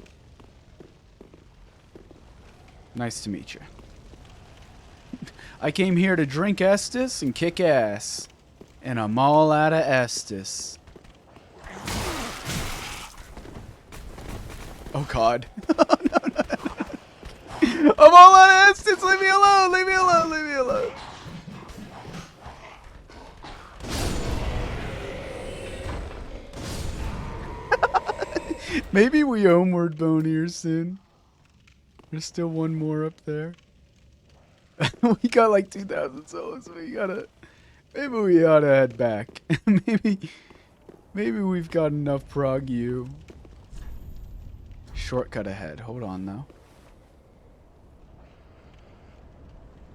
Nice to meet you. I came here to drink Estus and kick ass, and I'm all out of Estus. Oh God. I'm all out of Estus. Leave me alone. Leave me alone. Leave me alone. Maybe we homeward bone here soon. There's still one more up there. We got like 2,000 souls. So we gotta. Maybe we ought to head back. maybe we've got enough prog you. Shortcut ahead. Hold on though.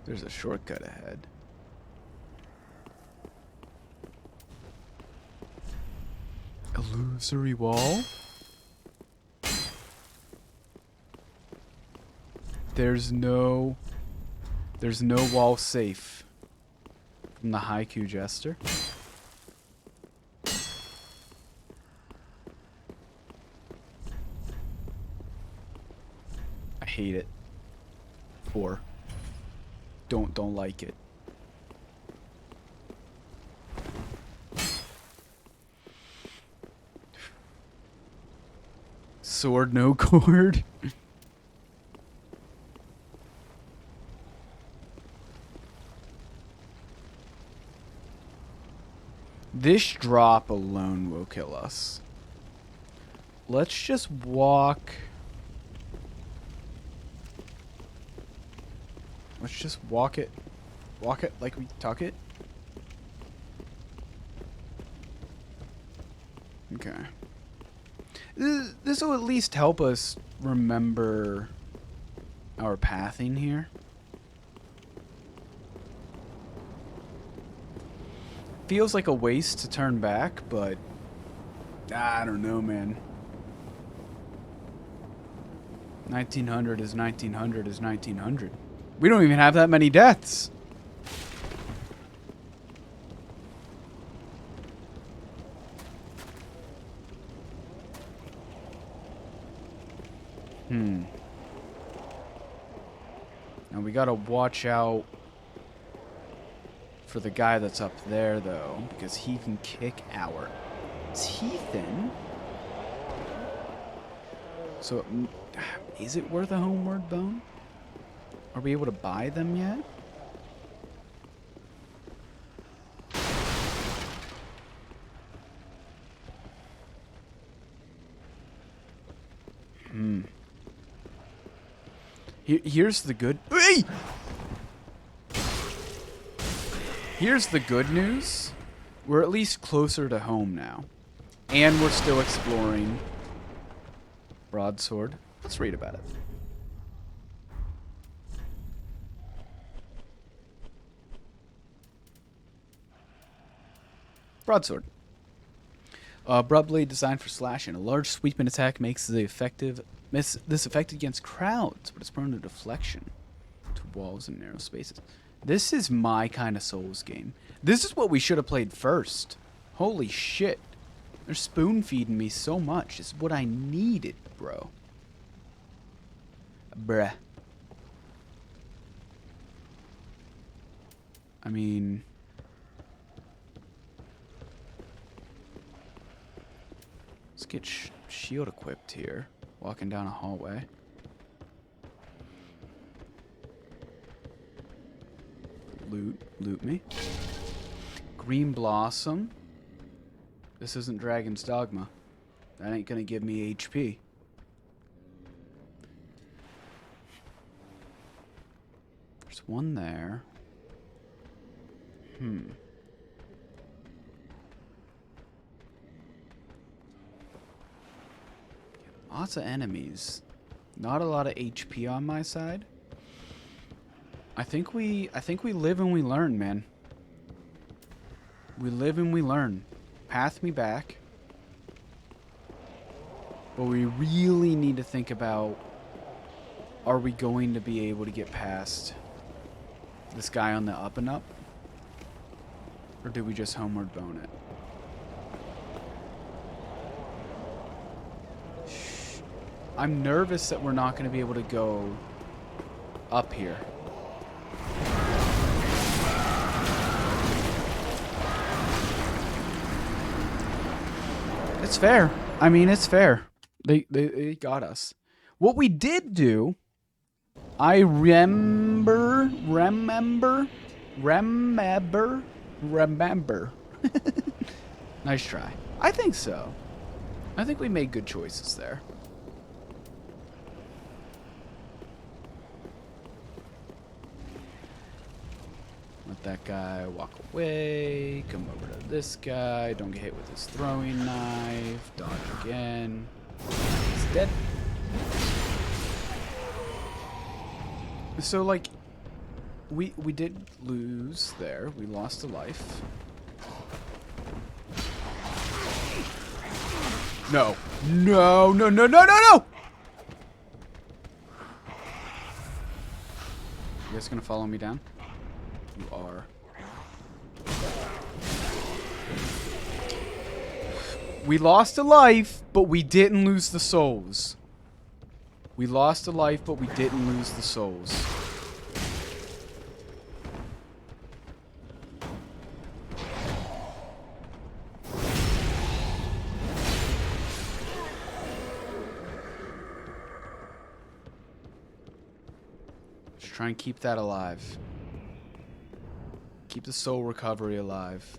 There's a shortcut ahead. Illusory wall? There's no wall safe from the Haiku Jester. I hate it. Or don't like it. Sword no cord. This drop alone will kill us. Let's just walk. Let's just walk it. Walk it like we tuck it. Okay. This will at least help us remember our pathing here. Feels like a waste to turn back, but I don't know, man. 1900 is 1900 is 1900. We don't even have that many deaths. Now we gotta watch out for the guy that's up there, though, because he can kick our teeth in. So, is it worth a homeward bone? Are we able to buy them yet? Here's the good... Hey! Here's the good news. We're at least closer to home now. And we're still exploring Broadsword. Let's read about it. Broadsword. Broad blade designed for slashing. A large sweeping attack makes this effective against crowds, but it's prone to deflection to walls and narrow spaces. This is my kind of Souls game. This is what we should have played first. Holy shit. They're spoon feeding me so much. It's what I needed, bro. Bruh. I mean... Let's get shield equipped here. Walking down a hallway. Loot me. Green Blossom. This isn't Dragon's Dogma. That ain't gonna give me HP. There's one there. Lots of enemies. Not a lot of HP on my side. I think we live and we learn, man. We live and we learn. Path me back. But we really need to think about, are we going to be able to get past this guy on the up and up? Or do we just homeward bone it? I'm nervous that we're not going to be able to go up here. It's fair. I mean, it's fair. They got us. What we did do, I remember. Nice try. I think so. I think we made good choices there. Let that guy walk away. Come over to this guy. Don't get hit with his throwing knife. Dodge again. He's dead. So, like, we did lose there. We lost a life. No. No, no, no, no, no, no! You guys gonna follow me down? You are. We lost a life, but we didn't lose the souls. We lost a life, but we didn't lose the souls. Just try and keep that alive. Keep the soul recovery alive.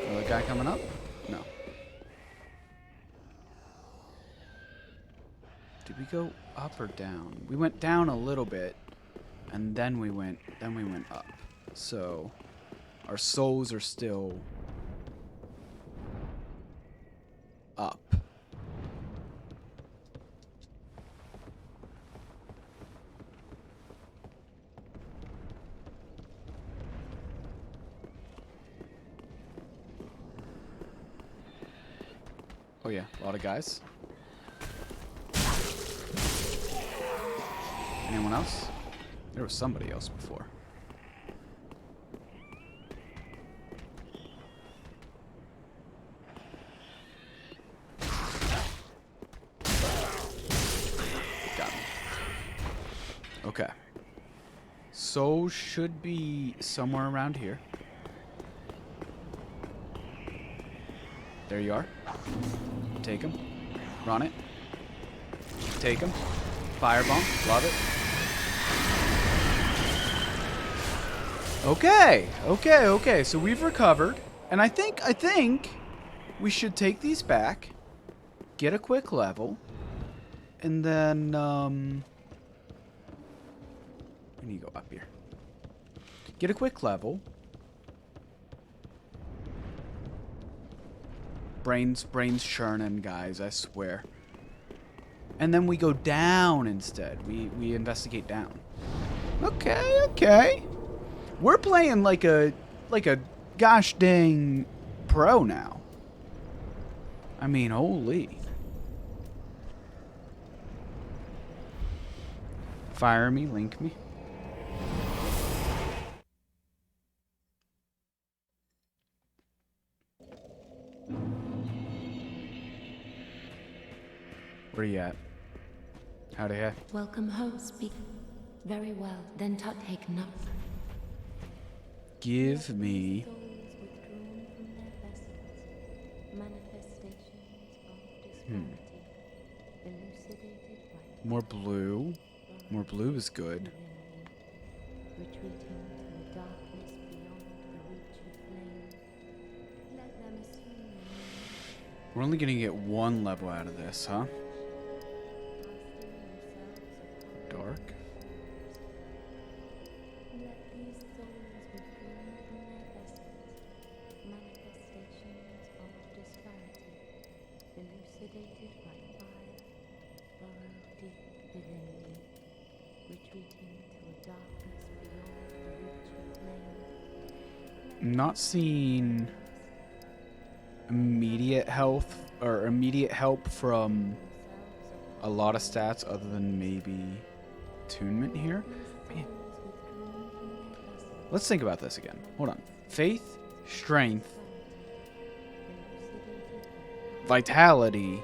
Another guy coming up? No. Did we go up or down? We went down a little bit, and then we went up. So our souls are still up. Oh yeah, a lot of guys. Anyone else? There was somebody else before. Got him. Okay. So should be somewhere around here. There you are. Take him. Run it. Take him. Firebomb. Love it. Okay. Okay, okay. So we've recovered. And I think we should take these back. Get a quick level. And then, we need to go up here. Get a quick level. Brains churning, guys, I swear. And then we go down instead. We investigate down. Okay, okay. We're playing like a gosh dang pro now. I mean, holy. Fire me, link me. Where you at? Howdy, hey. Welcome home, speak. Very well, then take note. Give me more blue. More blue is good. We're only gonna get one level out of this, huh? Dark. I'm not seeing immediate health or immediate help from a lot of stats other than maybe attunement here. Man. Let's think about this again. Hold on. Faith, strength, vitality,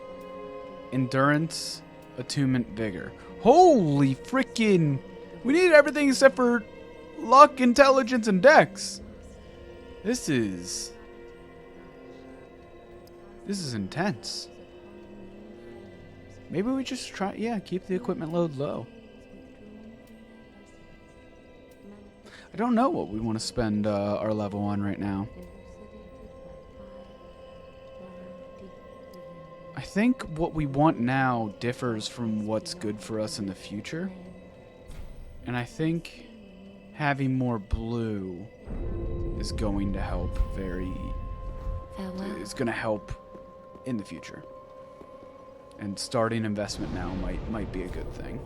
endurance, attunement, vigor. Holy freaking... We need everything except for luck, intelligence, and dex. This is intense. Maybe we just try, yeah, keep the equipment load low. I don't know what we want to spend our level on right now. I think what we want now differs from what's good for us in the future. And I think having more blue is going to help it's going to help in the future. And starting investment now might be a good thing.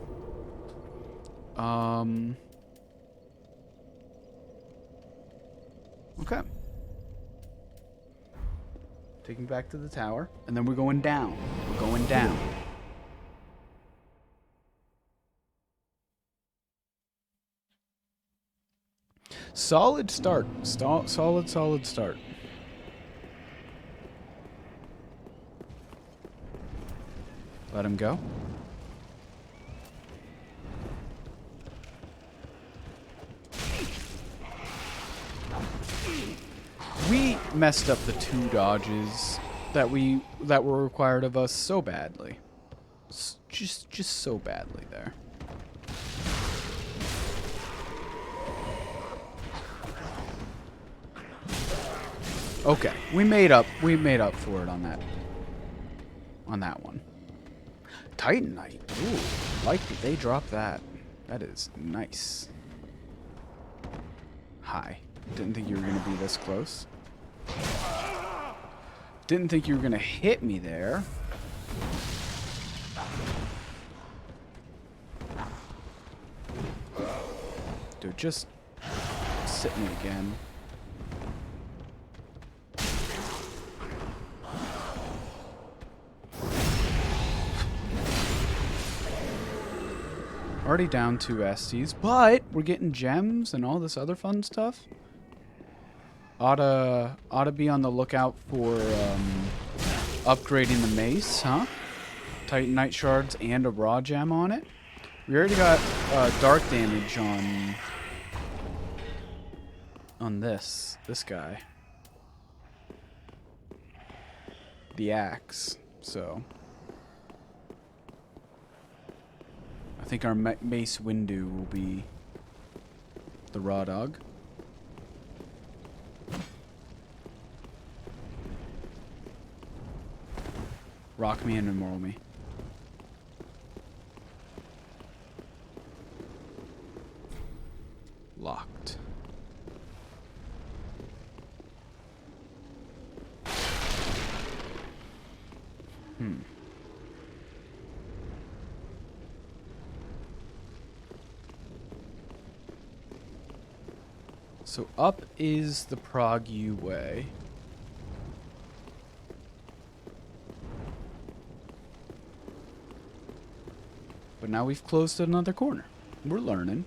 Okay. Taking back to the tower, and then we're going down. We're going down. Solid start. Solid start. Let him go. We messed up the 2 dodges that were required of us so badly. Just so badly there. Okay, we made up for it on that one. Titanite. Ooh, like that they dropped that. That is nice. Hi. Didn't think you were gonna be this close. Didn't think you were gonna hit me there. Dude, just sit me again. Already down 2 STs, but we're getting gems and all this other fun stuff. Ought to be on the lookout for upgrading the mace, huh? Titanite shards and a raw gem on it. We already got dark damage on this guy. The axe, so I think our mace window will be the raw dog. Rock me and immoral me. Locked. So up is the Prague way. But now we've closed another corner. We're learning.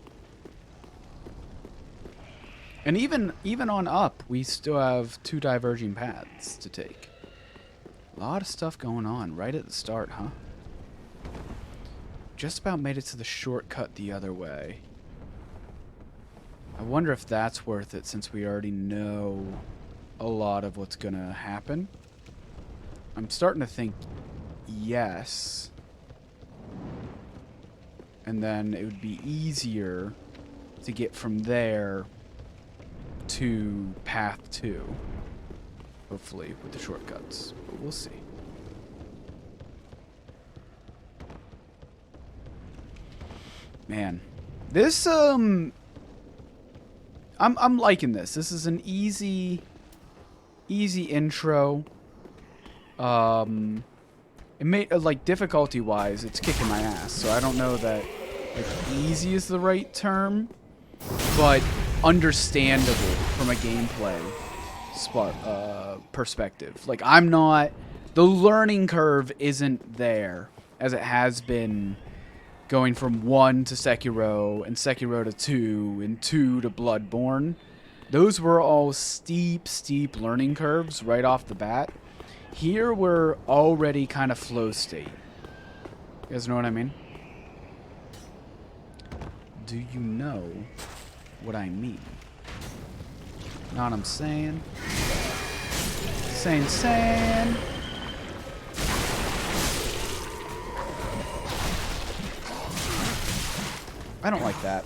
And even on up, we still have 2 diverging paths to take. A lot of stuff going on right at the start, huh? just about made it to the shortcut the other way. I wonder if that's worth it since we already know a lot of what's gonna happen. I'm starting to think yes. And then it would be easier to get from there to path 2. Hopefully with the shortcuts. But we'll see. Man. This I'm liking this. This is an easy intro. It made like difficulty wise, it's kicking my ass. So I don't know that like easy is the right term, but understandable from a gameplay perspective. Like the learning curve isn't there as it has been going from 1 to Sekiro and Sekiro to 2 and 2 to Bloodborne. Those were all steep learning curves right off the bat. Here we're already kind of flow state. You guys know what I mean? Do you know what I mean? Know what I'm saying? Saying. I don't like that.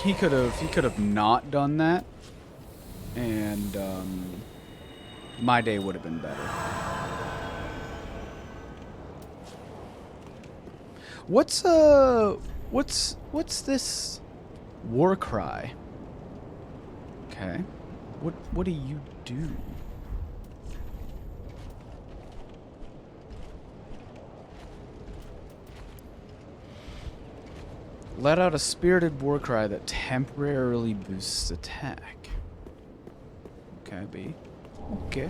He could have not done that, and my day would have been better. What's this war cry? Okay. What do you do? Let out a spirited war cry that temporarily boosts attack. Okay, B. Okay.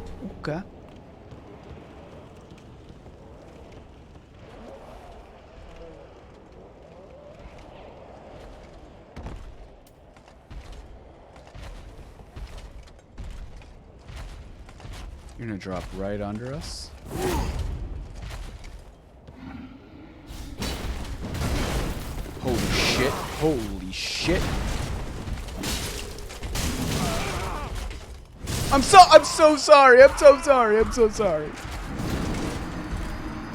You're gonna drop right under us. Holy shit. I'm so sorry.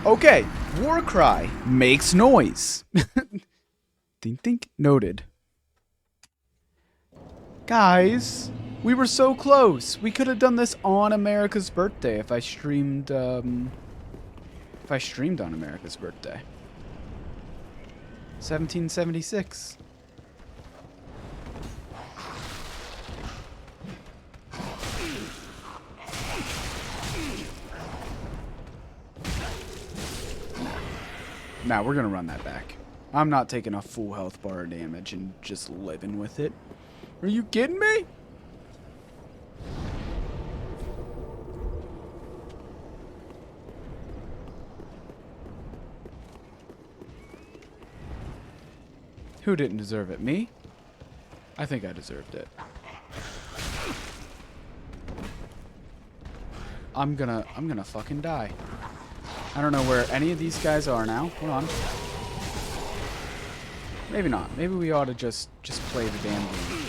Okay, war cry makes noise. Think. Noted. Guys, we were so close. We could have done this on America's birthday if I streamed on America's birthday. 1776. Nah, we're gonna run that back. I'm not taking a full health bar of damage and just living with it. Are you kidding me? Who didn't deserve it? Me? I think I deserved it. I'm gonna fucking die. I don't know where any of these guys are now. Hold on. Maybe not. Maybe we ought to just play the damn game.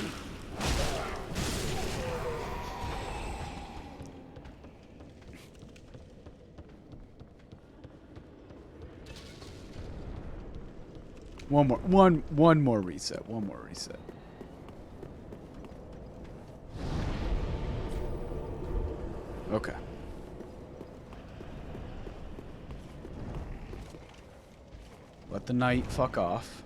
One more reset. Okay. Let the knight fuck off.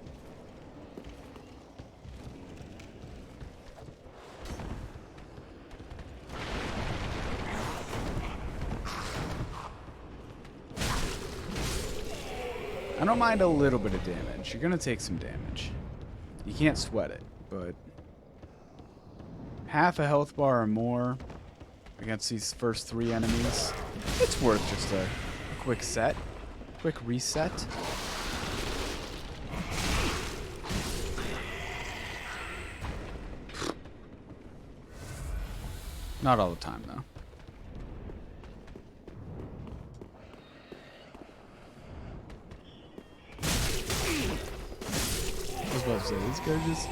I don't mind a little bit of damage. You're gonna take some damage. You can't sweat it, but half a health bar or more against these first 3 enemies, it's worth just a quick reset. Not all the time, though. say. This guy just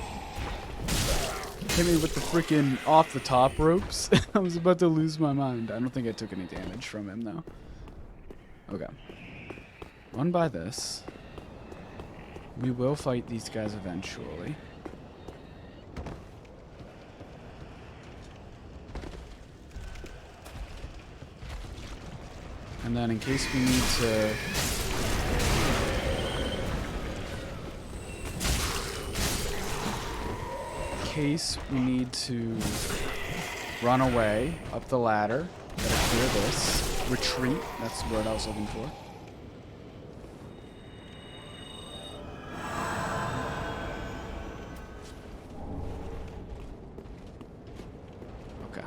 hit me with the freaking off the top ropes. I was about to lose my mind. I don't think I took any damage from him though. Okay. Run by this. We will fight these guys eventually. And then in case we need to... run away up the ladder, gotta clear this. Retreat, that's the word I was looking for. Okay.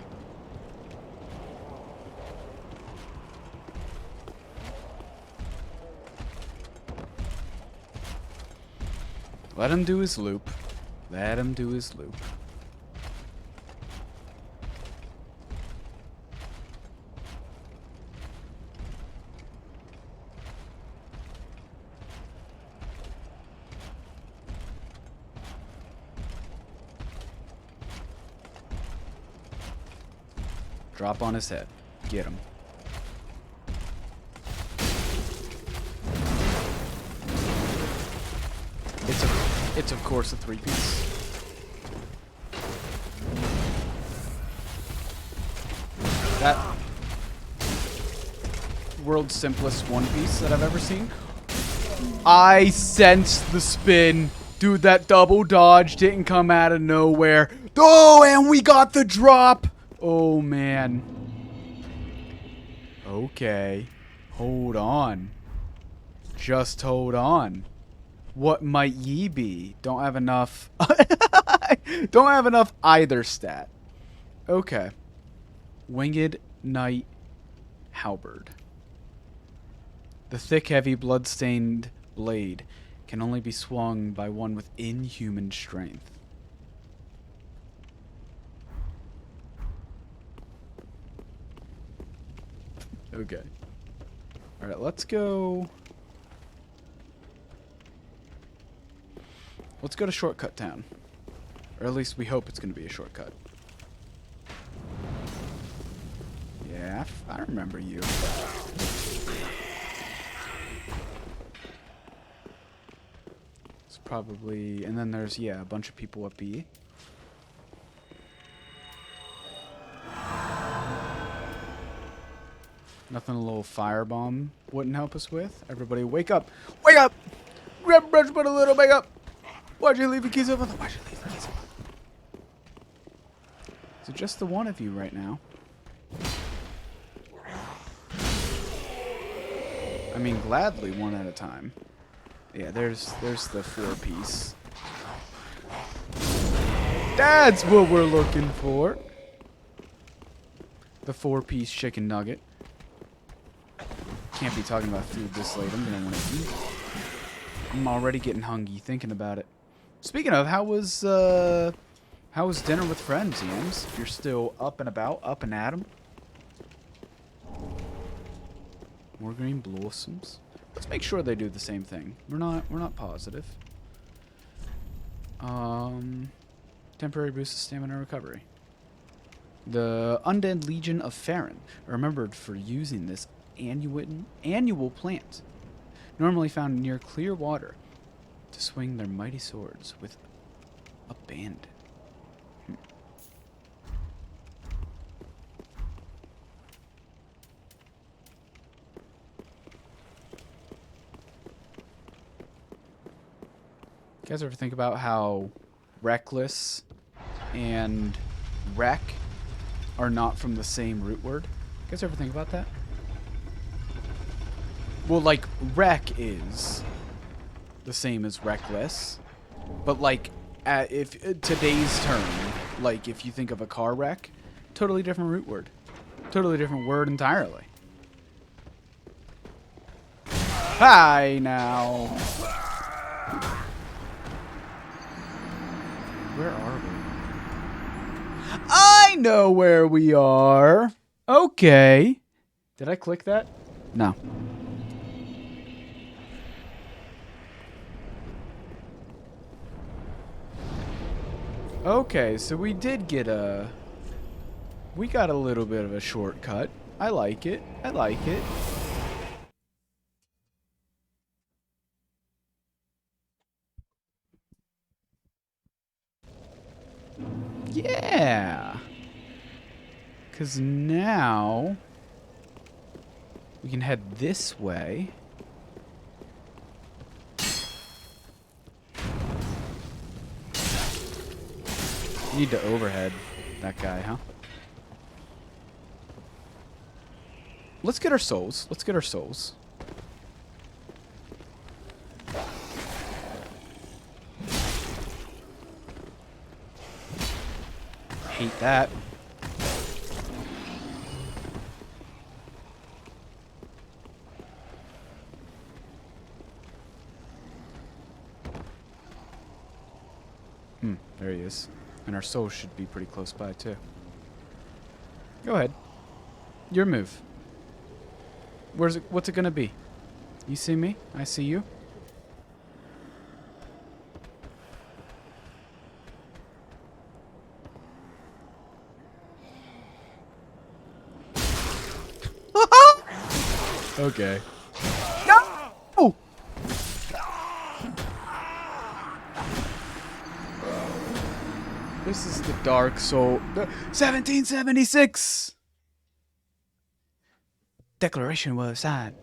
Let him do his loop. Let him do his loop. Drop on his head. Get him. It's of course a 3-piece. That world's simplest 1-piece that I've ever seen. I sensed the spin. Dude, that double dodge didn't come out of nowhere. Oh, and we got the drop. Oh, man. Okay. Hold on. Just hold on. What might ye be? Don't have enough. Don't have enough either stat. Okay. Winged Knight Halberd. The thick, heavy, blood-stained blade can only be swung by one with inhuman strength. Okay. Alright, let's go... Let's go to Shortcut Town. Or at least we hope it's going to be a shortcut. Yeah, I remember you. It's probably... And then there's, yeah, a bunch of people at B. Nothing a little firebomb wouldn't help us with. Everybody wake up! Wake up! Grab a brush, put a little wake up! Why'd you leave the keys open? Why'd you leave the keys open? Is it just the one of you right now? I mean, gladly one at a time. Yeah, there's the 4-piece. That's what we're looking for. The 4-piece chicken nugget. Can't be talking about food this late. I'm gonna want to eat. I'm already getting hungry thinking about it. Speaking of, how was dinner with friends, Yams? If you're still up and about, up and at 'em. More green blossoms. Let's make sure they do the same thing. We're not positive. Temporary boost of stamina recovery. The Undead Legion of Farron are remembered for using this annual plant, normally found near clear water, to swing their mighty swords with abandon. You guys ever think about how reckless and wreck are not from the same root word? You guys ever think about that? Well, like, wreck is the same as reckless, but like, if today's term, like if you think of a car wreck, totally different root word, totally different word entirely. Hi now. Where are we? I know where we are. Okay. Did I click that? No. Okay, so we did get a... We got a little bit of a shortcut. I like it. I like it. Yeah. Because now we can head this way. Need to overhead that guy, huh? Let's get our souls. Let's get our souls. Hate that. There he is. And our soul should be pretty close by, too. Go ahead. Your move. Where's it? What's it gonna be? You see me? I see you. Okay. No! This is the Dark Soul. 1776! Declaration was signed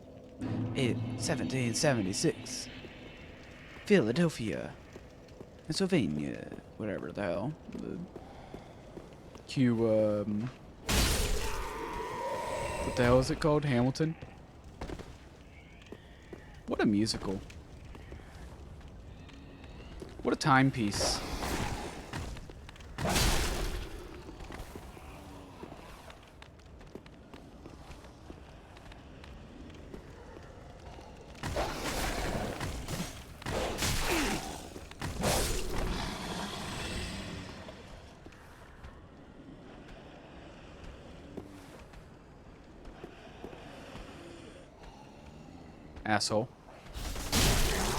in 1776. Philadelphia, Pennsylvania, whatever the hell. What the hell is it called? Hamilton? What a musical. What a timepiece. Asshole.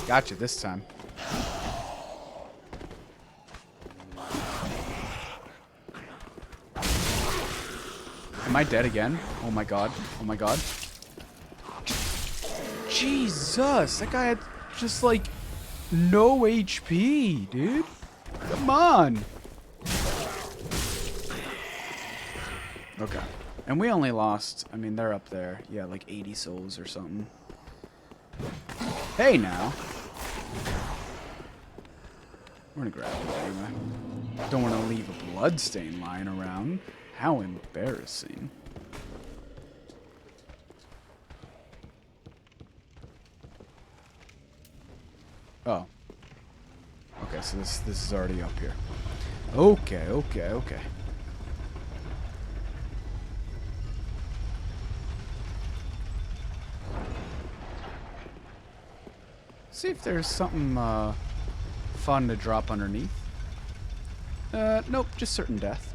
Got you this time. Am I dead again? Oh my god. Oh my god. Jesus! That guy had just like no HP, dude. Come on. Okay. And we only lost, I mean, they're up there. Yeah, like 80 souls or something. Hey, now. We're gonna grab it anyway. Don't want to leave a bloodstain lying around. How embarrassing. Oh. Okay, so this is already up here. Okay, okay, okay. See if there's something fun to drop underneath. Nope, just certain death.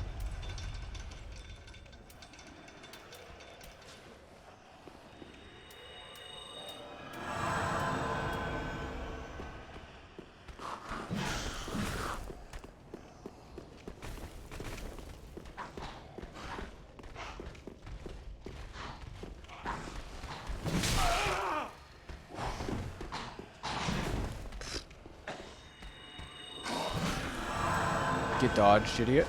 Get dodged, idiot.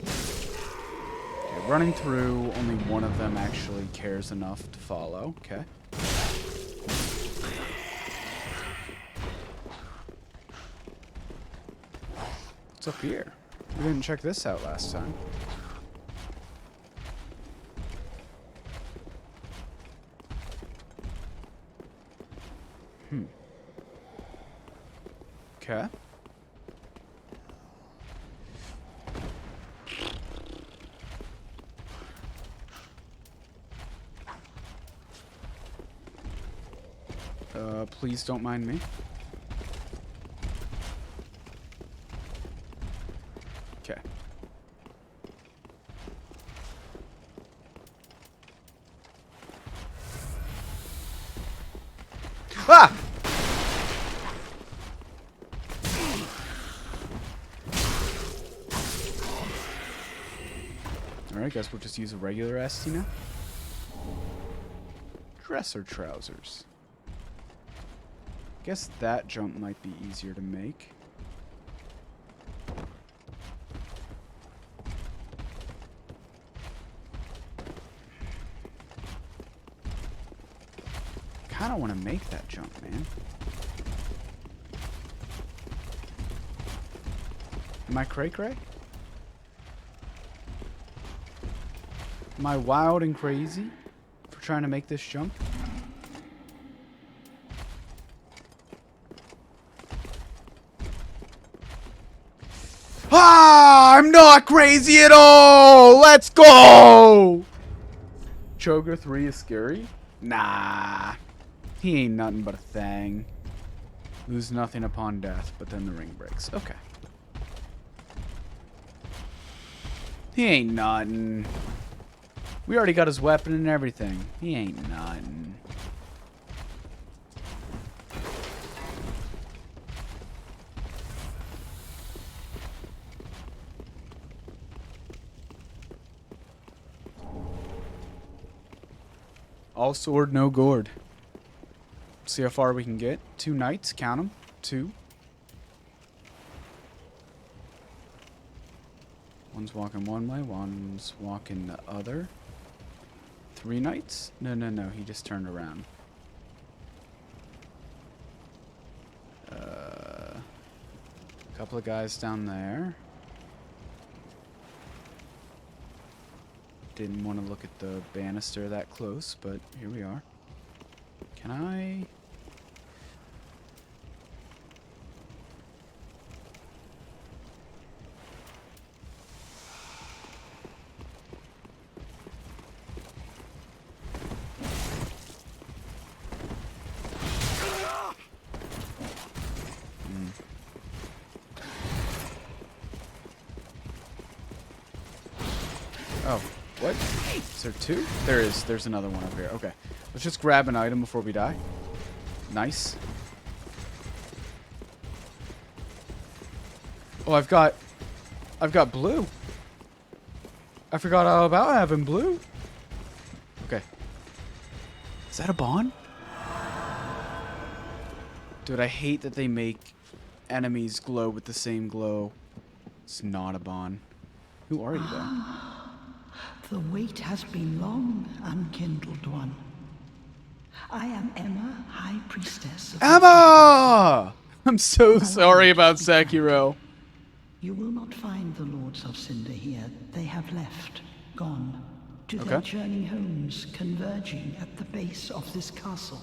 Okay, running through, only one of them actually cares enough to follow. Okay. What's up here? We didn't check this out last time. Okay. Please don't mind me. Okay. Ah! Alright, guess we'll just use a regular ST now. Dresser trousers. Guess that jump might be easier to make. I don't want to make that jump, man. Am I cray-cray? Am I wild and crazy for trying to make this jump? Ah! I'm not crazy at all! Let's go! Choker 3 is scary? Nah. He ain't nothing but a thing. Lose nothing upon death, but then the ring breaks. Okay. He ain't nothing. We already got his weapon and everything. He ain't nothing. All sword, no gourd. See how far we can get. 2 knights, count them. 2. One's walking one way, one's walking the other. 3 knights? No, he just turned around. Couple of guys down there. Didn't want to look at the banister that close, but here we are. Can I... Oh, what? Is there 2? There is. There's another one over here. Okay. Let's just grab an item before we die. Nice. Oh, I've got blue. I forgot all about having blue. Okay. Is that a bond? Dude, I hate that they make enemies glow with the same glow. It's not a bond. Who are you, though? The wait has been long, unkindled one. I am Emma, High Priestess of Emma! I'm so sorry about Sekiro. You will not find the Lords of Cinder here. They have left, gone, to their journey homes, converging at the base of this castle.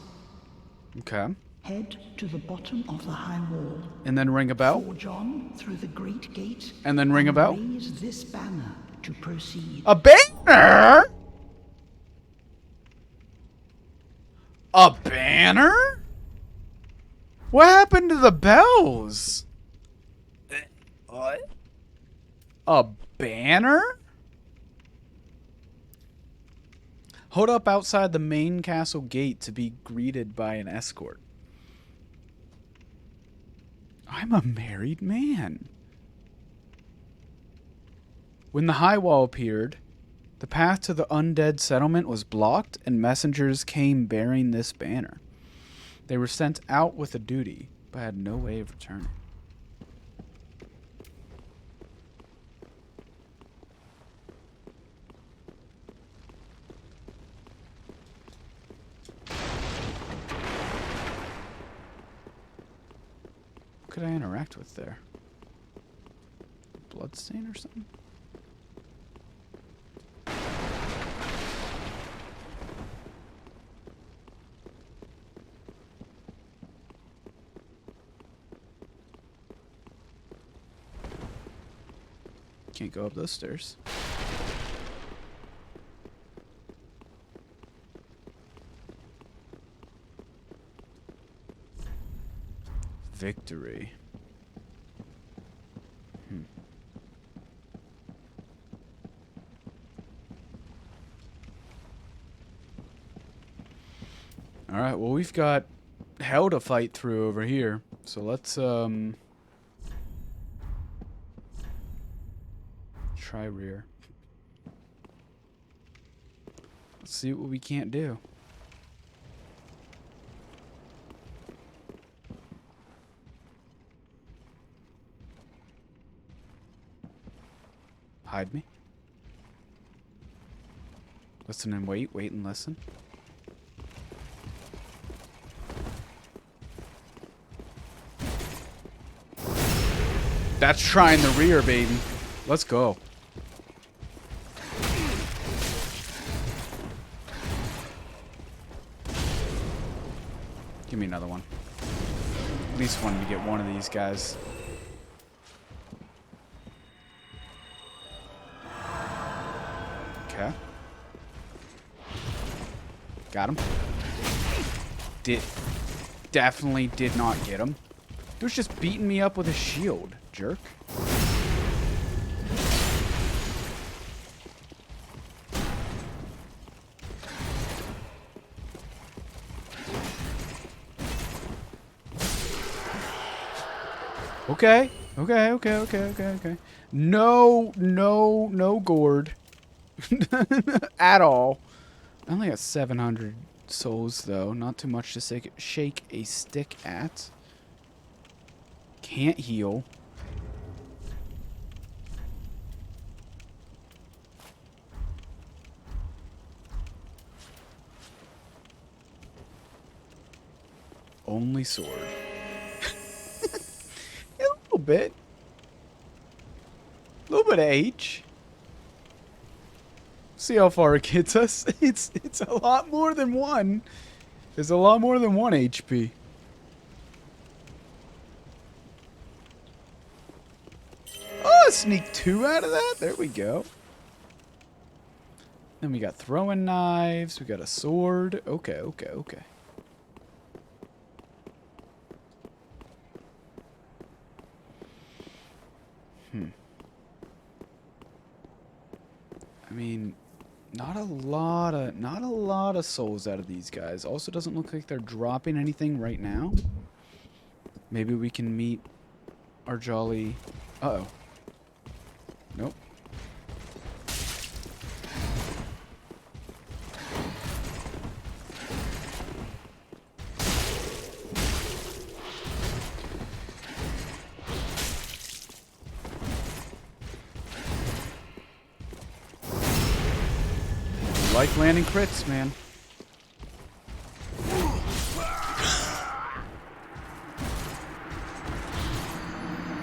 Okay. Head to the bottom of the high wall. And then ring a bell. Forge on through the great gate. And then ring a bell. Raise this banner to proceed. A banner? A banner? What happened to the bells? What? A banner? Hold up outside the main castle gate to be greeted by an escort. I'm a married man. When the high wall appeared, the path to the undead settlement was blocked and messengers came bearing this banner. They were sent out with a duty, but had no way of returning. What could I interact with there? Bloodstain or something? Can't go up those stairs. Victory. Alright, well we've got hell to fight through over here. So let's try rear. Let's see what we can't do. Hide me. Listen and wait. Wait and listen. That's trying the rear, baby. Let's go. Give me another one. At least wanted to get one of these guys. Okay. Got him. Definitely did not get him. Dude's just beating me up with a shield, jerk. Okay. Okay. No gourd. At all. I only got 700 souls, though. Not too much to shake a stick at. Can't heal. Only sword. A little bit. A little bit of H. See how far it gets us. It's a lot more than one. There's a lot more than 1 HP. Oh, sneak 2 out of that. There we go. Then we got throwing knives. We got a sword. Okay. I mean, not a lot of souls out of these guys. Also doesn't look like they're dropping anything right now. Maybe we can meet our jolly... Uh-oh. Nope. Like landing crits, man.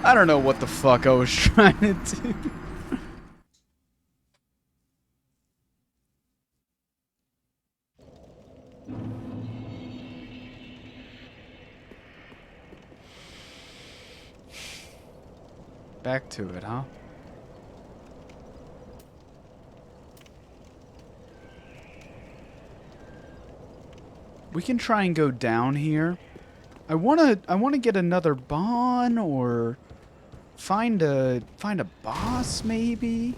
I don't know what the fuck I was trying to do. Back to it, huh? We can try and go down here. I wanna get another Bon or find a boss maybe.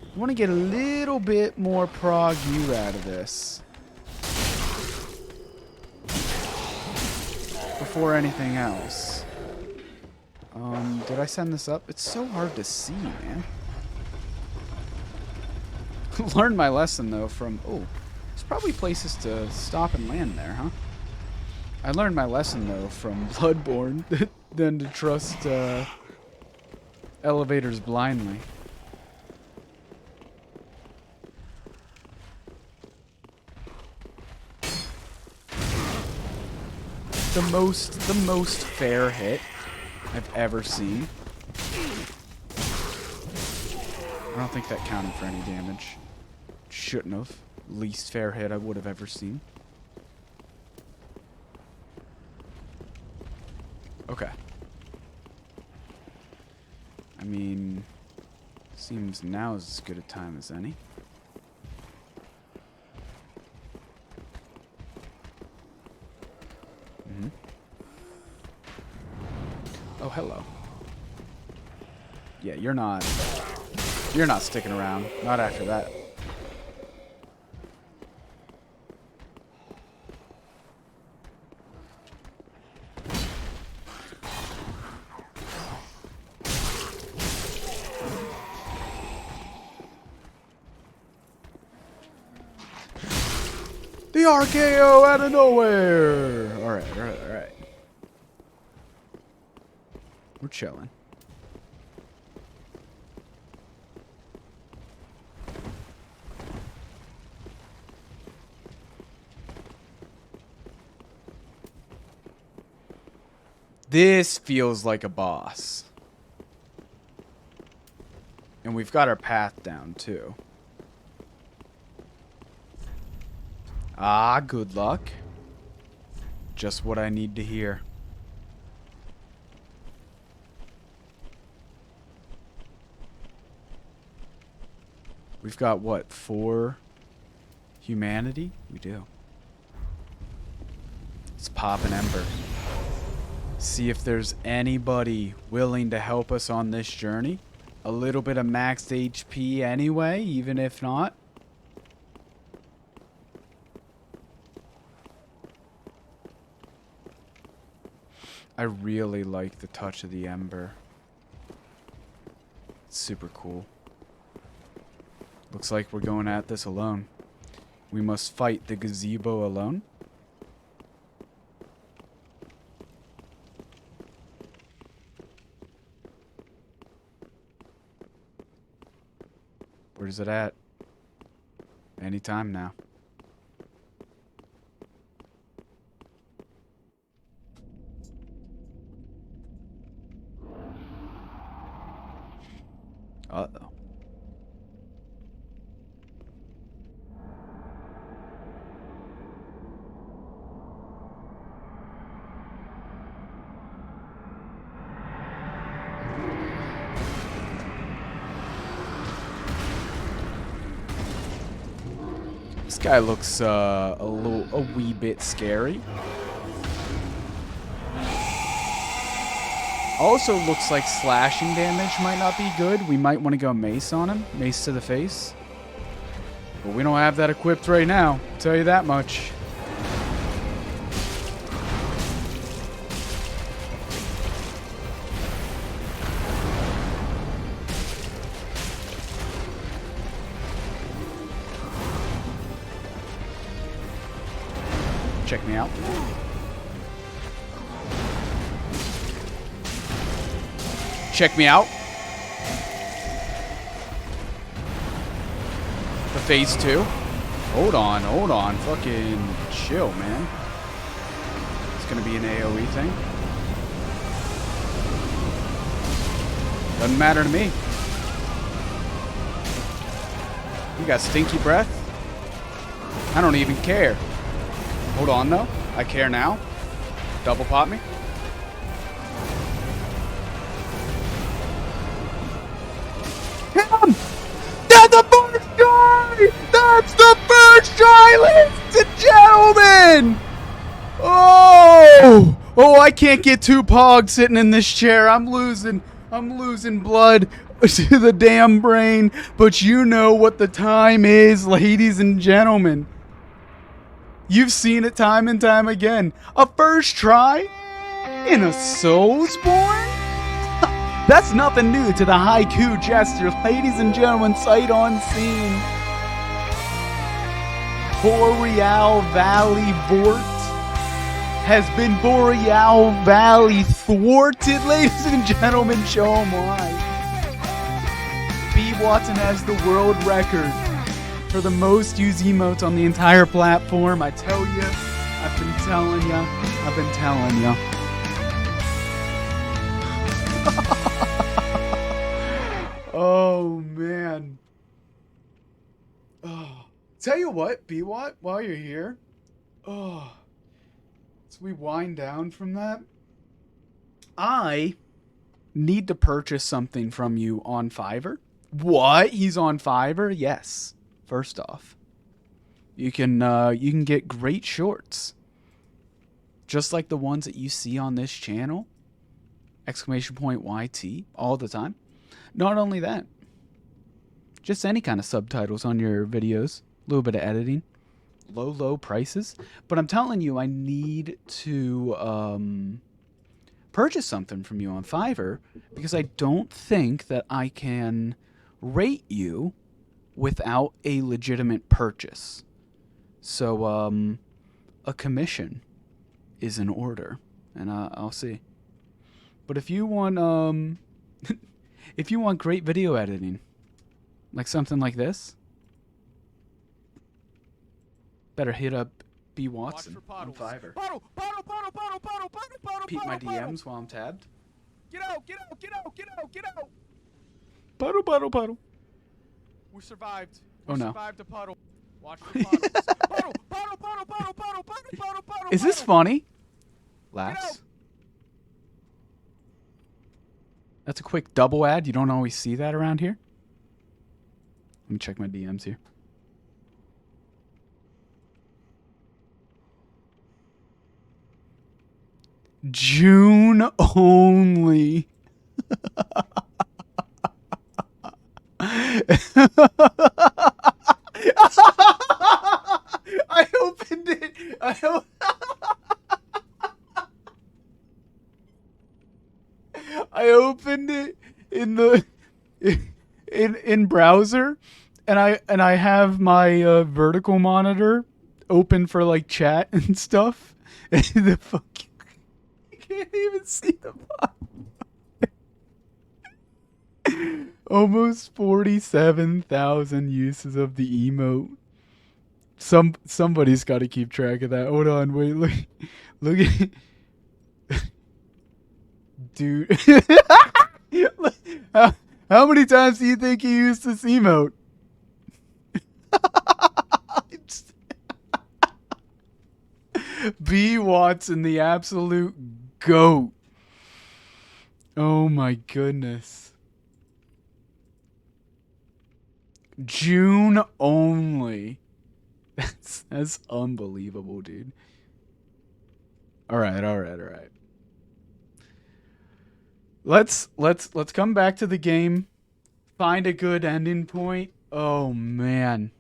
I wanna get a little bit more prog U out of this before anything else. Did I send this up? It's so hard to see, man. Learned my lesson though from there's probably places to stop and land there, huh? I learned my lesson, though, from Bloodborne than to trust elevators blindly. The most fair hit I've ever seen. I don't think that counted for any damage. Shouldn't have. Least fair hit I would have ever seen. Okay. I mean, seems now is as good a time as any. Oh, hello. Yeah, you're not sticking around. Not after that. The RKO out of nowhere. Alright, alright, alright. We're chilling. This feels like a boss. And we've got our path down, too. Ah, good luck. Just what I need to hear. We've got, what, 4 humanity? We do. Let's pop an ember. See if there's anybody willing to help us on this journey. A little bit of maxed HP anyway, even if not. I really like the touch of the ember. It's super cool. Looks like we're going at this alone. We must fight the gazebo alone. Where's it at? Anytime now. Uh-oh. This guy looks a wee bit scary. Also looks like slashing damage might not be good. We might want to go mace on him. Mace to the face. But we don't have that equipped right now. I'll tell you that much. Check me out. Check me out. The phase 2. Hold on. Fucking chill, man. It's gonna be an AoE thing. Doesn't matter to me. You got stinky breath? I don't even care. Hold on, though. I care now. Double pop me. Him! That's the first try! That's the first try, ladies and gentlemen! Oh! Oh, I can't get 2 pogs sitting in this chair. I'm losing blood to the damn brain. But you know what the time is, ladies and gentlemen. You've seen it time and time again. A first try in a Soulsborne? That's nothing new to the Haiku Jester. Ladies and gentlemen, sight on scene. Boreal Valley Vort has been Boreal Valley thwarted. Ladies and gentlemen, show 'em why. B. Watson has the world record for the most used emotes on the entire platform. I tell you, I've been telling you. Oh, man. Oh. Tell you what, B-Watt, while you're here, as we wind down from that, I need to purchase something from you on Fiverr. What? He's on Fiverr? Yes. First off, you can get great shorts, just like the ones that you see on this channel, ! YT, all the time. Not only that, just any kind of subtitles on your videos, a little bit of editing, low prices. But I'm telling you, I need to purchase something from you on Fiverr because I don't think that I can rate you without a legitimate purchase. So, a commission is in order, and I'll see. But if you want, if you want great video editing, like something like this, better hit up B. Watson on Fiverr. Puddle, puddle, puddle, puddle, puddle, puddle, puddle, Peep my puddle, DMs while I'm tabbed. Get out, get out, get out, get out, get out. Puddle, puddle, puddle. We survived. Oh, We no. survived a puddle. Watch the puddles. Puddle, puddle, puddle, puddle, puddle, puddle, puddle, puddle. Is this puddle. funny? out. Laughs. That's a quick double ad. You don't always see that around here. Let me check my DMs here. June only. I opened it. I opened it in the in browser, and I have my vertical monitor open for like chat and stuff. And the fuck, you can't even see the bottom. Almost 47,000 uses of the emote. Somebody's got to keep track of that. Hold on, wait, look at. Dude, how many times do you think you used this emote? B. Watson, the absolute GOAT. Oh my goodness. June only. That's unbelievable, dude. All right. Let's come back to the game. Find a good ending point. Oh man.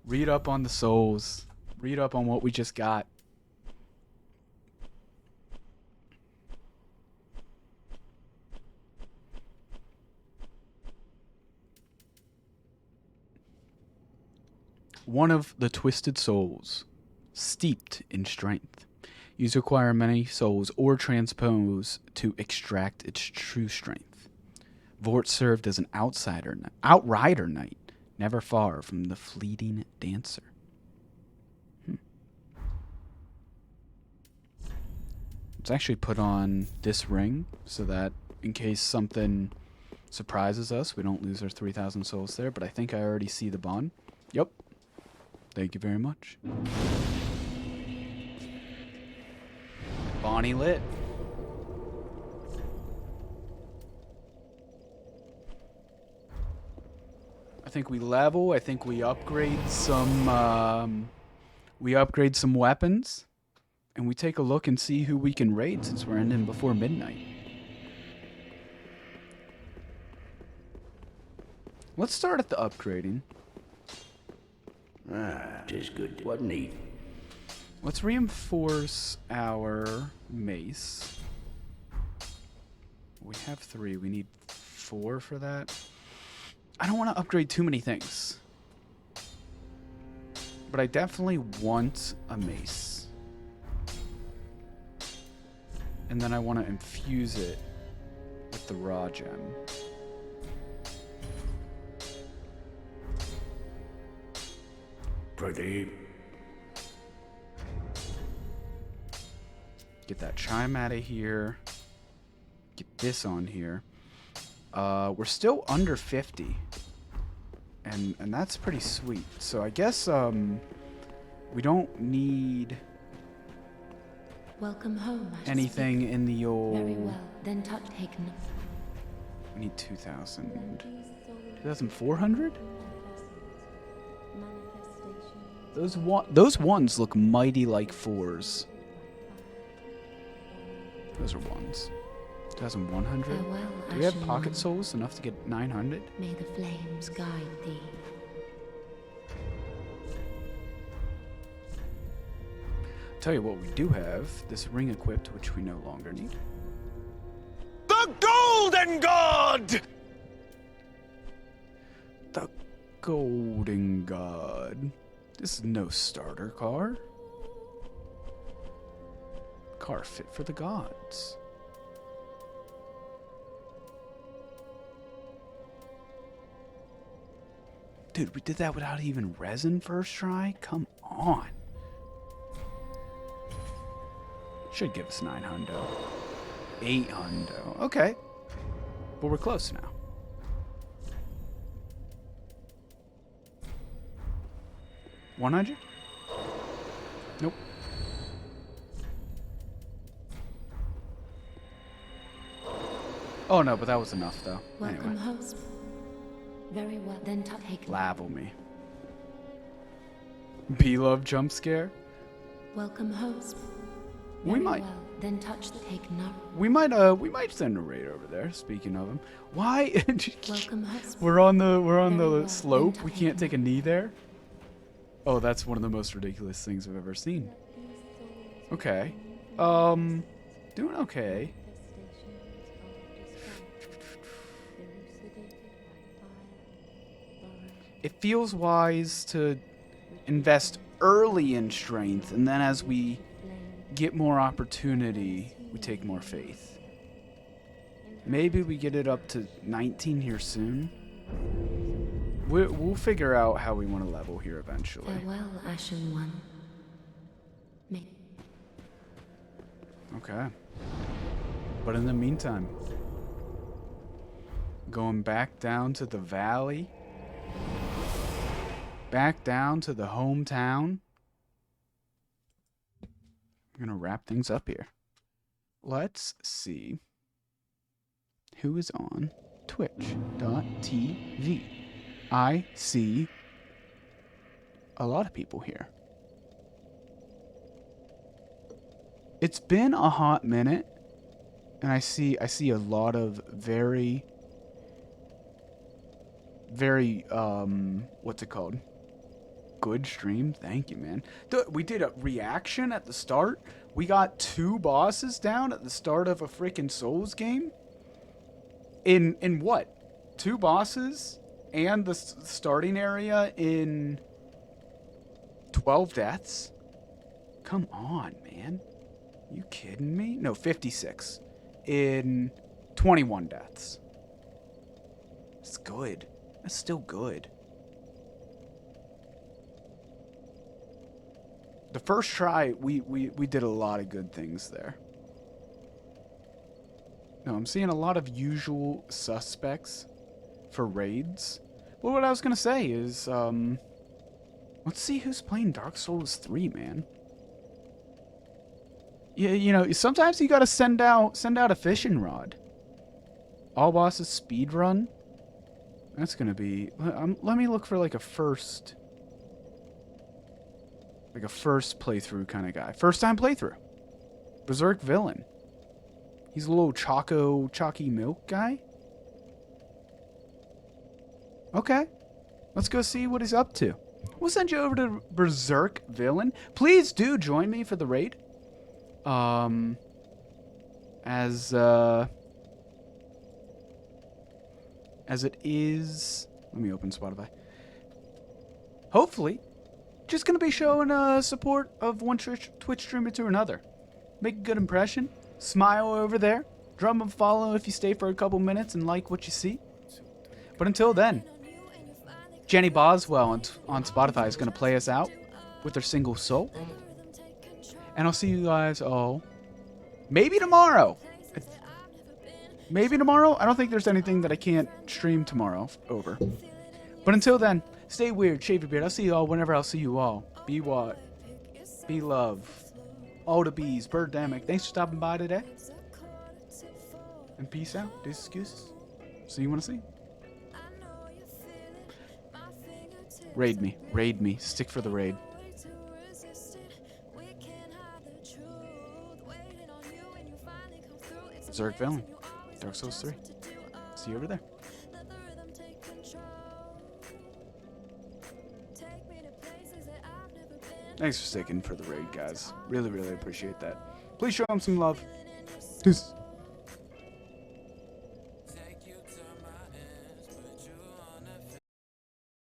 Read up on the souls. Read up on what we just got. One of the twisted souls, steeped in strength. You require many souls or transpose to extract its true strength. Vort served as an outrider knight, never far from the fleeting dancer. Let's actually put on this ring so that in case something surprises us, we don't lose our 3,000 souls there, but I think I already see the bond. Yep. Thank you very much. Bonnie lit. I think we level. I think we upgrade some. We upgrade some weapons, and we take a look and see who we can raid since we're ending before midnight. Let's start at the upgrading. Ah, 'tis good. What need? Let's reinforce our mace. We have 3. We need 4 for that. I don't want to upgrade too many things. But I definitely want a mace. And then I want to infuse it with the raw gem. Pretty. Get that chime out of here. Get this on here. We're still under 50. And that's pretty sweet. So I guess we don't need Welcome home, Majesty. anything in the old... Very well. Then taken. We need 2,000. 2,400? Those ones look mighty like 4s. Those are 1s. 2,100? Farewell, Do we have Ashen pocket One. souls enough to get 900? May the flames guide thee. Tell you what we do have. This ring equipped, which we no longer need. The Golden God! The Golden God. This is no starter car. Car fit for the gods. Dude, we did that without even resin first try? Come on. Should give us 900. 800. Okay. But we're close now. $100? Nope. Oh no, but that was enough though. Welcome, Anyway. host. Very well, then take. Lavel me. Beloved jump scare. Welcome, host. We Very might. well, then touch the take no. We might send a raid over there. Speaking of him, why? Welcome, host. we're on the Very well, slope. then We can't take a knee there. Oh, that's one of the most ridiculous things I've ever seen. Okay, doing okay. It feels wise to invest early in strength, and then as we get more opportunity, we take more faith. Maybe we get it up to 19 here soon. We'll figure out how we want to level here eventually. Farewell, Ashen One. Okay. But in the meantime, going back down to the valley, back down to the hometown. I'm gonna wrap things up here. Let's see who is on twitch.tv. I see a lot of people here. It's been a hot minute, and I see a lot of very what's it called? Good stream. Thank you, man. We did a reaction at the start. We got 2 bosses down at the start of a freaking Souls game. In what? 2 bosses and the starting area in 12 deaths? Come on, man. You kidding me? No, 56 in 21 deaths. It's good. That's still good. The first try, we did a lot of good things there. No, I'm seeing a lot of usual suspects for raids. Well, what I was gonna say is, let's see who's playing Dark Souls 3, man. Yeah, you know, sometimes you gotta send out a fishing rod. All bosses speed run. That's gonna be. Let me look for like a first playthrough kind of guy. First time playthrough. Berserk villain. He's a little chalky milk guy. Okay, let's go see what he's up to. We'll send you over to Berserk villain. Please do join me for the raid. As it is, let me open Spotify. Hopefully, just gonna be showing support of one Twitch streamer to another. Make a good impression. Smile over there. Drop a follow if you stay for a couple minutes and like what you see. But until then, Jenny Boswell on Spotify is gonna play us out with her single Soul. And I'll see you guys all maybe tomorrow. Maybe tomorrow? I don't think there's anything that I can't stream tomorrow over. But until then, stay weird, shave your beard. I'll see you all whenever I'll see you all. Be what? Be love. All the bees. Birdemic. Thanks for stopping by today. And peace out. These excuses. See you when I see you. Raid me. Raid me. Stick for the raid. Berserk villain. Dark Souls 3. See you over there. Thanks for sticking for the raid, guys. Really, really appreciate that. Please show them some love. Peace.